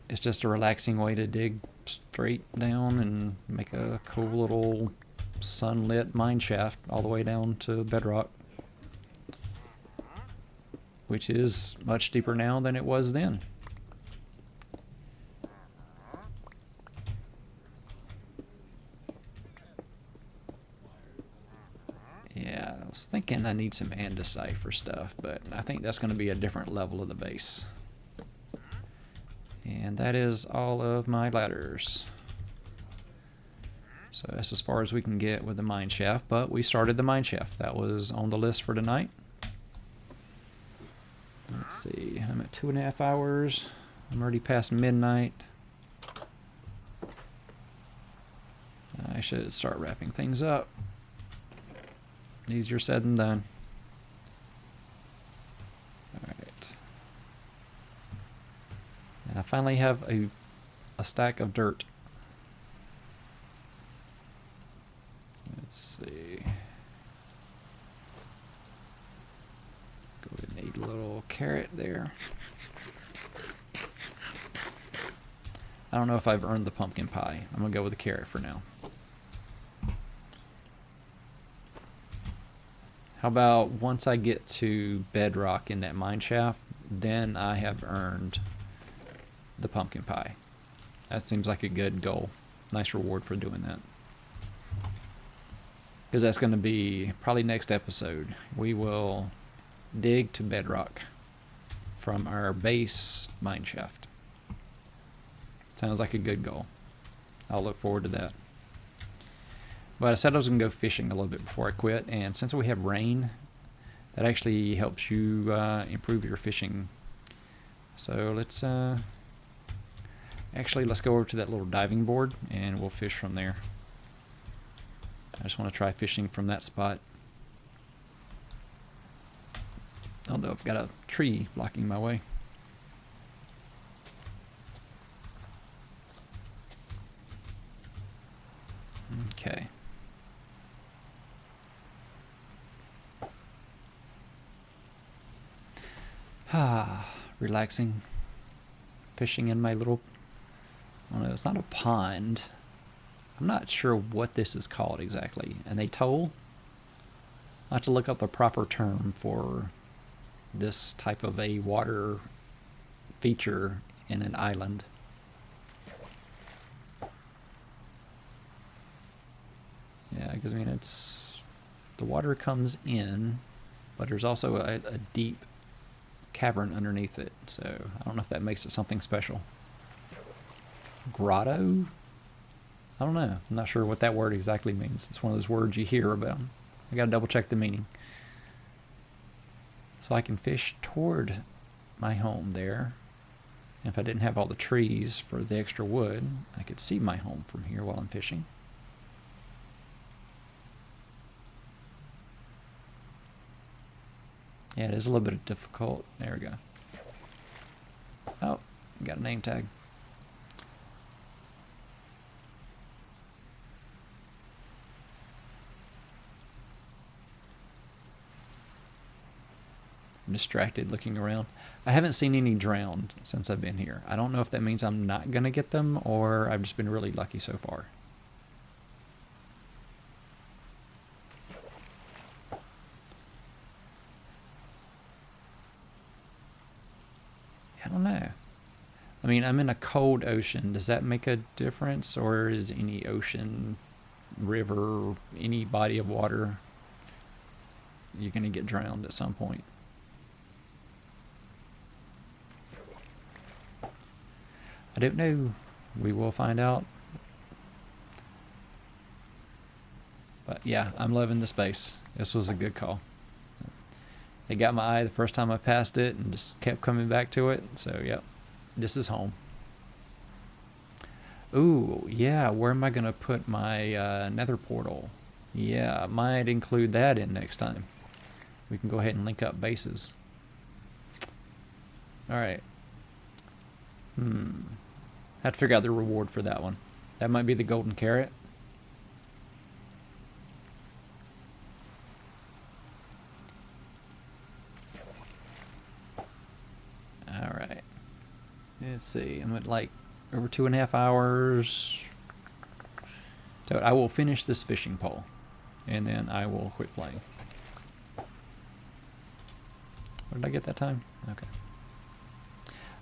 it's just a relaxing way to dig straight down and make a cool little sunlit mine shaft all the way down to bedrock. Which is much deeper now than it was then. Yeah, I was thinking I need some andesite for stuff, but I think that's going to be a different level of the base. And that is all of my ladders. So that's as far as we can get with the mine shaft, but we started the mine shaft. That was on the list for tonight. Let's see, I'm at 2.5 hours. I'm already past midnight. I should start wrapping things up. Easier said than done. Alright. And I finally have a stack of dirt. Let's see. Go ahead and eat a little carrot there. I don't know if I've earned the pumpkin pie. I'm going to go with the carrot for now. How about once I get to bedrock in that mine shaft, then I have earned the pumpkin pie. That seems like a good goal. Nice reward for doing that. Because that's going to be probably next episode. We will dig to bedrock from our base mine shaft. Sounds like a good goal. I'll look forward to that. But I said I was going to go fishing a little bit before I quit, and since we have rain, that actually helps you improve your fishing. So let's go over to that little diving board, and we'll fish from there. I just want to try fishing from that spot. Although I've got a tree blocking my way. Okay. Relaxing. Fishing in my little, I don't know, it's not a pond. I'm not sure what this is called exactly. An atoll? I'll have to look up the proper term for this type of a water feature in an island. Yeah, because I mean, it's, the water comes in, but there's also a deep cavern underneath it, so I don't know if that makes it something special. Grotto? I don't know. I'm not sure what that word exactly means. It's one of those words you hear about. I gotta double check the meaning. So I can fish toward my home there. And if I didn't have all the trees for the extra wood, I could see my home from here while I'm fishing. Yeah, it is a little bit difficult. There we go. Oh, got a name tag. distracted looking around. I haven't seen any drowned since I've been here. I don't know if that means I'm not going to get them or I've just been really lucky so far. I don't know. I mean, I'm in a cold ocean. Does that make a difference, or is any ocean, river, any body of water, you're going to get drowned at some point? I don't know. We will find out. But yeah, I'm loving the space. This was a good call. It got my eye the first time I passed it and just kept coming back to it. So, yep, this is home. Ooh, yeah, where am I going to put my nether portal? Yeah, I might include that in next time. We can go ahead and link up bases. Alright. Have to figure out the reward for that one. That might be the golden carrot. Alright. Let's see. I'm at like over 2.5 hours. So I will finish this fishing pole. And then I will quit playing. What did I get that time? Okay.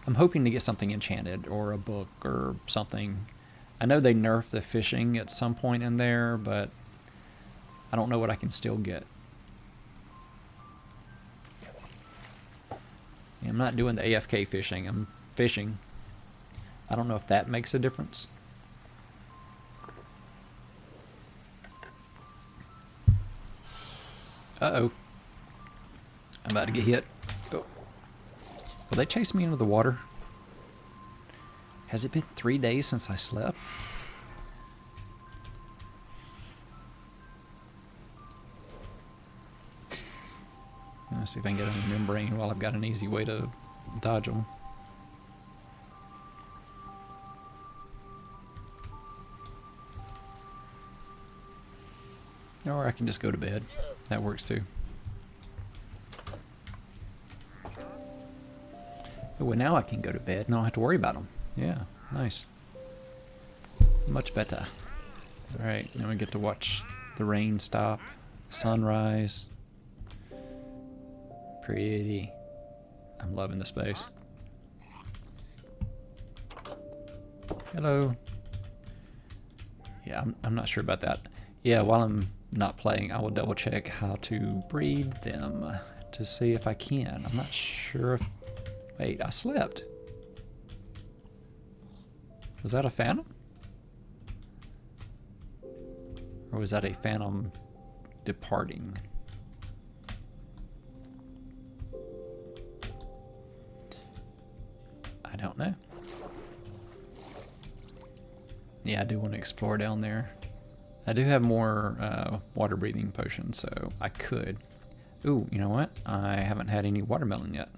I'm hoping to get something enchanted or a book or something. I know they nerfed the fishing at some point in there, but I don't know what I can still get. I'm not doing the AFK fishing. I'm fishing. I don't know if that makes a difference. Uh-oh. I'm about to get hit. Oh. Will they chase me into the water? Has it been 3 days since I slept? Let's see if I can get on the membrane while I've got an easy way to dodge them. Or I can just go to bed. That works too. Oh, well, now I can go to bed and I don't have to worry about them. Yeah, nice. Much better. Alright, now we get to watch the rain stop, sunrise. Pretty. I'm loving the space. Hello. Yeah, I'm not sure about that. Yeah, while I'm not playing, I will double check how to breed them to see if I can. I'm not sure if... Wait, I slept. Was that a phantom? Or was that a phantom departing? I don't know. Yeah, I do want to explore down there. I do have more water breathing potions, so I could. Ooh, you know what? I haven't had any watermelon yet.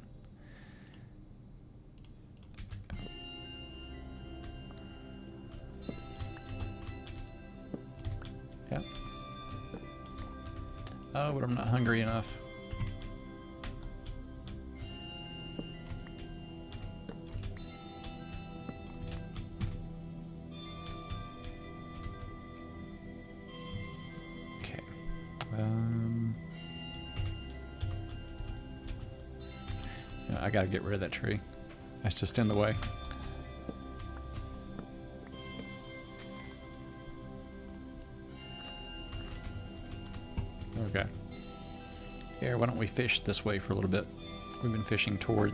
Yep. Oh, but I'm not hungry enough. I gotta get rid of that tree. That's just in the way. Okay. Here, why don't we fish this way for a little bit? We've been fishing toward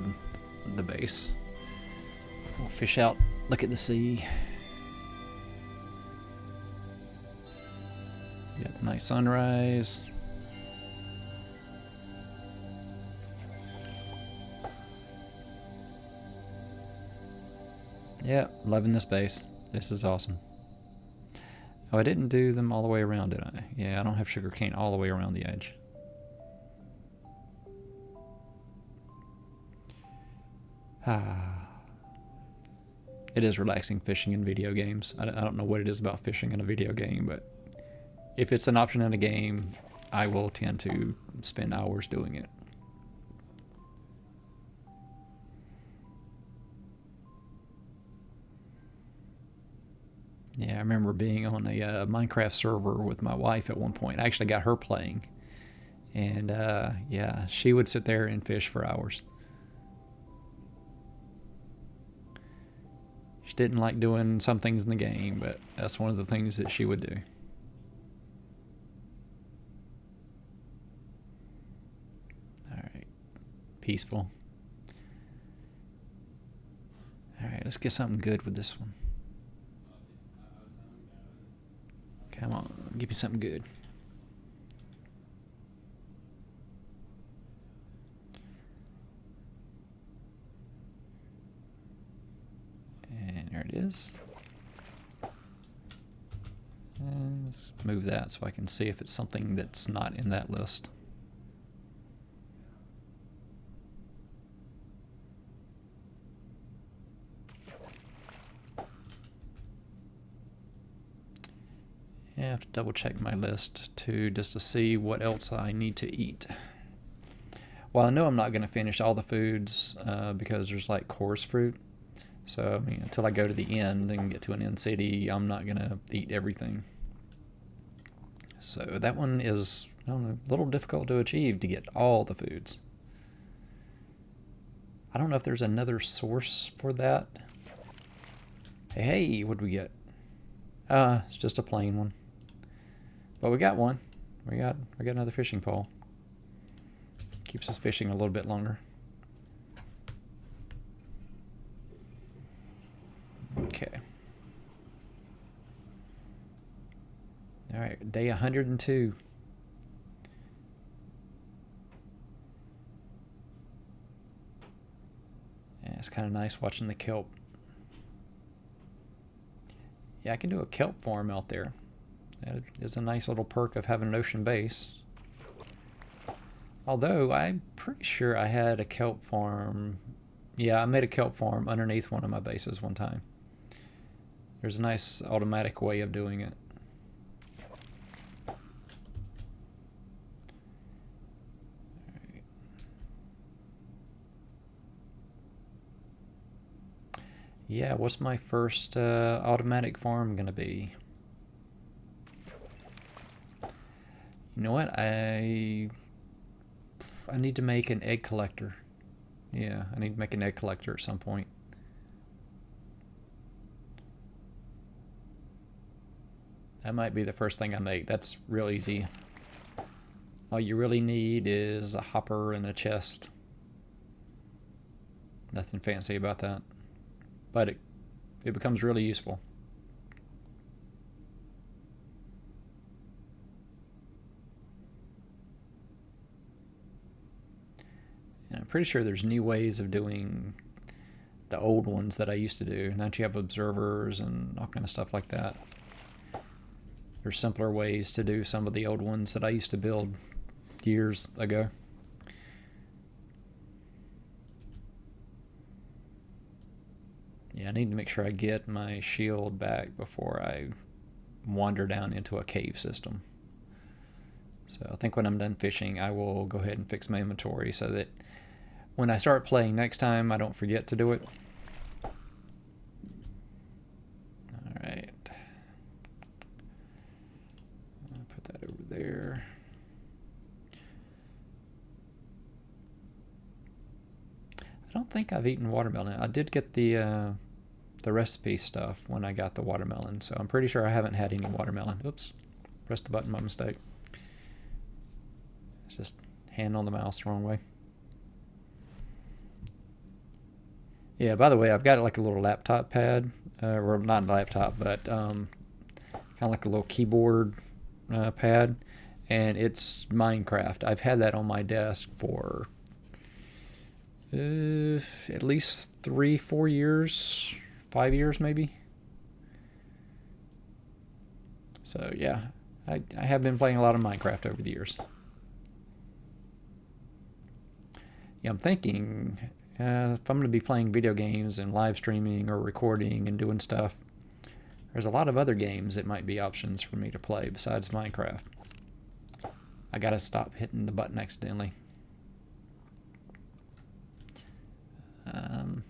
the base. We'll fish out, look at the sea. Got the nice sunrise. Yeah, loving this base. This is awesome. Oh, I didn't do them all the way around, did I? Yeah, I don't have sugarcane all the way around the edge. It is relaxing fishing in video games. I don't know what it is about fishing in a video game, but if it's an option in a game, I will tend to spend hours doing it. Yeah, I remember being on a Minecraft server with my wife at one point. I actually got her playing. And yeah, she would sit there and fish for hours. She didn't like doing some things in the game, but that's one of the things that she would do. Alright, peaceful. Alright, let's get something good with this one. Come on, give me something good. And there it is. And let's move that so I can see if it's something that's not in that list. I have to double check my list too, just to see what else I need to eat. Well, I know I'm not going to finish all the foods because there's like coarse fruit. So, I mean, until I go to the end and get to an end city, I'm not going to eat everything. So that one is, I don't know, a little difficult to achieve to get all the foods. I don't know if there's another source for that. Hey, what do we get? It's just a plain one. But we got one. We got another fishing pole. Keeps us fishing a little bit longer. Okay. All right, day 102. Yeah, it's kind of nice watching the kelp. Yeah, I can do a kelp farm out there. That is a nice little perk of having an ocean base. Although, I'm pretty sure I had a kelp farm. Yeah, I made a kelp farm underneath one of my bases one time. There's a nice automatic way of doing it. Alright. Yeah, what's my first automatic farm gonna be? You know what? I need to make an egg collector. Yeah, I need to make an egg collector at some point. That might be the first thing I make. That's real easy. All you really need is a hopper and a chest. Nothing fancy about that. But it becomes really useful. And I'm pretty sure there's new ways of doing the old ones that I used to do. Now that you have observers and all kind of stuff like that. There's simpler ways to do some of the old ones that I used to build years ago. Yeah, I need to make sure I get my shield back before I wander down into a cave system. So I think when I'm done fishing, I will go ahead and fix my inventory so that when I start playing next time, I don't forget to do it. Alright. I'll put that over there. I don't think I've eaten watermelon. I did get the recipe stuff when I got the watermelon, so I'm pretty sure I haven't had any watermelon. Oops, pressed the button by mistake. It's just hand on the mouse the wrong way. Yeah, by the way, I've got like a little laptop pad, or not a laptop, but kind of like a little keyboard pad, and it's Minecraft. I've had that on my desk for at least 3-4 years, 5 years maybe. So yeah, I have been playing a lot of Minecraft over the years. Yeah, I'm thinking if I'm going to be playing video games and live streaming or recording and doing stuff, there's a lot of other games that might be options for me to play besides Minecraft. I gotta stop hitting the button accidentally.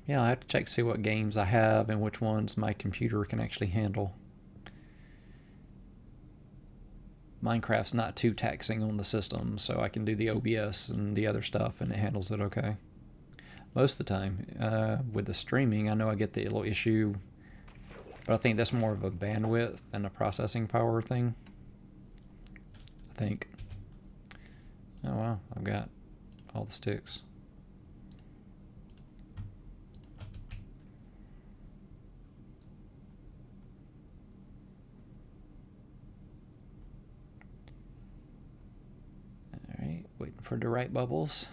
Yeah, I have to check to see what games I have and which ones my computer can actually handle. Minecraft's not too taxing on the system, so I can do the OBS and the other stuff, and it handles it okay. Most of the time. With the streaming, I know I get the little issue, but I think that's more of a bandwidth than a processing power thing. I think. Oh wow, I've got all the sticks. Alright, waiting for the right bubbles.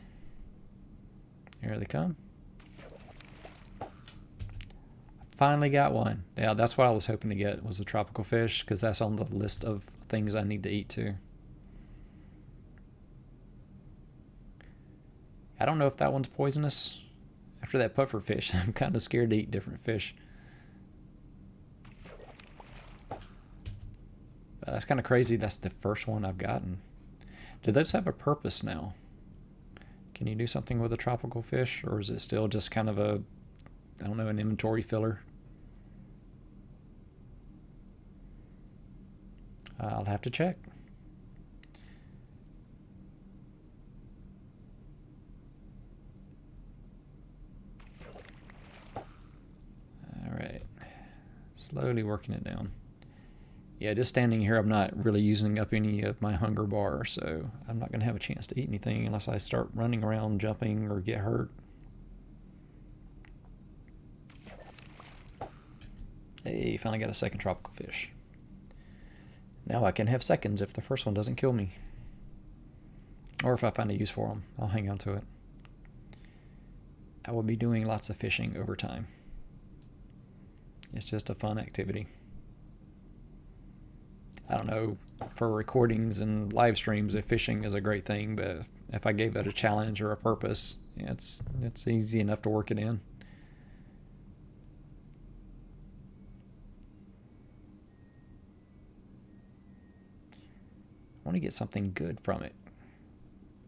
Here they come. Finally got one. Yeah, that's what I was hoping to get, was a tropical fish, because that's on the list of things I need to eat too. I don't know if that one's poisonous. After that puffer fish, I'm kind of scared to eat different fish. That's kind of crazy. That's the first one I've gotten. Do those have a purpose now? Can you do something with a tropical fish, or is it still just kind of a, I don't know, an inventory filler? I'll have to check. Alright. Slowly working it down. Yeah, just standing here, I'm not really using up any of my hunger bar, so I'm not going to have a chance to eat anything unless I start running around, jumping, or get hurt. Hey, finally got a second tropical fish. Now I can have seconds if the first one doesn't kill me. Or if I find a use for them, I'll hang on to it. I will be doing lots of fishing over time. It's just a fun activity. I don't know, for recordings and live streams, if fishing is a great thing, but if I gave it a challenge or a purpose, yeah, it's easy enough to work it in. I want to get something good from it,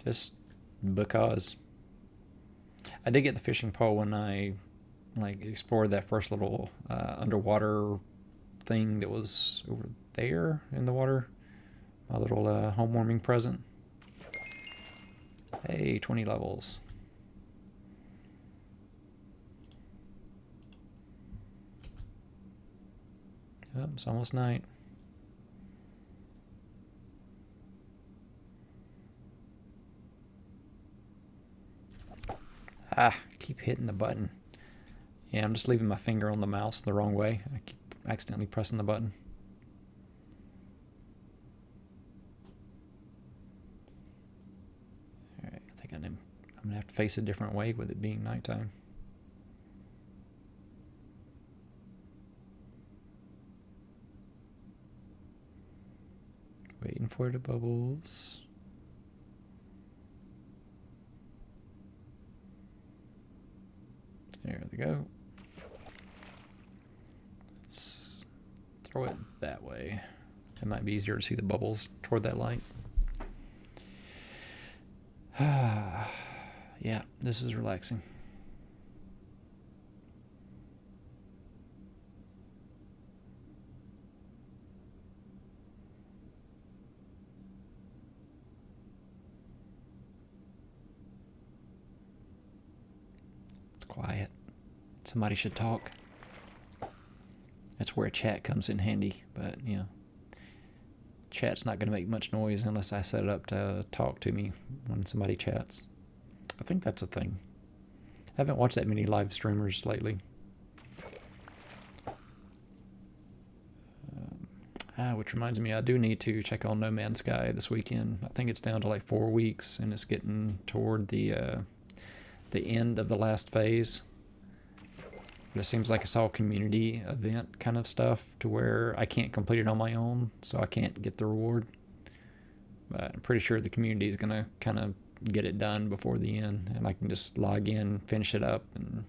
just because. I did get the fishing pole when I explored that first little underwater thing that was over there in the water. My little home warming present. Hey, 20 levels. Oh, it's almost night. Keep hitting the button. Yeah, I'm just leaving my finger on the mouse the wrong way. I keep accidentally pressing the button. Alright, I think I'm going to have to face a different way with it being nighttime. Waiting for the bubbles. There we go. Let's throw it that way. It might be easier to see the bubbles toward that light. Yeah, this is relaxing. It's quiet. Somebody should talk. That's where chat comes in handy, but you know, chat's not going to make much noise unless I set it up to talk to me when somebody chats. I think that's a thing. I haven't watched that many live streamers lately. Which reminds me, I do need to check on No Man's Sky this weekend. I think it's down to like 4 weeks, and it's getting toward the end of the last phase. But it seems like it's all community event kind of stuff, to where I can't complete it on my own, so I can't get the reward. But I'm pretty sure the community is going to kind of get it done before the end, and I can just log in, finish it up, and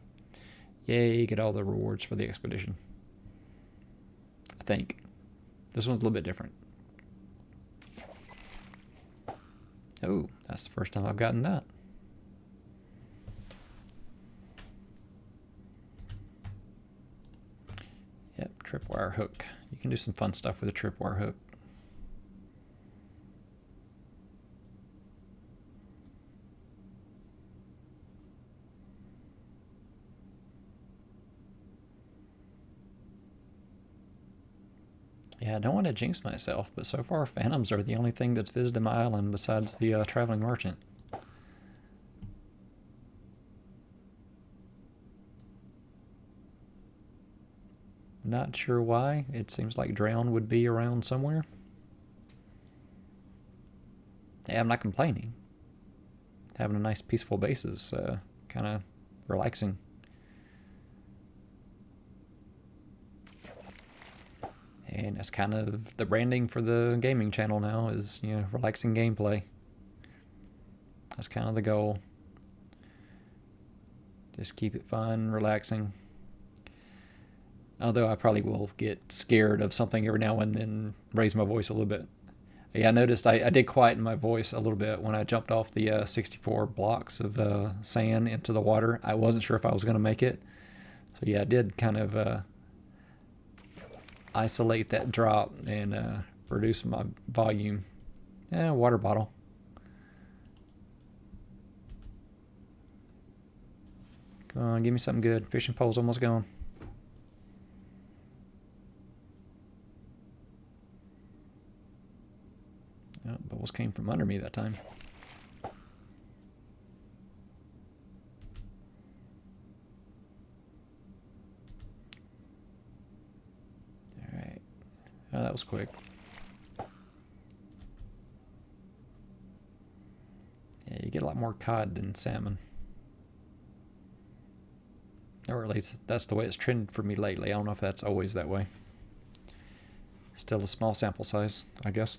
yay, get all the rewards for the expedition. I think. This one's a little bit different. Oh, that's the first time I've gotten that. Yep, tripwire hook. You can do some fun stuff with a tripwire hook. Yeah, I don't want to jinx myself, but so far phantoms are the only thing that's visited my island besides the traveling merchant. Not sure why. It seems like drown would be around somewhere. Yeah, I'm not complaining. Having a nice peaceful base is kind of relaxing. And that's kind of the branding for the gaming channel now is, you know, relaxing gameplay. That's kind of the goal. Just keep it fun, relaxing. Although I probably will get scared of something every now and then, raise my voice a little bit. Yeah, I noticed I did quieten my voice a little bit when I jumped off the 64 blocks of sand into the water. I wasn't sure if I was going to make it. So yeah, I did kind of isolate that drop and reduce my volume. Yeah, water bottle. Come on, give me something good. Fishing pole's almost gone. Oh, bubbles came from under me that time. Alright. Oh, that was quick. Yeah, you get a lot more cod than salmon. Or at least that's the way it's trended for me lately. I don't know if that's always that way. Still a small sample size, I guess.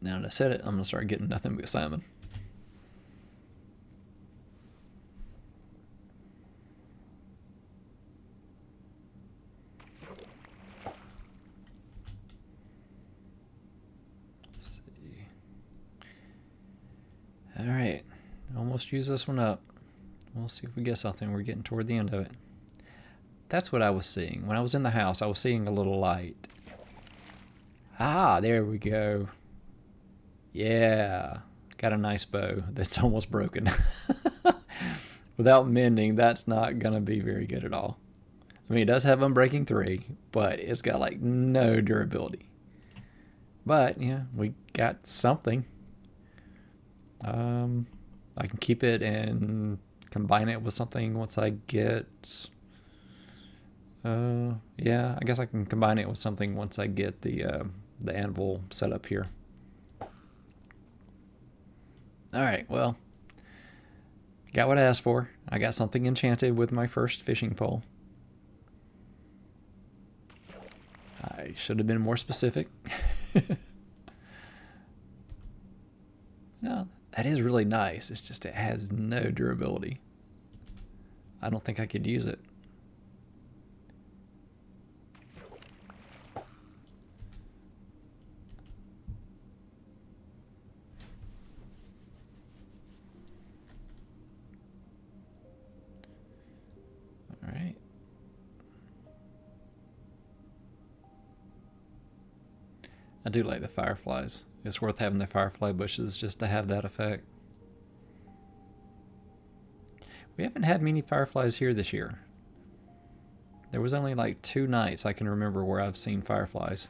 Now that I said it, I'm going to start getting nothing but salmon. Let's see. Alright, almost use this one up. We'll see if we get something. We're getting toward the end of it. That's what I was seeing. When I was in the house, I was seeing a little light. Ah, there we go. Yeah, got a nice bow that's almost broken. Without mending, that's not going to be very good at all. I mean, it does have Unbreaking 3, but it's got like no durability. But, yeah, we got something. I can keep it and combine it with something once I get... yeah, I guess I can combine it with something once I get the anvil set up here. Alright, well, got what I asked for. I got something enchanted with my first fishing pole. I should have been more specific. No, that is really nice. It's just it has no durability. I don't think I could use it. Alright. I do like the fireflies. It's worth having the firefly bushes just to have that effect. We haven't had many fireflies here this year. There was only like 2 nights I can remember where I've seen fireflies.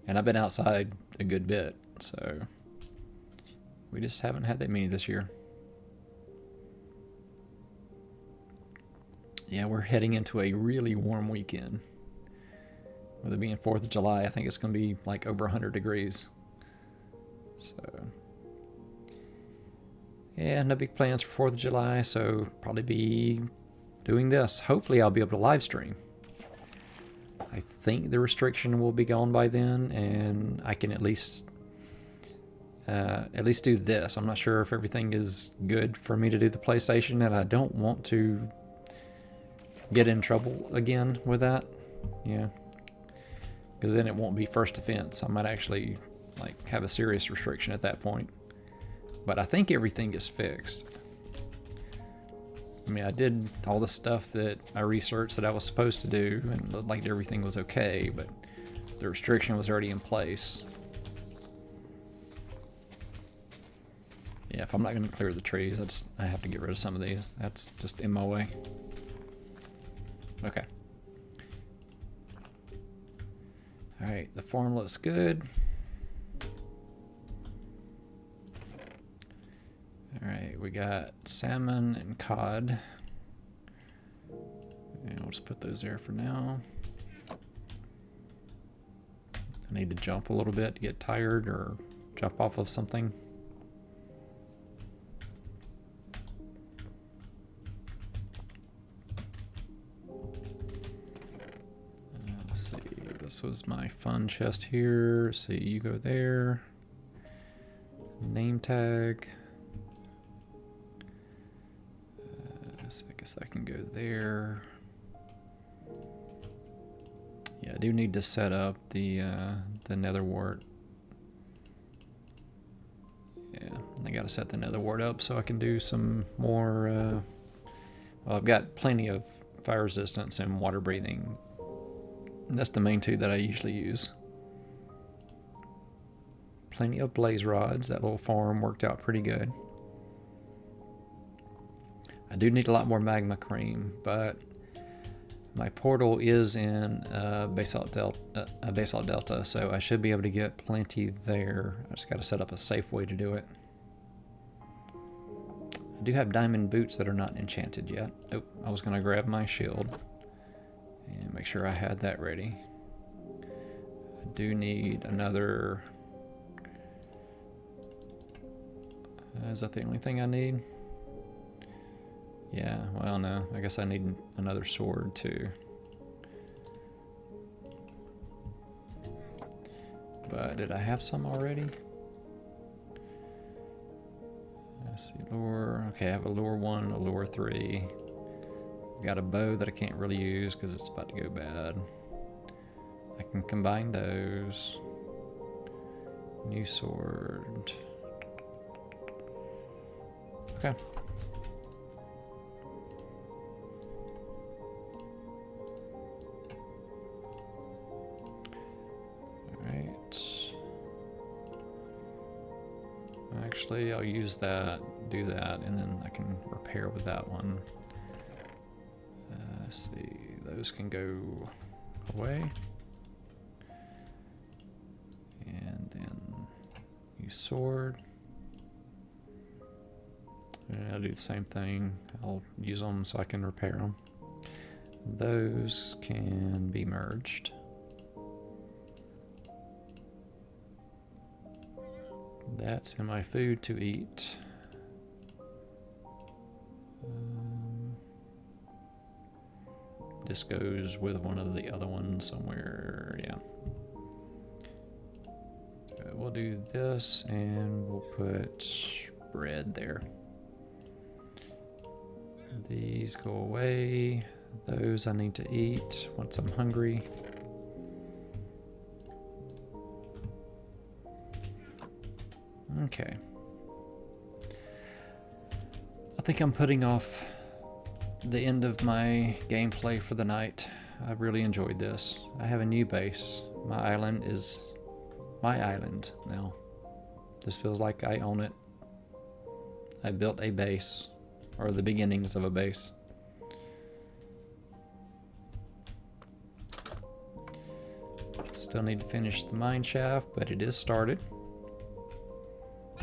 And I've been outside a good bit, so we just haven't had that many this year. Yeah, we're heading into a really warm weekend. With it being 4th of July, I think it's going to be like over 100 degrees. So, yeah, no big plans for 4th of July, so probably be doing this. Hopefully I'll be able to live stream. I think the restriction will be gone by then, and I can at least do this. I'm not sure if everything is good for me to do the PlayStation, and I don't want to get in trouble again with that. Yeah. Because then it won't be first offense. I might actually like have a serious restriction at that point. But I think everything is fixed. I mean, I did all the stuff that I researched that I was supposed to do, and it looked like everything was okay, but the restriction was already in place. Yeah, if I'm not going to clear the trees, I have to get rid of some of these. That's just in my way. Okay. Alright, the farm looks good. Alright, we got salmon and cod. And we'll just put those there for now. I need to jump a little bit to get tired or jump off of something. Let's see, this was my fun chest here. So you go there. Name tag. So I guess I can go there. Yeah, I do need to set up the nether wart. Yeah, I gotta set the nether wart up so I can do some more. Well, I've got plenty of fire resistance and water breathing. That's the main two that I usually use. Plenty of blaze rods. That little farm worked out pretty good. I do need a lot more magma cream, but my portal is in basalt delta, so I should be able to get plenty there. I just got to set up a safe way to do it. I do have diamond boots that are not enchanted yet. Oh, I was going to grab my shield and make sure I had that ready. I do need another. Is that the only thing I need? Yeah, well, no. I guess I need another sword, too. But did I have some already? Let's see, lure. Okay, I have a lure 1, a lure 3. Got a bow that I can't really use because it's about to go bad. I can combine those. New sword. Okay. Actually, I'll use that, do that, and then I can repair with that one. Let's see, those can go away. And then use sword. And I'll do the same thing. I'll use them so I can repair them. Those can be merged. That's in my food to eat. This goes with one of the other ones somewhere, yeah. We'll do this and we'll put bread there. These go away. Those I need to eat once I'm hungry. Okay. I think I'm putting off the end of my gameplay for the night. I've really enjoyed this. I have a new base. My island is my island now. This feels like I own it. I built a base, or the beginnings of a base. Still need to finish the mine shaft, but it is started.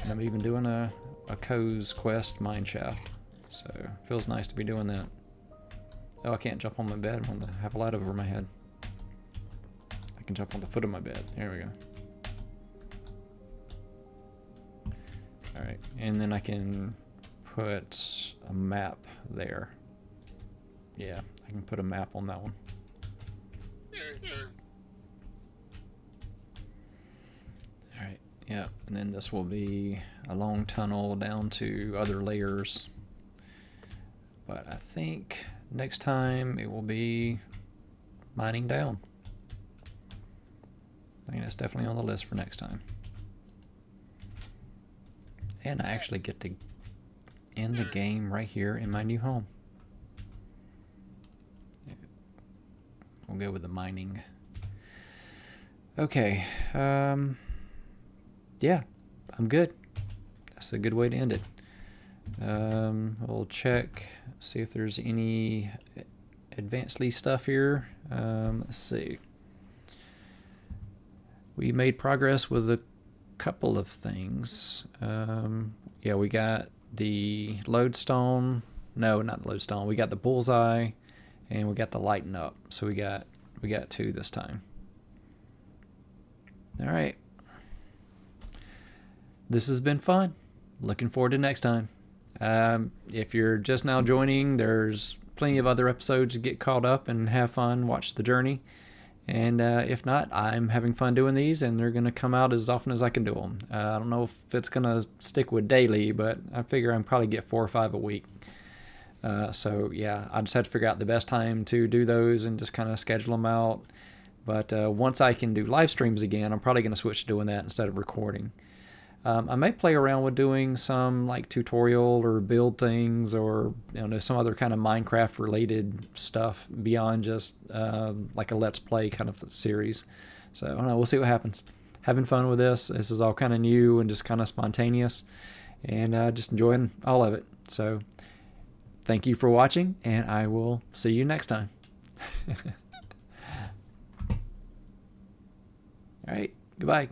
And I'm even doing a Co's Quest mine shaft, so it feels nice to be doing that. Oh, I can't jump on my bed. I have a light over my head. I can jump on the foot of my bed. There we go. Alright, and then I can put a map there. Yeah, I can put a map on that one. Alright, yeah, and then this will be a long tunnel down to other layers. But I think next time it will be mining down. I think that's definitely on the list for next time. And I actually get to end the game right here in my new home. We'll go with the mining. Okay. Yeah, I'm good. That's a good way to end it. We'll check, see if there's any advanced stuff here. Let's see. We made progress with a couple of things. Yeah, we got the lodestone. No, not the lodestone. We got the Bullseye, and we got the Lighten up. So we got 2 this time. All right. This has been fun. Looking forward to next time. If you're just now joining, there's plenty of other episodes to get caught up and have fun, watch the journey. And if not, I'm having fun doing these, and they're going to come out as often as I can do them. I don't know if it's going to stick with daily, but I figure I'll probably get 4 or 5 a week. So yeah, I just have to figure out the best time to do those and just kind of schedule them out. But once I can do live streams again, I'm probably going to switch to doing that instead of recording. I may play around with doing some like tutorial or build things, or some other kind of Minecraft related stuff beyond just like a Let's Play kind of series. So I don't know, we'll see what happens. Having fun with this. This is all kind of new and just kind of spontaneous, and just enjoying all of it. So thank you for watching, and I will see you next time. All right, goodbye.